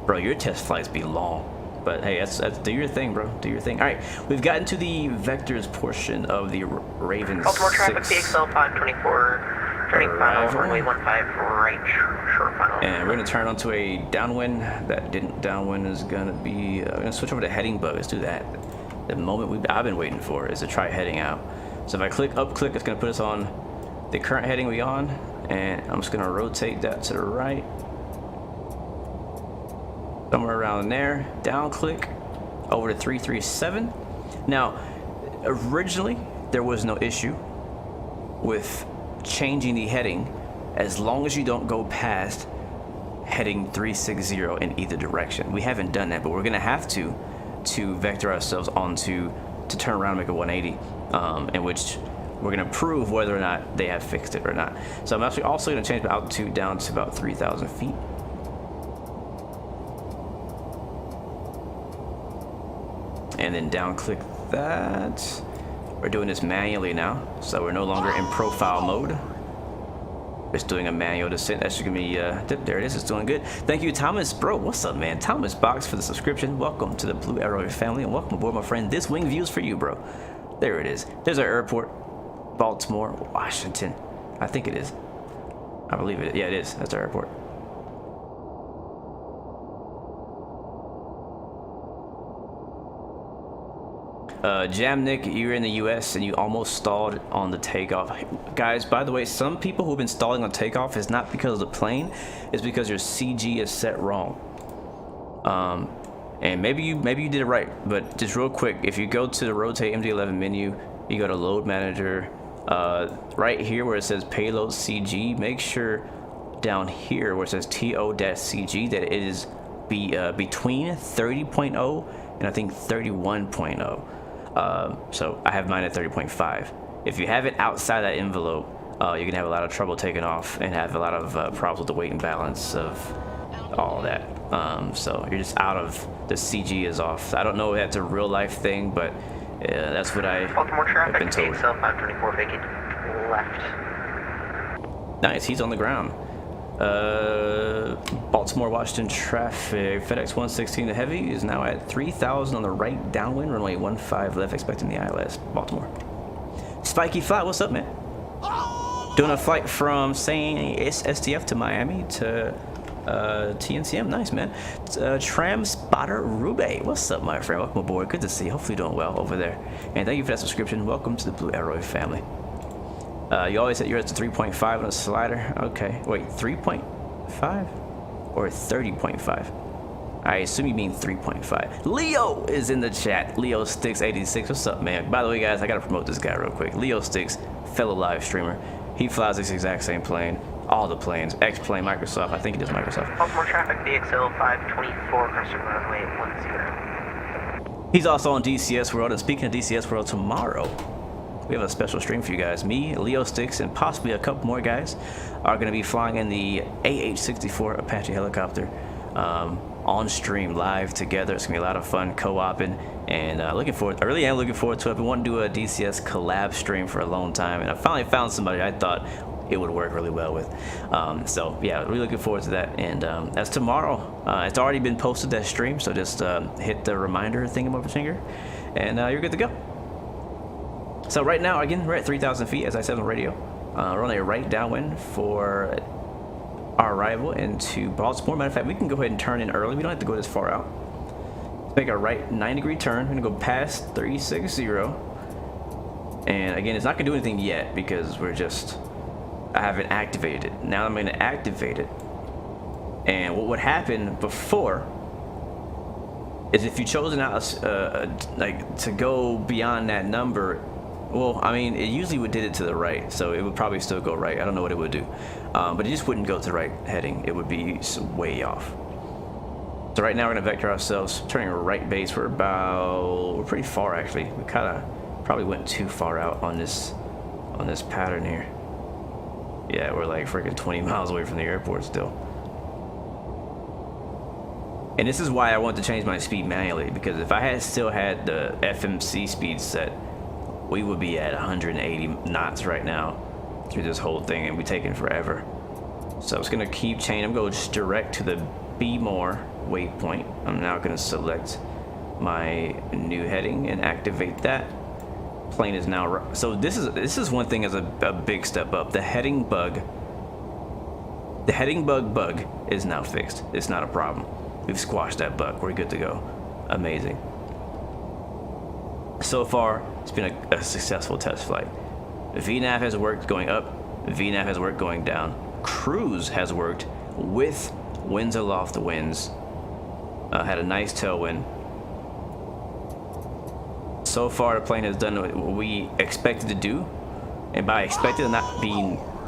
Bro, your test flights be long. But hey, that's do your thing, bro. Do your thing. All right, we've gotten to the vectors portion of the Ravens. Baltimore traffic, 6. PXL 524. Turning final, runway 15 right, short final. And we're gonna turn onto a downwind. That downwind is gonna be. We're gonna switch over to heading bug. Let's do that. The moment I've been waiting for is to try heading out. So if I click, it's gonna put us on the current heading we on, and I'm just gonna rotate that to the right, somewhere around there. Down click over to 337. Now, originally there was no issue with changing the heading as long as you don't go past heading 360 in either direction. We haven't done that, but we're gonna have to vector ourselves onto to turn around and make a 180, in which we're gonna prove whether or not they have fixed it or not. So I'm actually also gonna change the altitude down to about 3,000 feet. And then down click that. We're doing this manually now, so we're no longer in profile mode. Just doing a manual descent. That's gonna be there it is. It's doing good. Thank you, Thomas. Bro, what's up, man? Thomas Box for the subscription. Welcome to the Blue Arrow family, and welcome aboard, my friend. This wing view's for you, bro. There it is. There's our airport, Baltimore, Washington. I think it is. I believe it. Yeah, it is. That's our airport. Jamnik, you're in the US and you almost stalled on the takeoff. Guys, by the way, some people who've been stalling on takeoff is not because of the plane, it's because your CG is set wrong. And maybe you did it right, but just real quick, if you go to the Rotate MD-11 menu, you go to Load Manager, right here where it says Payload CG, make sure down here where it says TO-CG that it is between 30.0 and I think 31.0. So I have mine at 30.5. If you have it outside that envelope, you're gonna have a lot of trouble taking off and have a lot of problems with the weight and balance of all that. So you're just out of the CG is off. I don't know if that's a real life thing, but that's what I've been told. 524 vacant left. Nice, he's on the ground. Baltimore, Washington traffic. FedEx 116 the heavy is now at 3,000 on the right downwind, runway 15 left, expecting the ILS. Baltimore. Spiky Fly, what's up, man? Doing a flight from saying STF to Miami to TNCM. Nice, man. Tram Spotter Rube, what's up, my friend? Welcome aboard. Good to see you. Hopefully you're doing well over there. And thank you for that subscription. Welcome to the Blue Arrow family. You always said you're at the 3.5 on a slider. Okay, wait, 3.5 or 30.5? I assume you mean 3.5. Leo is in the chat. Leo Sticks 86. What's up, man? By the way, guys, I gotta promote this guy real quick. Leo Sticks, fellow live streamer. He flies this exact same plane. All the planes. X-Plane, Microsoft. I think it is Microsoft. Baltimore traffic, DXL 524, customer runway 10. He's also on DCS World. And speaking of DCS World, tomorrow we have a special stream for you guys. Me, Leo Sticks, and possibly a couple more guys are going to be flying in the AH-64 Apache helicopter on stream live together. It's going to be a lot of fun co-oping, and I really am looking forward to it. We want to do a DCS collab stream for a long time, and I finally found somebody I thought it would work really well with. So yeah, really looking forward to that. And as tomorrow, it's already been posted, that stream, so just hit the reminder thingamabofinger, and you're good to go. So right now, again, we're at 3,000 feet, as I said on the radio. We're on a right downwind for our arrival into Baltimore. Matter of fact, we can go ahead and turn in early. We don't have to go this far out. Let's make a right 9-degree turn. We're gonna go past 360. And again, it's not gonna do anything yet because I haven't activated it. Now I'm gonna activate it. And what would happen before is if you chose like to go beyond that number, well, I mean, it usually did it to the right, so it would probably still go right. I don't know what it would do, but it just wouldn't go to the right heading. It would be way off. So right now we're gonna vector ourselves, turning right base. We're pretty far actually. We kind of probably went too far out on this pattern here. Yeah, we're like freaking 20 miles away from the airport still. And this is why I want to change my speed manually, because if I had still had the FMC speed set, we would be at 180 knots right now through this whole thing, and be taking forever. So it's gonna keep changing. I'm going just direct to the Be More waypoint. I'm now gonna select my new heading and activate that. Plane is now, so this is one thing as a big step up. The heading bug is now fixed. It's not a problem. We've squashed that bug. We're good to go. Amazing. So far, it's been a successful test flight. VNAV has worked going up. VNAV has worked going down. Cruise has worked with winds aloft the winds. Had a nice tailwind. So far, the plane has done what we expected to do. And by expected,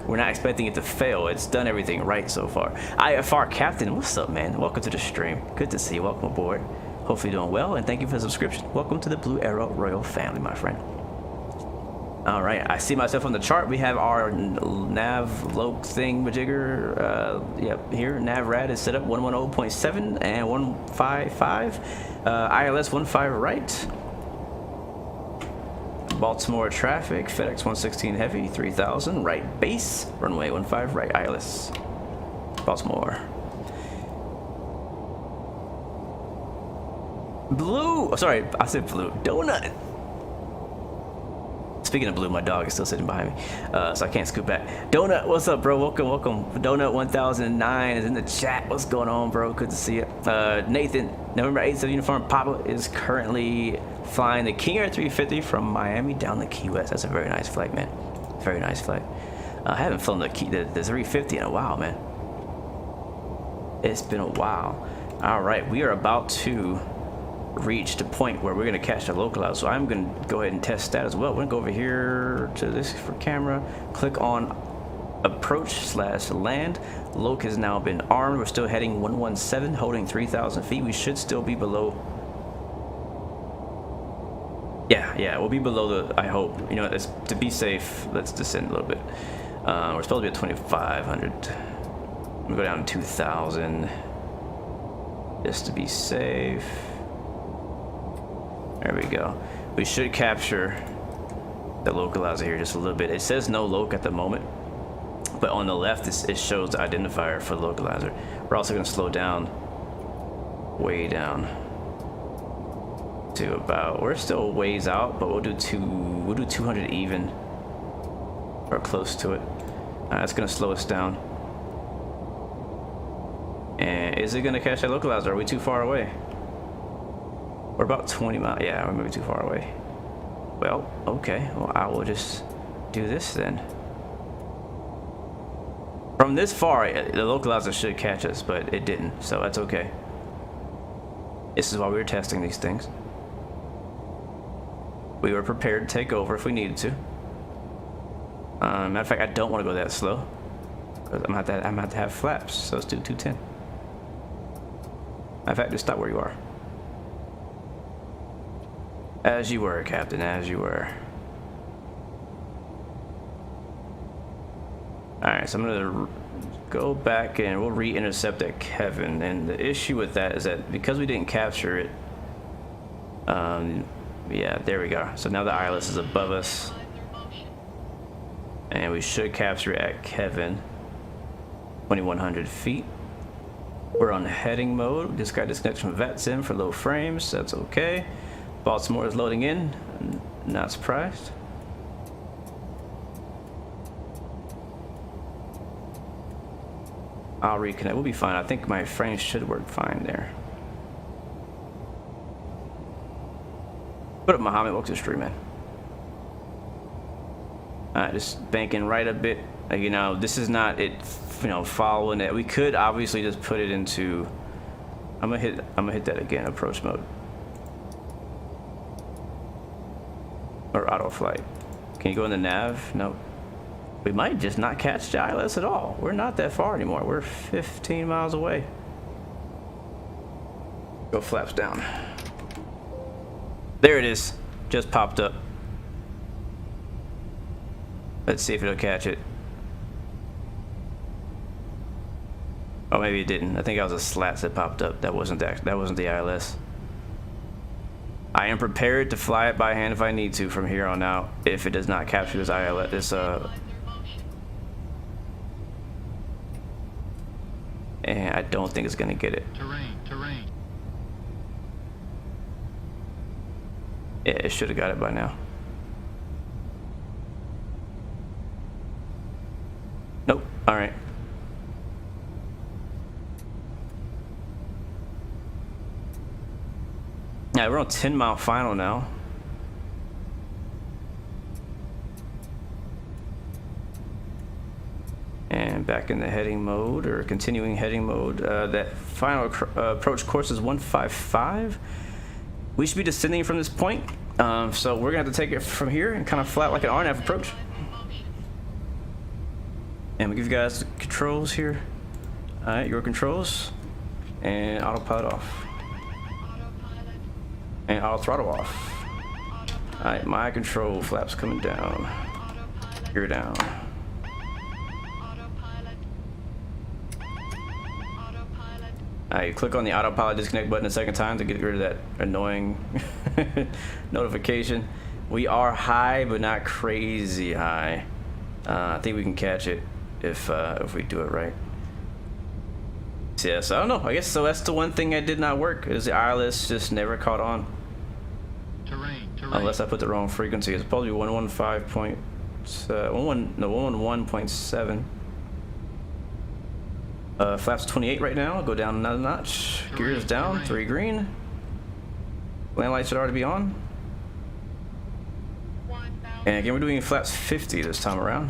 we're not expecting it to fail. It's done everything right so far. IFR Captain, what's up, man? Welcome to the stream. Good to see you. Welcome aboard. Hopefully you're doing well, and thank you for the subscription. Welcome to the Blue Arrow Royal family, my friend. All right, I see myself on the chart. We have our nav loc thing majigger. Yep, here nav rad is set up 110.7 and 155. ILS 15 right. Baltimore traffic, FedEx 116 heavy, 3000 right base, runway 15 right, ILS, Baltimore. Blue, oh, sorry, I said blue. Donut. Speaking of blue, my dog is still sitting behind me, so I can't scoot back. Donut, what's up, bro? Welcome. Donut 1009 is in the chat. What's going on, bro? Good to see you. Nathan, November 8th of Uniform Papa is currently flying the King Air 350 from Miami down to Key West. That's a very nice flight, man. Very nice flight. I haven't flown the 350 in a while, man. It's been a while. All right, we are about to reach the point where we're going to catch the localizer, so I'm going to go ahead and test that as well. We're going to go over here to this for camera, click on approach/land. Loc has now been armed. We're still heading 117, holding 3,000 feet. We should still be below. Yeah, we'll be below the, I hope. You know, to be safe, let's descend a little bit. We're supposed to be at 2,500. I'm going to go down to 2,000 just to be safe. There we go. We should capture the localizer here just a little bit. It says no loc at the moment, but on the left it shows the identifier for the localizer. We're also going to slow down, way down to about, we're still ways out, but we'll do 200 even, or close to it. That's going to slow us down. And is it going to catch that localizer? Are we too far away? We're about 20 miles. Yeah, we're maybe too far away. Well, okay. Well, I will just do this then. From this far, the localizer should catch us, but it didn't, so that's okay. This is why we were testing these things. We were prepared to take over if we needed to. Matter of fact, I don't want to go that slow, because I'm gonna have to have flaps. So let's do 210. Matter of fact, just stop where you are. As you were, Captain, as you were. Alright, so I'm going to go back and we'll re-intercept at Kevin. And the issue with that is that because we didn't capture it, yeah, there we go. So now the ILS is above us. And we should capture at Kevin, 2,100 feet. We're on heading mode. We just got disconnected from VATSIM for low frames. That's okay. Baltimore is loading in. Not surprised. I'll reconnect. We'll be fine. I think my frames should work fine there. What up, Muhammad? Welcome to the stream, man. Just banking right a bit. You know, this is not it. You know, following it. We could obviously just put it into. I'm gonna hit that again. Approach mode. Or auto flight. Can you go in the nav? Nope. We might just not catch the ILS at all. We're not that far anymore. We're 15 miles away. Go flaps down. There it is. Just popped up. Let's see if it'll catch it. Oh, maybe it didn't. I think that was a slats that popped up. That wasn't the ILS. I am prepared to fly it by hand if I need to from here on out. If it does not capture this ILS, and I don't think it's gonna get it. Terrain. Yeah, it should have got it by now. Nope. All right. Yeah, we're on 10-mile final now. And back in the heading mode, or continuing heading mode. That final approach course is 155. We should be descending from this point. So we're gonna have to take it from here and kind of flat like an RNAV approach. And we give you guys the controls here. All right, your controls. And autopilot off. And auto throttle off. Alright, my control flaps coming down. You're down. Alright, you click on the autopilot disconnect button a second time to get rid of that annoying notification. We are high, but not crazy high. I think we can catch it if we do it right. Yes, I don't know. I guess so. That's the one thing that did not work. Is the ILS just never caught on. Terrain. Unless I put the wrong frequency. It's probably 111.7. Flaps 28 right now. I'll go down another notch. Gears down. 3 green. Land lights should already be on. And again, we're doing flaps 50 this time around.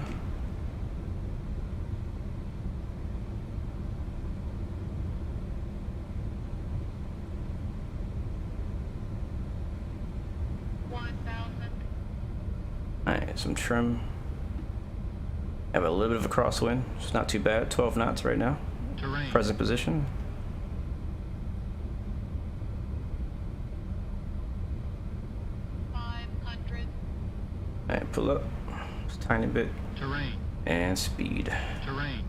Alright, some trim. Have a little bit of a crosswind. It's not too bad. 12 knots right now. Terrain. Present position. Alright, pull up. Just a tiny bit. Terrain. And speed. Terrain.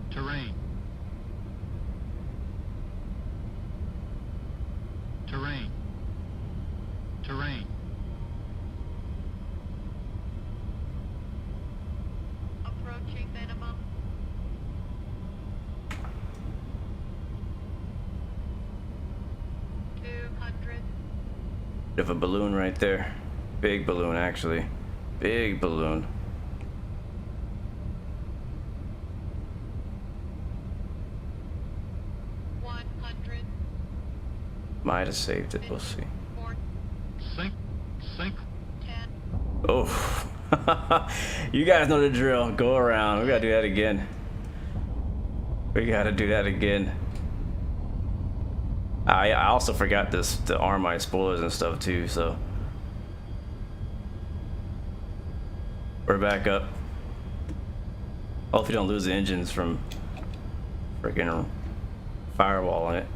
Terrain. Terrain. Terrain. Approaching minimum. Bit of a balloon right there. Big balloon, actually. Big balloon. Might have saved it. We'll see. Sync. 10. Oh. You guys know the drill. Go around. We gotta do that again. We gotta do that again. I also forgot to arm my spoilers and stuff too, so we're back up. Hopefully don't lose the engines from freaking firewalling it.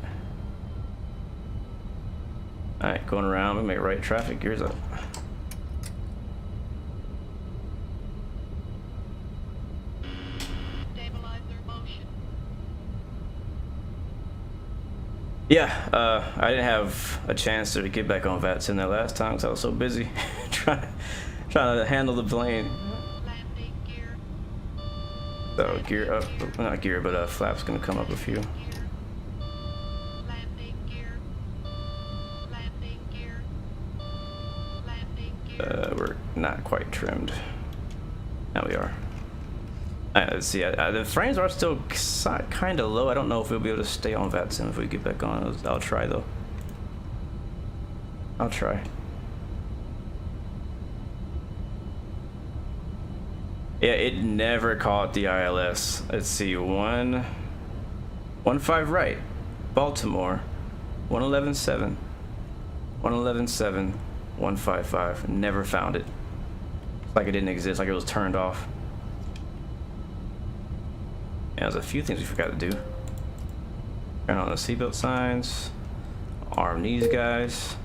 Alright, going around, we make right traffic, gears up. Yeah, I didn't have a chance to get back on VATSIM that last time because I was so busy trying to handle the plane. Landing gear So gear up, well, not gear, but flaps gonna come up a few. Landing gear. Landing gear. Landing gear. We're not quite trimmed. Now we are. Alright, let's see. The frames are still kind of low. I don't know if we'll be able to stay on VATSIM if we get back on. I'll try though. I'll try. Yeah, it never caught the ILS. Let's see, 115 right, Baltimore, 111.7, 111.7, 155. Never found it. It's like it didn't exist, like it was turned off. Yeah, there's a few things we forgot to do. Turn on the seatbelt signs, arm these guys.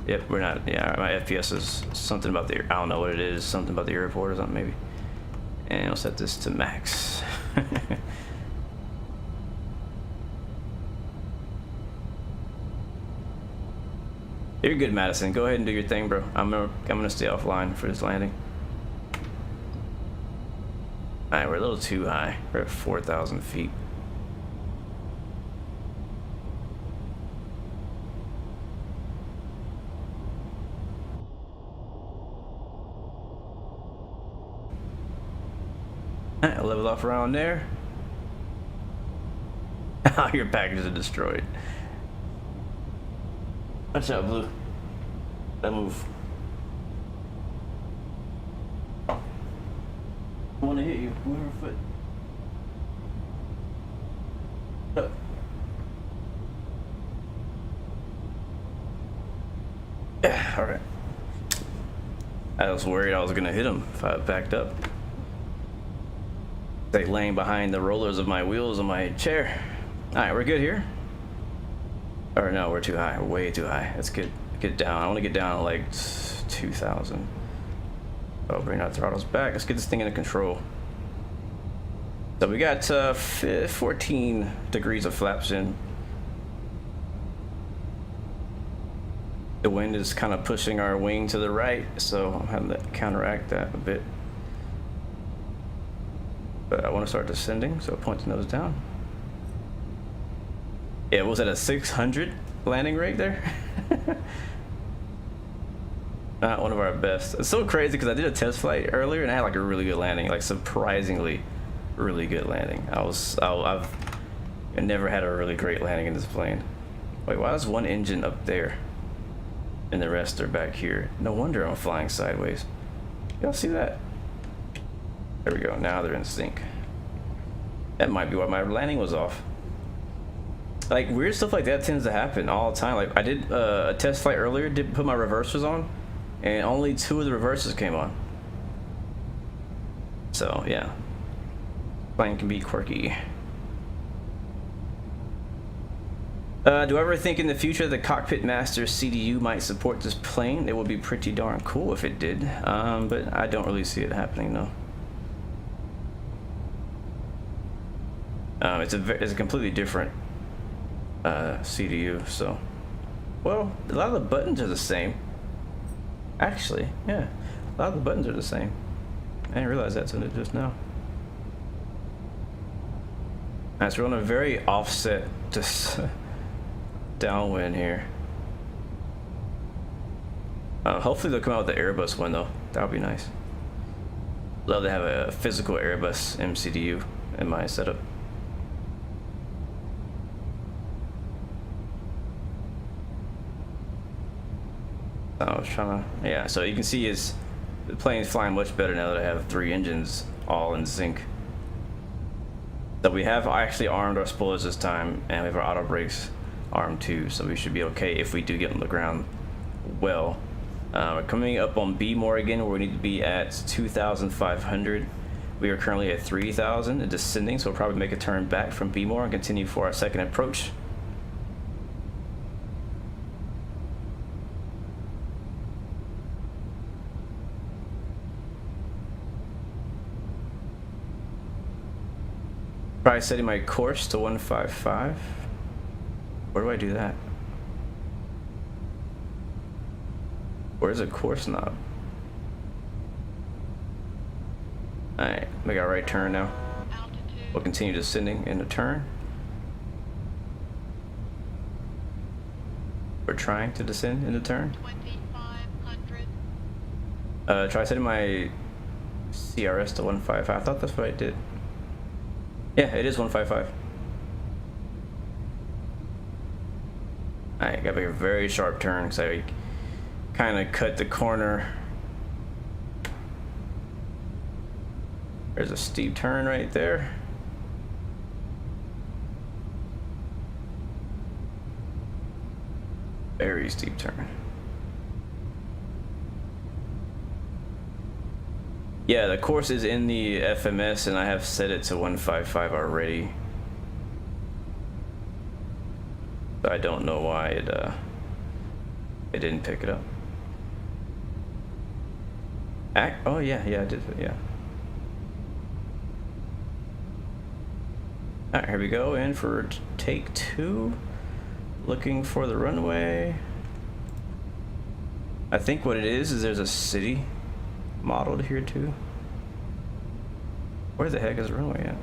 Yep, we're not, yeah, my FPS is something about the, I don't know what it is, something about the airport or something maybe. And I'll set this to max. You're good, Madison. Go ahead and do your thing, bro. I'm gonna stay offline for this landing. Alright, we're a little too high. We're at 4,000 feet. Alright, level off around there. Your packages are destroyed. Watch out, Blue. That move. I want to hit you. Move your foot. Up. Yeah, alright. I was worried I was going to hit him if I backed up. Like laying behind the rollers of my wheels on my chair. Alright, we're good here. Or no, we're too high. We're way too high. Let's get down. I want to get down to like 2,000. Oh, bring our throttles back. Let's get this thing into control. So we got 14 degrees of flaps in. The wind is kind of pushing our wing to the right, so I'm having to counteract that a bit. But I want to start descending, so point the nose down. Yeah, was that a 600 landing rate there? Not one of our best. It's so crazy because I did a test flight earlier and I had like a really good landing, like surprisingly really good landing. I've never had a really great landing in this plane. Wait, why is one engine up there and the rest are back here? No wonder I'm flying sideways. Y'all see that? There we go, now they're in sync. That might be why my landing was off. Like, weird stuff like that tends to happen all the time. Like, I did a test flight earlier, did put my reversers on, and only 2 of the reversers came on. So, yeah. Plane can be quirky. Do I ever think in the future the Cockpit Master CDU might support this plane? It would be pretty darn cool if it did, but I don't really see it happening, no. It's a completely different CDU, so, well, a lot of the buttons are the same. Actually, yeah, a lot of the buttons are the same. I didn't realize that until just now. Alright, so we're on a very offset, just downwind here. Hopefully they'll come out with the Airbus one though. That would be nice. Love to have a physical Airbus MCDU in my setup. I was trying to, yeah, so you can see the plane's flying much better now that I have 3 engines all in sync. So we have actually armed our spoilers this time, and we have our auto brakes armed too, so we should be okay if we do get on the ground well. We're coming up on B more again, where we need to be at 2,500. We are currently at 3,000 and descending, so we'll probably make a turn back from B more and continue for our second approach. Probably setting my course to 155. Where do I do that? Where's the course knob? Alright, make our right turn now. Altitude We'll continue descending in the turn. We're trying to descend in the turn. 2500. Try setting my CRS to 155. I thought that's what I did. Yeah, it is 155. Alright, gotta make a very sharp turn because I kind of cut the corner. There's a steep turn right there. Very steep turn. Yeah, the course is in the FMS and I have set it to 155 already. I don't know why it didn't pick it up. Oh yeah, I did, yeah. Alright, here we go, in for take 2. Looking for the runway. I think what it is there's a city modeled here too. Where the heck is the runway at?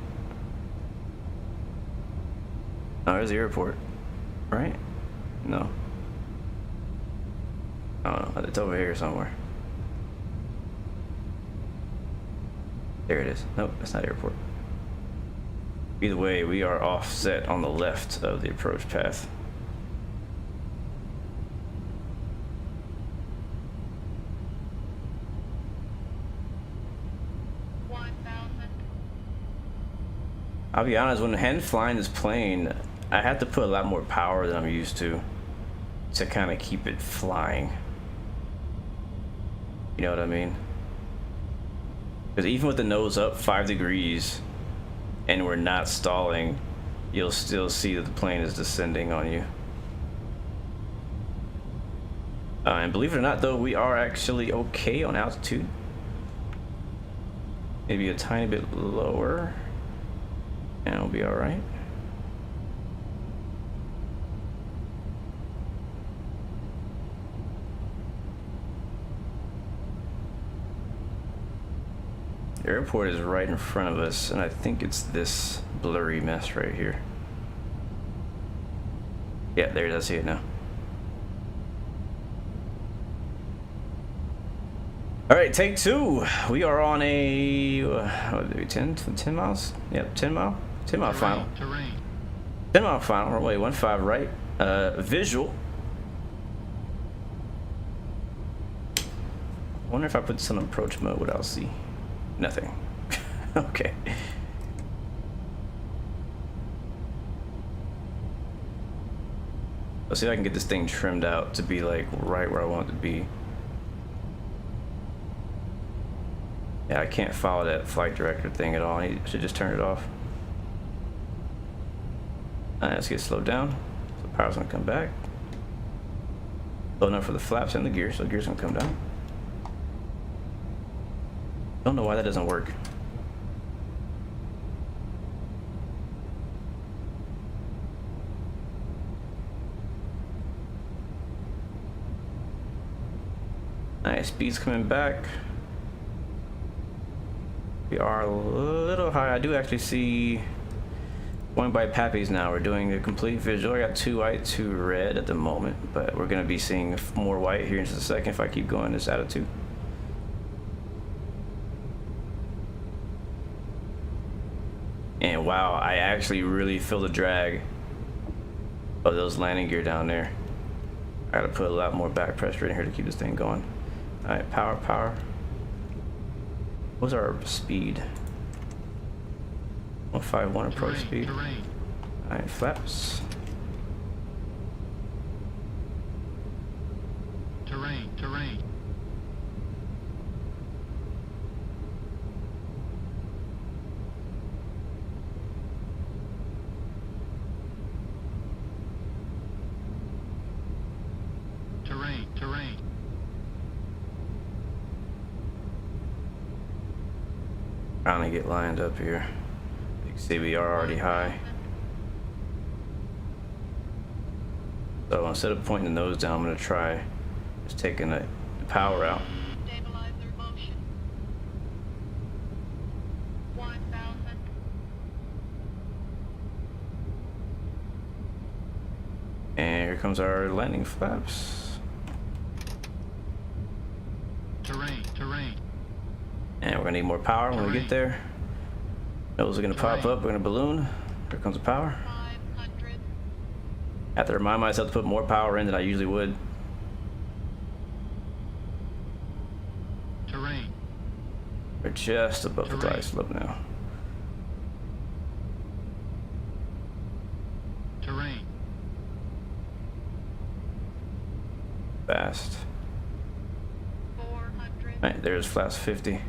Oh, there's the airport. Right? No. I don't know. It's over here somewhere. There it is. Nope, that's not airport. Either way, we are offset on the left of the approach path. I'll be honest, when hand flying this plane, I have to put a lot more power than I'm used to kind of keep it flying. You know what I mean? Because even with the nose up 5 degrees and we're not stalling, you'll still see that the plane is descending on you. And believe it or not though, we are actually okay on altitude. Maybe a tiny bit lower. And it'll be all right. The airport is right in front of us, and I think it's this blurry mess right here. Yeah, there it is. I see it now. All right, take 2. We are on a what did we 10 miles? Yep, 10 mile final. 10 mile final. Runway 15 right. Visual. I wonder if I put this on approach mode, what I'll see. Nothing. Okay. Let's see if I can get this thing trimmed out to be like right where I want it to be. Yeah, I can't follow that flight director thing at all. I should just turn it off. Alright, let's get slowed down. So the power's gonna come back. Low enough for the flaps and the gears, so the gears gonna come down. Don't know why that doesn't work. Nice, speed's coming back. We are a little high. I do actually see going by Pappy's now. We're doing a complete visual. I got 2 white, 2 red at the moment, but we're gonna be seeing more white here in just a second if I keep going this attitude. And wow, I actually really feel the drag of those landing gear down there. I gotta put a lot more back pressure in here to keep this thing going. All right, power. What's our speed? 151 approach speed. Alright, flaps. Terrain. Trying to get lined up here. You can see we are already high. So instead of pointing the nose down, I'm going to try just taking the power out. Stabilizer motion. 1000. here comes our landing flaps. Terrain. And we're gonna need more power when we get there. Nose are gonna pop up, we're gonna balloon. Here comes the power. 500. I have to remind myself to put more power in than I usually would. Terrain. We're just above the glide slope now. Terrain. Fast. 400. Alright, there's flaps 50.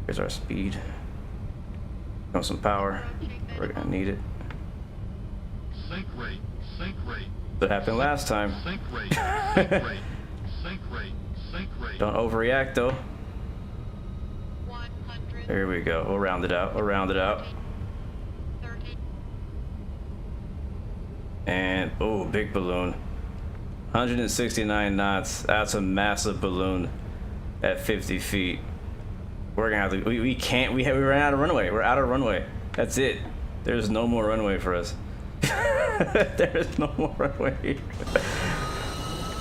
Here's our speed. Got some power. We're gonna need it. Sink rate. What happened last time? Sink rate. Sink rate. Don't overreact though. 100. Here we go. We'll round it out. 30. And oh, big balloon. 169 knots. That's a massive balloon at 50 feet. We're gonna have to. We can't. We ran out of runway. We're out of runway. That's it. There's no more runway for us. There's no more runway.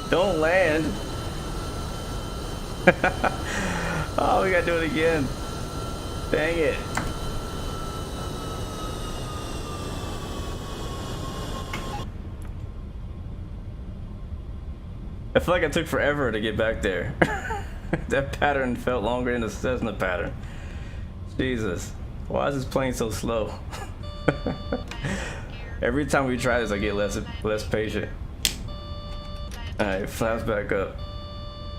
Don't land. Oh, we gotta do it again. Dang it. I feel like it took forever to get back there. That pattern felt longer than the Cessna pattern. Jesus. Why is this plane so slow? Every time we try this, I get less patient. Alright, flaps back up.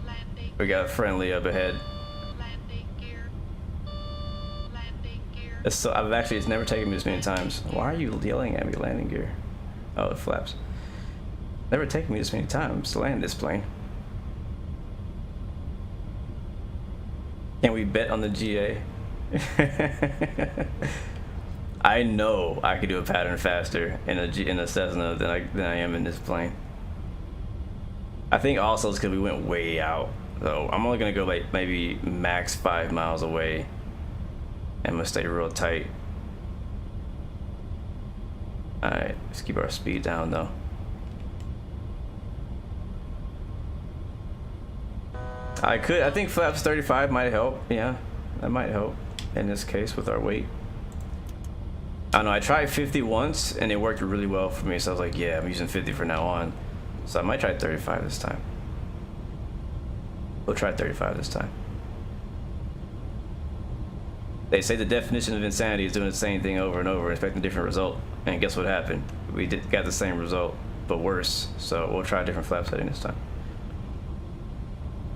Landing. We got a friendly up ahead. Landing gear. Landing gear. It's never taken me this many times. Why are you yelling at me, landing gear? Oh, it flaps. Never taken me this many times to land this plane. Can we bet on the GA? I know I could do a pattern faster in a Cessna than I am in this plane. I think also it's because we went way out. So I'm only gonna go like maybe max 5 miles away. And I'm gonna stay real tight. Alright, let's keep our speed down though. I think flaps 35 might help. Yeah, that might help in this case with our weight. I don't know, I tried 50 once and it worked really well for me, so I was like, yeah, I'm using 50 from now on. So I might try 35 this time. We'll try 35 this time. They say the definition of insanity is doing the same thing over and over, expecting a different result. And guess what happened? We got the same result, but worse. So we'll try a different flap setting this time.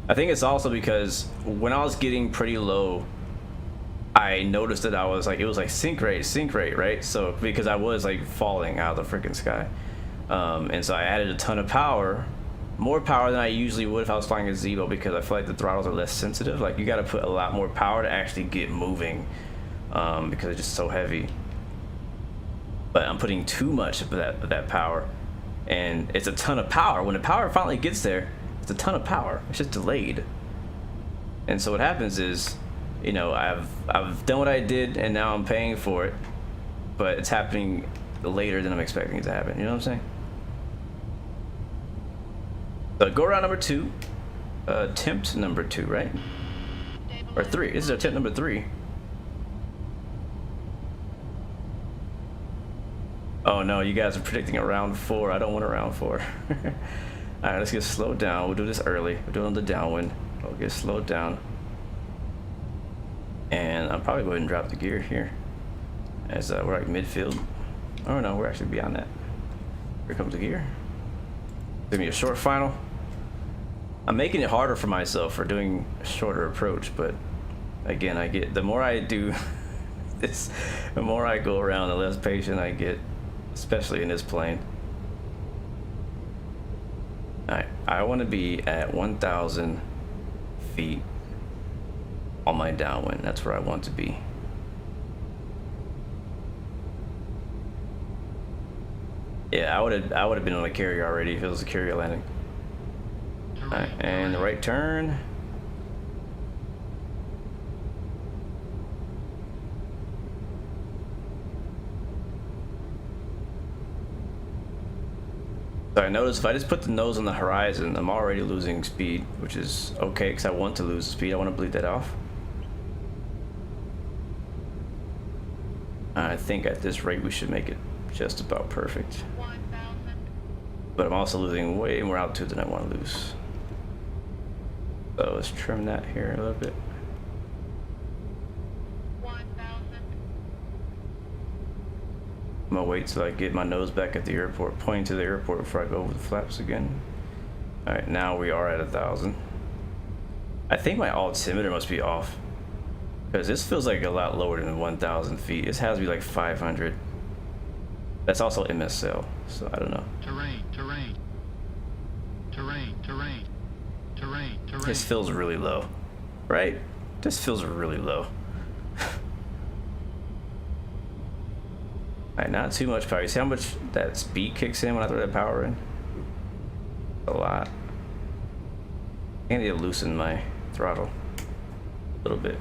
I think it's also because when I was getting pretty low, I noticed that I was like, it was like sink rate, right? So because I was like falling out of the freaking sky. And so I added a ton of power, more power than I usually would if I was flying a Zebo, because I feel like the throttles are less sensitive. Like you got to put a lot more power to actually get moving, because it's just so heavy. But I'm putting too much of that power, and it's a ton of power. When the power finally gets there, it's a ton of power. It's just delayed. And so what happens is, you know, I've done what I did, and now I'm paying for it, but it's happening later than I'm expecting it to happen. You know what I'm saying? So go around number 2, attempt number 2, right? Or 3. This is attempt number 3. Oh no, you guys are predicting a round 4. I don't want a round 4. All right, let's get slowed down. We'll do this early. We're doing the downwind. We'll get slowed down. And I'll probably go ahead and drop the gear here, as we're like midfield. Oh no, we're actually beyond that. Here comes the gear. Give me a short final. I'm making it harder for myself for doing a shorter approach, but again, I get, the more I do this, the more I go around, the less patient I get, especially in this plane. Alright, I want to be at 1,000 feet on my downwind. That's where I want to be. Yeah, I would have been on a carrier already if it was a carrier landing. Alright, and the right turn. So I noticed if I just put the nose on the horizon, I'm already losing speed, which is okay because I want to lose speed. I want to bleed that off. I think at this rate we should make it just about perfect. 1000. But I'm also losing way more altitude than I want to lose. So let's trim that here a little bit. 1000. I'm gonna wait till I get my nose back at the airport, pointing to the airport before I go over the flaps again. Alright, now we are at 1,000. I think my altimeter must be off, because this feels like a lot lower than 1,000 feet. This has to be like 500. That's also MSL, so I don't know. Terrain, terrain. Terrain, terrain. Terrain, terrain. This feels really low, right? This feels really low. Alright, not too much power. You see how much that speed kicks in when I throw that power in? A lot. I need to loosen my throttle a little bit.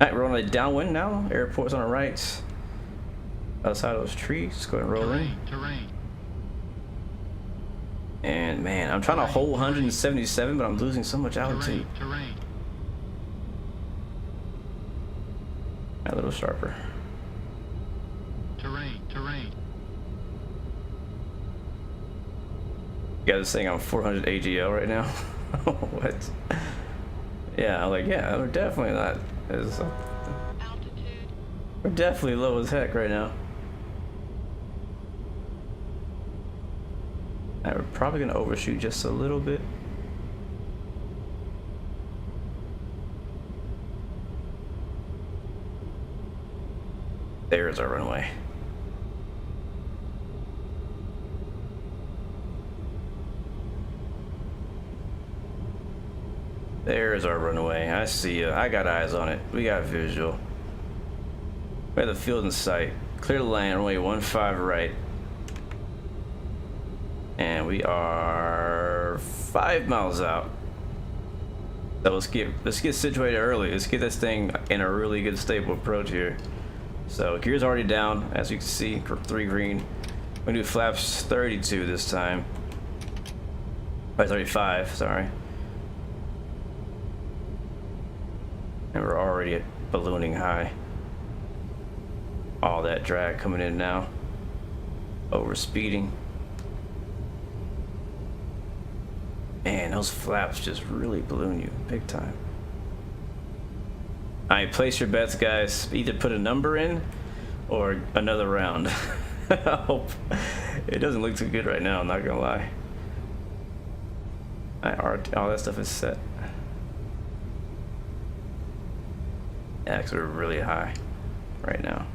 Alright, we're on a downwind now. Airport's on the right. Outside of those trees. Just go ahead and roll in. Terrain, terrain. And man, I'm trying to hold 177, but I'm losing so much altitude. Terrain, terrain. A little sharper. Terrain, terrain. You got this thing on 400 AGL right now? What? Yeah, I'm like, yeah, we're definitely not as... Altitude. We're definitely low as heck right now. Alright, we're probably gonna overshoot just a little bit. There's our runway. There's our runway. I see you. I got eyes on it. We got visual. We have the field in sight. Clear the lane. Runway 15 right. And we are 5 miles out. So let's get situated early. Let's get this thing in a really good stable approach here. So gear's already down, as you can see, 3 green. We're gonna do flaps 32 this time. Oh, 35, sorry. And we're already at ballooning high. All that drag coming in now. Over speeding. Man, those flaps just really balloon you big time. Alright, place your bets, guys. Either put a number in or another round. I hope it doesn't look too good right now, I'm not gonna lie. All that stuff is set. Yeah, because we're really high right now.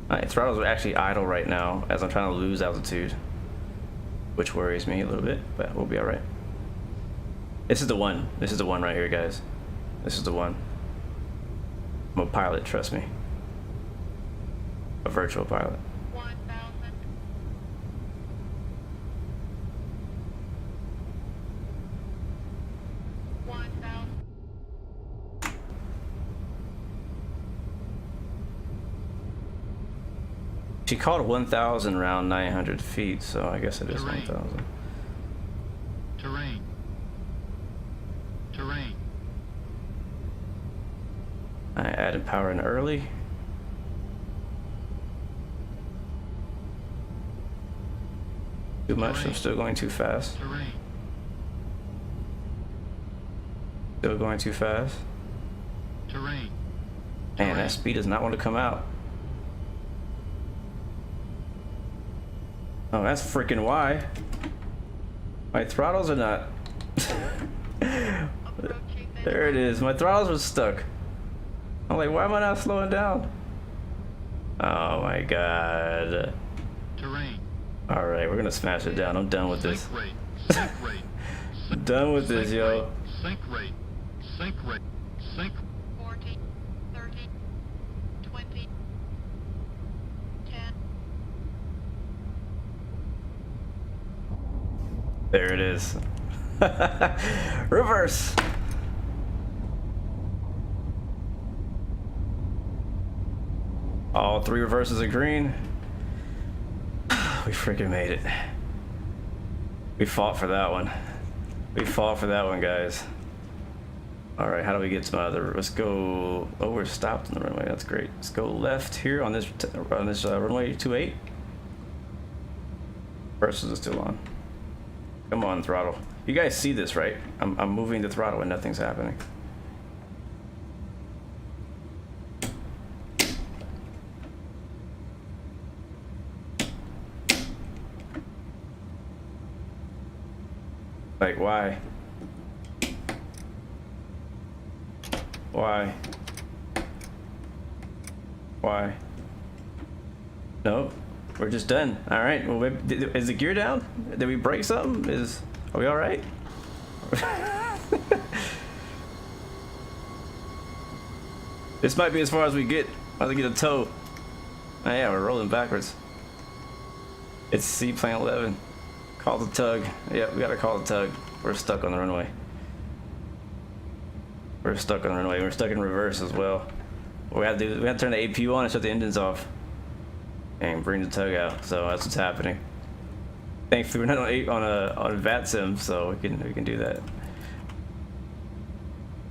Alright, throttles are actually idle right now as I'm trying to lose altitude, which worries me a little bit, but we'll be alright. This is the one. This is the one right here, guys. This is the one. I'm a pilot, trust me. A virtual pilot. 1000. She called 1,000 around 900 feet, so I guess it is 1,000. Terrain. Terrain. I added power in early. Too much, I'm still going too fast. Terrain. Still going too fast. Terrain. Man, that speed does not want to come out. Oh, that's freaking why. My throttles are not. There it is. My throttles were stuck. I'm like, why am I not slowing down? Oh my god. Terrain. Alright, we're gonna smash it down. I'm done with this. Sink rate. Sink rate. I'm done with this, yo. Sink rate. Sink rate. Sink. 40, 30, 20, 10. There it is. Reverse. All 3 reverses are green. We freaking made it. We fought for that one. We fought for that one, guys. All right, how do we get to my other? Let's go. Oh, we're stopped on the runway. That's great. Let's go left here on this runway 28. Versus is still on. Come on, throttle. You guys see this, right? I'm moving the throttle and nothing's happening. Like, why? Why? Why? No, we're just done. All right. Well, is the gear down? Did we break something? Are we all right? This might be as far as we get. I'll get a tow. Oh yeah, we're rolling backwards. It's seaplane 11. Call the tug. Yeah, we gotta call the tug. We're stuck on the runway. We're stuck on the runway. We're stuck in reverse as well. What we have to do, we have to turn the APU on and shut the engines off, and bring the tug out. So that's what's happening. Thankfully, we're not on VATSIM, so we can do that.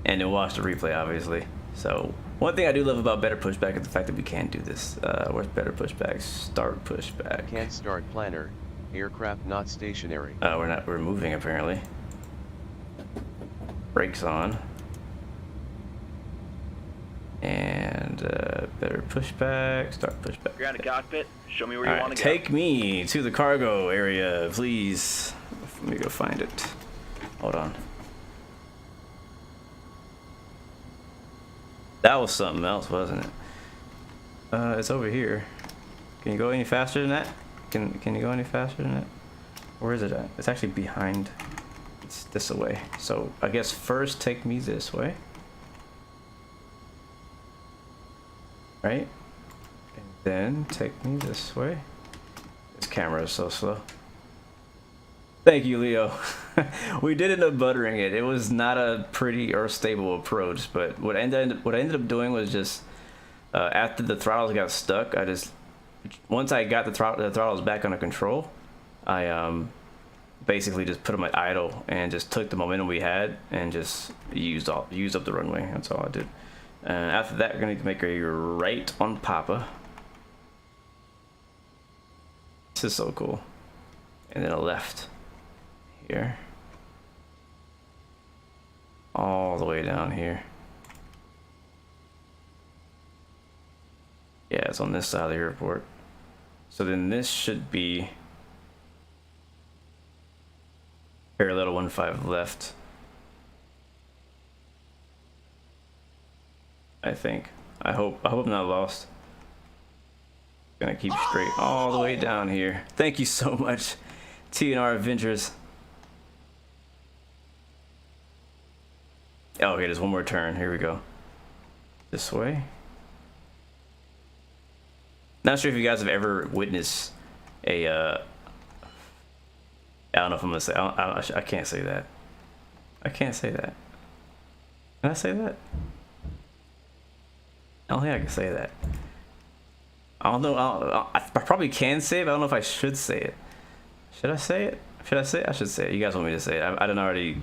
And then watch the replay, obviously. So one thing I do love about better pushback is the fact that we can do this. Where's better pushback? Start pushback. Can't start planner. Aircraft not stationary. We're moving apparently. Brakes on. And better pushback. Start pushback. You're out of cockpit. Show me where you All want right, to go. take me to the cargo area, please. Let me go find it. Hold on. That was something else, wasn't it? It's over here. Can you go any faster than that? Can you go any faster than that? Where is it at? It's actually behind. It's this way. So I guess first take me this way. Right? And then take me this way. This camera is so slow. Thank you, Leo. We did end up buttering it. It was not a pretty or stable approach, but what I ended up doing was just after the throttles got stuck, once I got the throttles back under control, I basically just put them at idle and just took the momentum we had and just used up the runway. That's all I did. And after that, we're gonna need to make a right on Papa. This is so cool. And then a left here. All the way down here. Yeah, it's on this side of the airport. So then this should be parallel 15 left. I think. I hope I'm not lost. Gonna keep straight all the way down here. Thank you so much, TNR Adventures. Oh, okay, there's one more turn. Here we go. This way. Not sure if you guys have ever witnessed a I don't know if I'm gonna say. I can't say that. I can't say that. Can I say that? I don't think I can say that. I don't know. I probably can say it, but I don't know if I should say it. Should I say it? Should I say it? I should say it. You guys want me to say it? I done already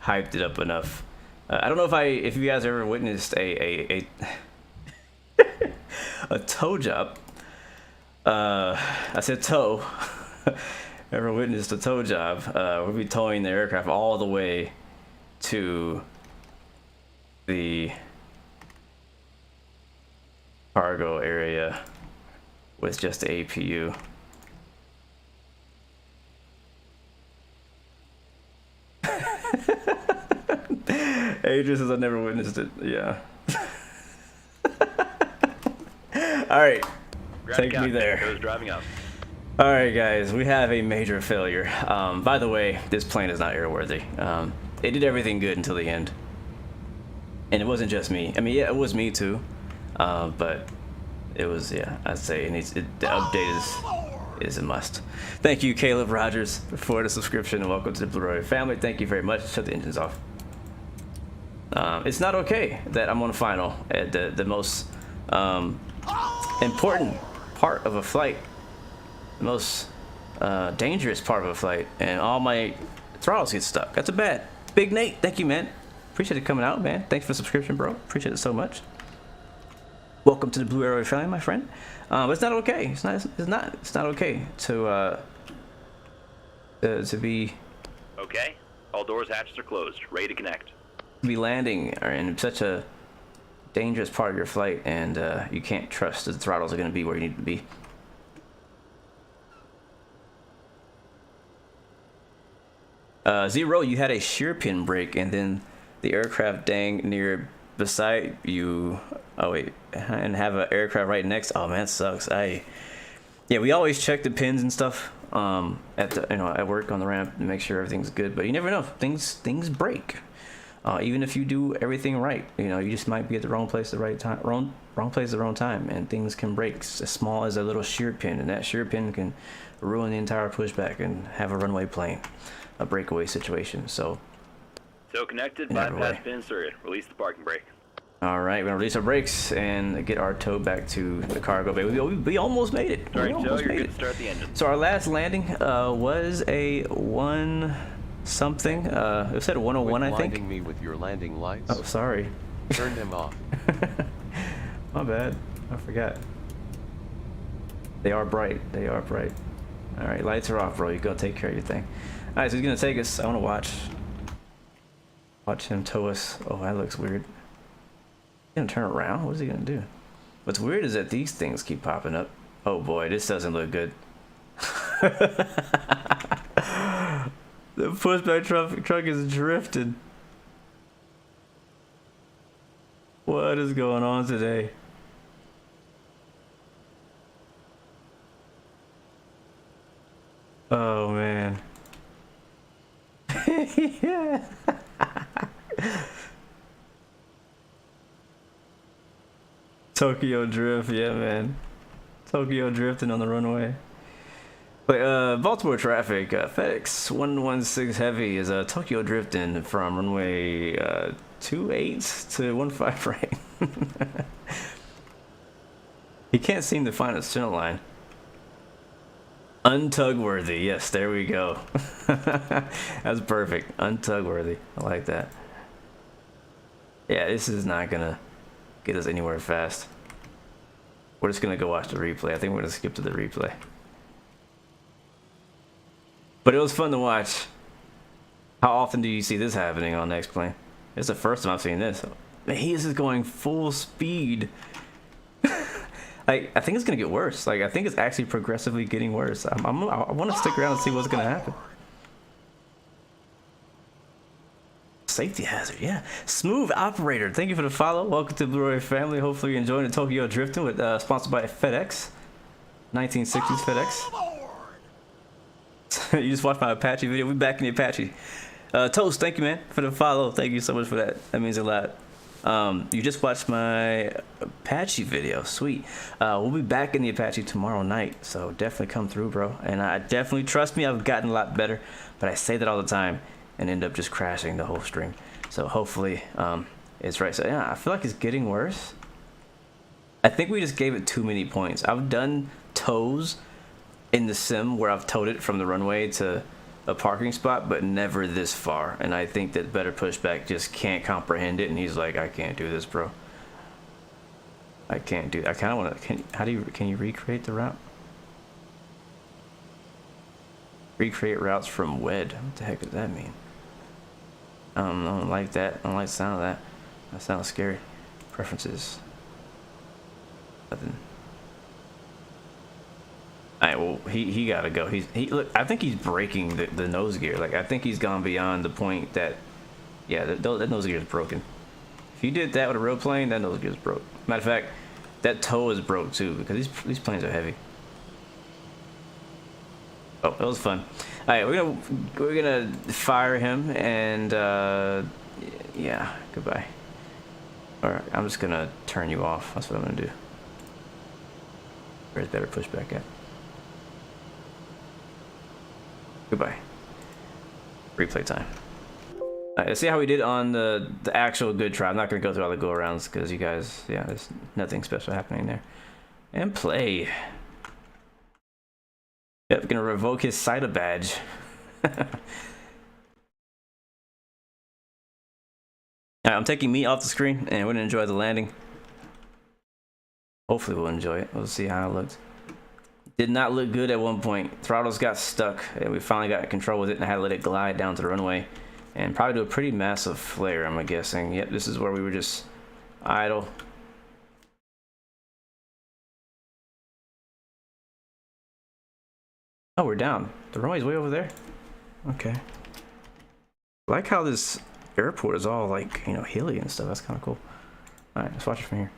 hyped it up enough. I don't know if you guys ever witnessed a tow job. I said tow. Ever witnessed a tow job? We'll be towing the aircraft all the way to the cargo area with just the APU. Adrian says I've never witnessed it. Yeah. All right, take me there. Goes driving up. All right, guys, we have a major failure. By the way, this plane is not airworthy. It did everything good until the end, and it wasn't just me. I mean, yeah, it was me too, but it was, yeah. I'd say the update is a must. Thank you, Caleb Rogers, for the subscription, and welcome to the Blue Roy family. Thank you very much. Shut the engines off. It's not okay that I'm on a final at the most important part of a flight, the most dangerous part of a flight, and all my throttles get stuck. That's a bad. Big Nate, thank you, man. Appreciate it coming out, man. Thanks for the subscription, bro. Appreciate it so much. Welcome to the Blue Arrow family, my friend. But it's not okay. It's not okay to be. Okay. All doors, hatches are closed. Ready to connect. Be landing in such a dangerous part of your flight, and you can't trust that the throttles are going to be where you need to be. Zero, you had a shear pin break, and then the aircraft dang near beside you. Oh wait, and have an aircraft right next. Oh man, that sucks. Yeah, we always check the pins and stuff at the at work on the ramp to make sure everything's good. But you never know, things break. Even if you do everything right, you just might be at the wrong place at the right time, wrong place at the wrong time, and things can break as small as a little shear pin, and that shear pin can ruin the entire pushback and have a runway plane, a breakaway situation. So Connected, bypass pin inserted. Release the parking brake. All right, we're gonna release our brakes and get our tow back to the cargo bay. We almost made it. Starting We tow, almost you're made good it. to start the engine. So our last landing was a 1 something. It said 101, I think. Blinding me with your landing lights. Oh, sorry. Turn them off. My bad. I forgot. They are bright. They are bright. All right, lights are off, bro. You go take care of your thing. All right, so he's gonna take us. I want to watch him tow us. Oh, that looks weird. He's gonna turn around. What is he gonna do? What's weird is that these things keep popping up. Oh boy, this doesn't look good. The pushback truck is drifting. What is going on today? Oh man. Yeah. Tokyo Drift, yeah man. Tokyo drifting on the runway. But Baltimore traffic, FedEx 116 Heavy is Tokyo drifting from runway 28 to 15 right. He can't seem to find a center line. Untugworthy, yes, there we go. That's perfect. Untugworthy, I like that. Yeah, this is not gonna get us anywhere fast. We're just gonna go watch the replay. I think we're gonna skip to the replay. But it was fun to watch. How often do you see this happening on Next Plane? It's the first time I've seen this. Man, he is just going full speed. I think it's gonna get worse. I think it's actually progressively getting worse. I want to stick around and see what's gonna happen. Safety hazard, yeah. Smooth operator, thank you for the follow. Welcome to the Blue Roy family. Hopefully you're enjoying the Tokyo drifting with sponsored by FedEx, 1960s FedEx. You just watched my Apache video. We back in the Apache. Toast, thank you, man, for the follow. Thank you so much for that. That means a lot. You just watched my Apache video. Sweet. We'll be back in the Apache tomorrow night, so definitely come through, bro. And I definitely, trust me, I've gotten a lot better, but I say that all the time and end up just crashing the whole stream. So hopefully it's right. So yeah, I feel like it's getting worse. I think we just gave it too many points. I've done tows in the sim where I've towed it from the runway to a parking spot, but never this far. And I think that Better Pushback just can't comprehend it, and he's like, I can't do this, bro. I can't do. I kind of want to. Can you recreate the route? Recreate routes from WED. What the heck does that mean? I don't like that. I don't like the sound of that. That sounds scary. Preferences. Nothing. Alright, well, he gotta go. Look, I think he's breaking the nose gear. I think he's gone beyond the point that, yeah, that nose gear is broken. If you did that with a real plane, that nose gear is broke. Matter of fact, that toe is broke too, because these planes are heavy. Oh, that was fun. Alright, we're gonna fire him, and yeah, goodbye. Alright, I'm just gonna turn you off. That's what I'm gonna do. Where's Better Pushback at? Goodbye. Replay time. Alright, let's see how we did on the actual good try. I'm not gonna go through all the go arounds because you guys, yeah, there's nothing special happening there. And play. Yep, gonna revoke his SIDA badge. Alright, I'm taking me off the screen and we're gonna enjoy the landing. Hopefully we'll enjoy it. We'll see how it looks. Did not look good at one point. Throttles got stuck and we finally got control with it and I had to let it glide down to the runway and probably do a pretty massive flare, I'm guessing. Yep, this is where we were just idle. Oh, we're down. The runway's way over there. Okay. I like how this airport is all like, you know, hilly and stuff. That's kind of cool. All right, let's watch it from here.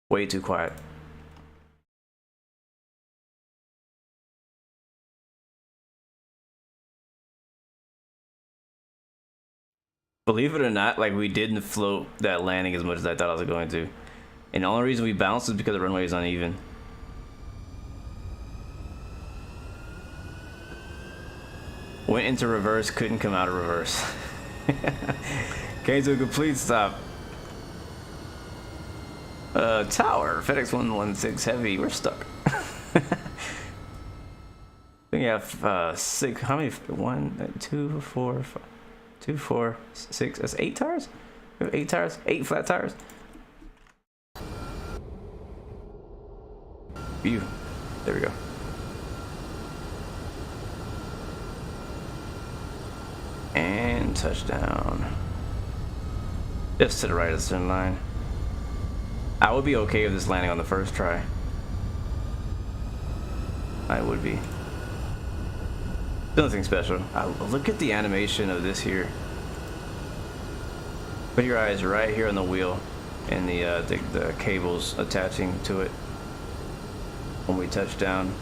Way too quiet. Believe it or not, like we didn't float that landing as much as I thought I was going to. And the only reason we bounced is because the runway is uneven. Went into reverse, couldn't come out of reverse. Came to a complete stop. Tower, FedEx 116 Heavy, we're stuck. We have 6, how many? 1, 2, 4, 5, 2, 4, 6, that's 8 tires? We have 8 tires, 8 flat tires. View, there we go. And touchdown. Just to the right of the center line. I would be okay with this landing on the first try. I would be. Nothing special. Look at the animation of this here. Put your eyes right here on the wheel and the cables attaching to it when we touch down.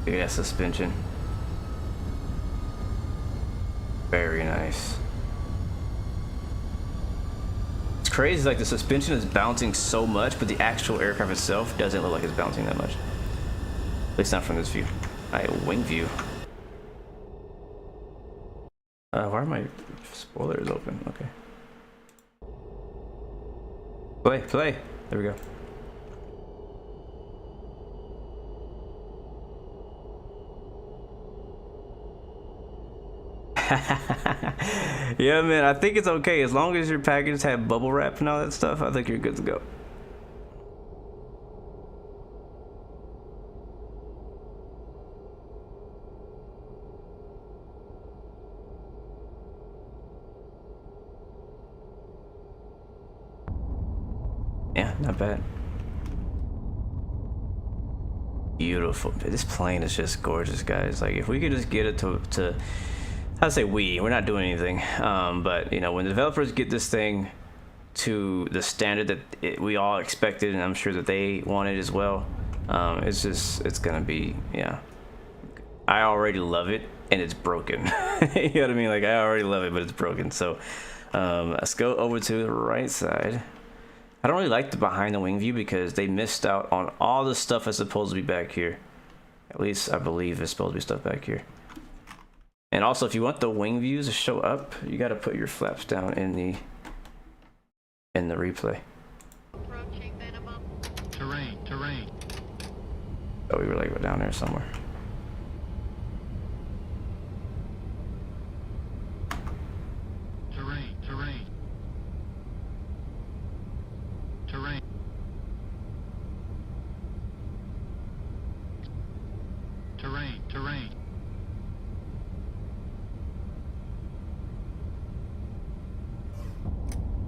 Look at that suspension. Very nice. It's crazy, like the suspension is bouncing so much, but the actual aircraft itself doesn't look like it's bouncing that much. At least not from this view. Alright, wing view. Why are my spoilers open? Okay. Play. There we go. Yeah, man, I think it's okay as long as your packages have bubble wrap and all that stuff. I think you're good to go. Yeah, not bad. Beautiful. This plane is just gorgeous, guys. Like, if we could just get it to I'd say we're not doing anything, but you know, when the developers get this thing to the standard that we all expected, and I'm sure that they wanted as well, it's gonna be, yeah. I already love it, and it's broken. You know what I mean? Like, I already love it, but it's broken. So let's go over to the right side. I don't really like the behind the wing view because they missed out on all the stuff that's supposed to be back here. At least I believe it's supposed to be stuff back here. And also, if you want the wing views to show up, you got to put your flaps down in the replay. Approaching minimum. Terrain. Oh, we were like down there somewhere. Terrain.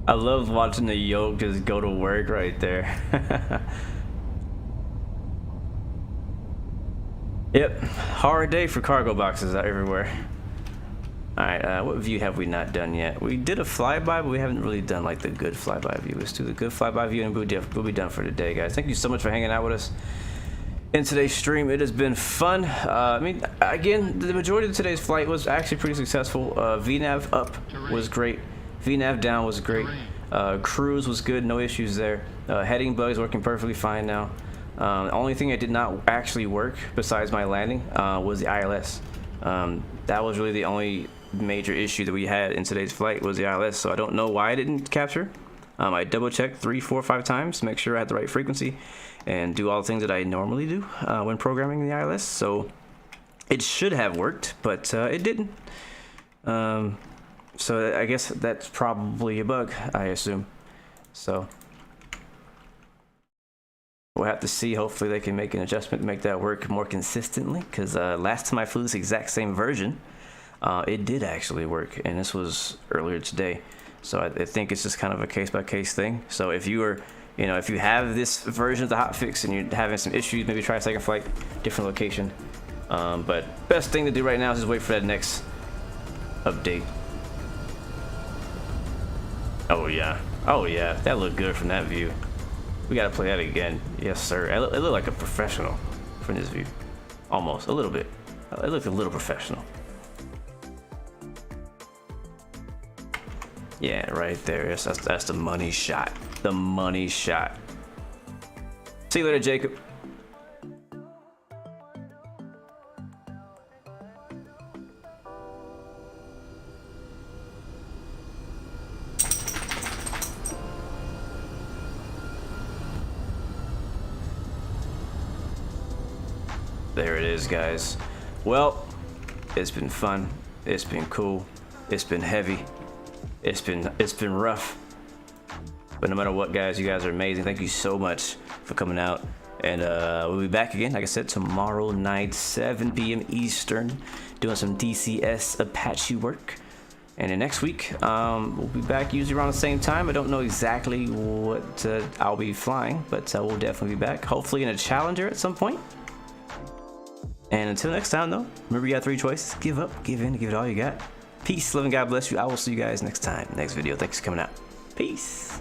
I love watching the yoke just go to work right there. Yep, hard day for cargo boxes out everywhere. Alright, what view have we not done yet? We did a flyby, but we haven't really done like the good flyby view. Let's do the good flyby view and we'll be done for today, guys. Thank you so much for hanging out with us in today's stream. It has been fun. I mean, again, the majority of today's flight was actually pretty successful. VNAV up was great. VNAV down was great. Cruise was good, no issues there. Heading bugs working perfectly fine now. The only thing that did not actually work besides my landing was the ILS. That was really the only major issue that we had in today's flight was the ILS, so I don't know why I didn't capture. I double checked 3, 4, 5 times to make sure I had the right frequency and do all the things that I normally do when programming the ILS, so it should have worked, but it didn't. So I guess that's probably a bug, I assume. So we'll have to see. Hopefully they can make an adjustment to make that work more consistently, because last time I flew this exact same version, it did actually work, and this was earlier today. So I think it's just kind of a case-by-case thing. So if you are, you know, if you have this version of the hotfix and you're having some issues, maybe try a second flight, different location. But best thing to do right now is just wait for that next update. Oh yeah, that looked good from that view. We gotta play that again. Yes sir. It looked like a professional from this view. Almost, a little bit. It looked a little professional. Yeah, right there. That's the money shot. The money shot. See you later, Jacob. There it is, guys. Well, it's been fun. It's been cool. It's been heavy. It's been rough. But no matter what, guys, you guys are amazing. Thank you so much for coming out. And we'll be back again, like I said, tomorrow night, 7 p.m. Eastern, doing some DCS Apache work. And then next week, we'll be back usually around the same time. I don't know exactly what I'll be flying, but we'll definitely be back. Hopefully in a Challenger at some point. And until next time, though, remember you got 3 choices. Give up, give in, give it all you got. Peace, love, and God bless you. I will see you guys next time, next video. Thanks for coming out. Peace.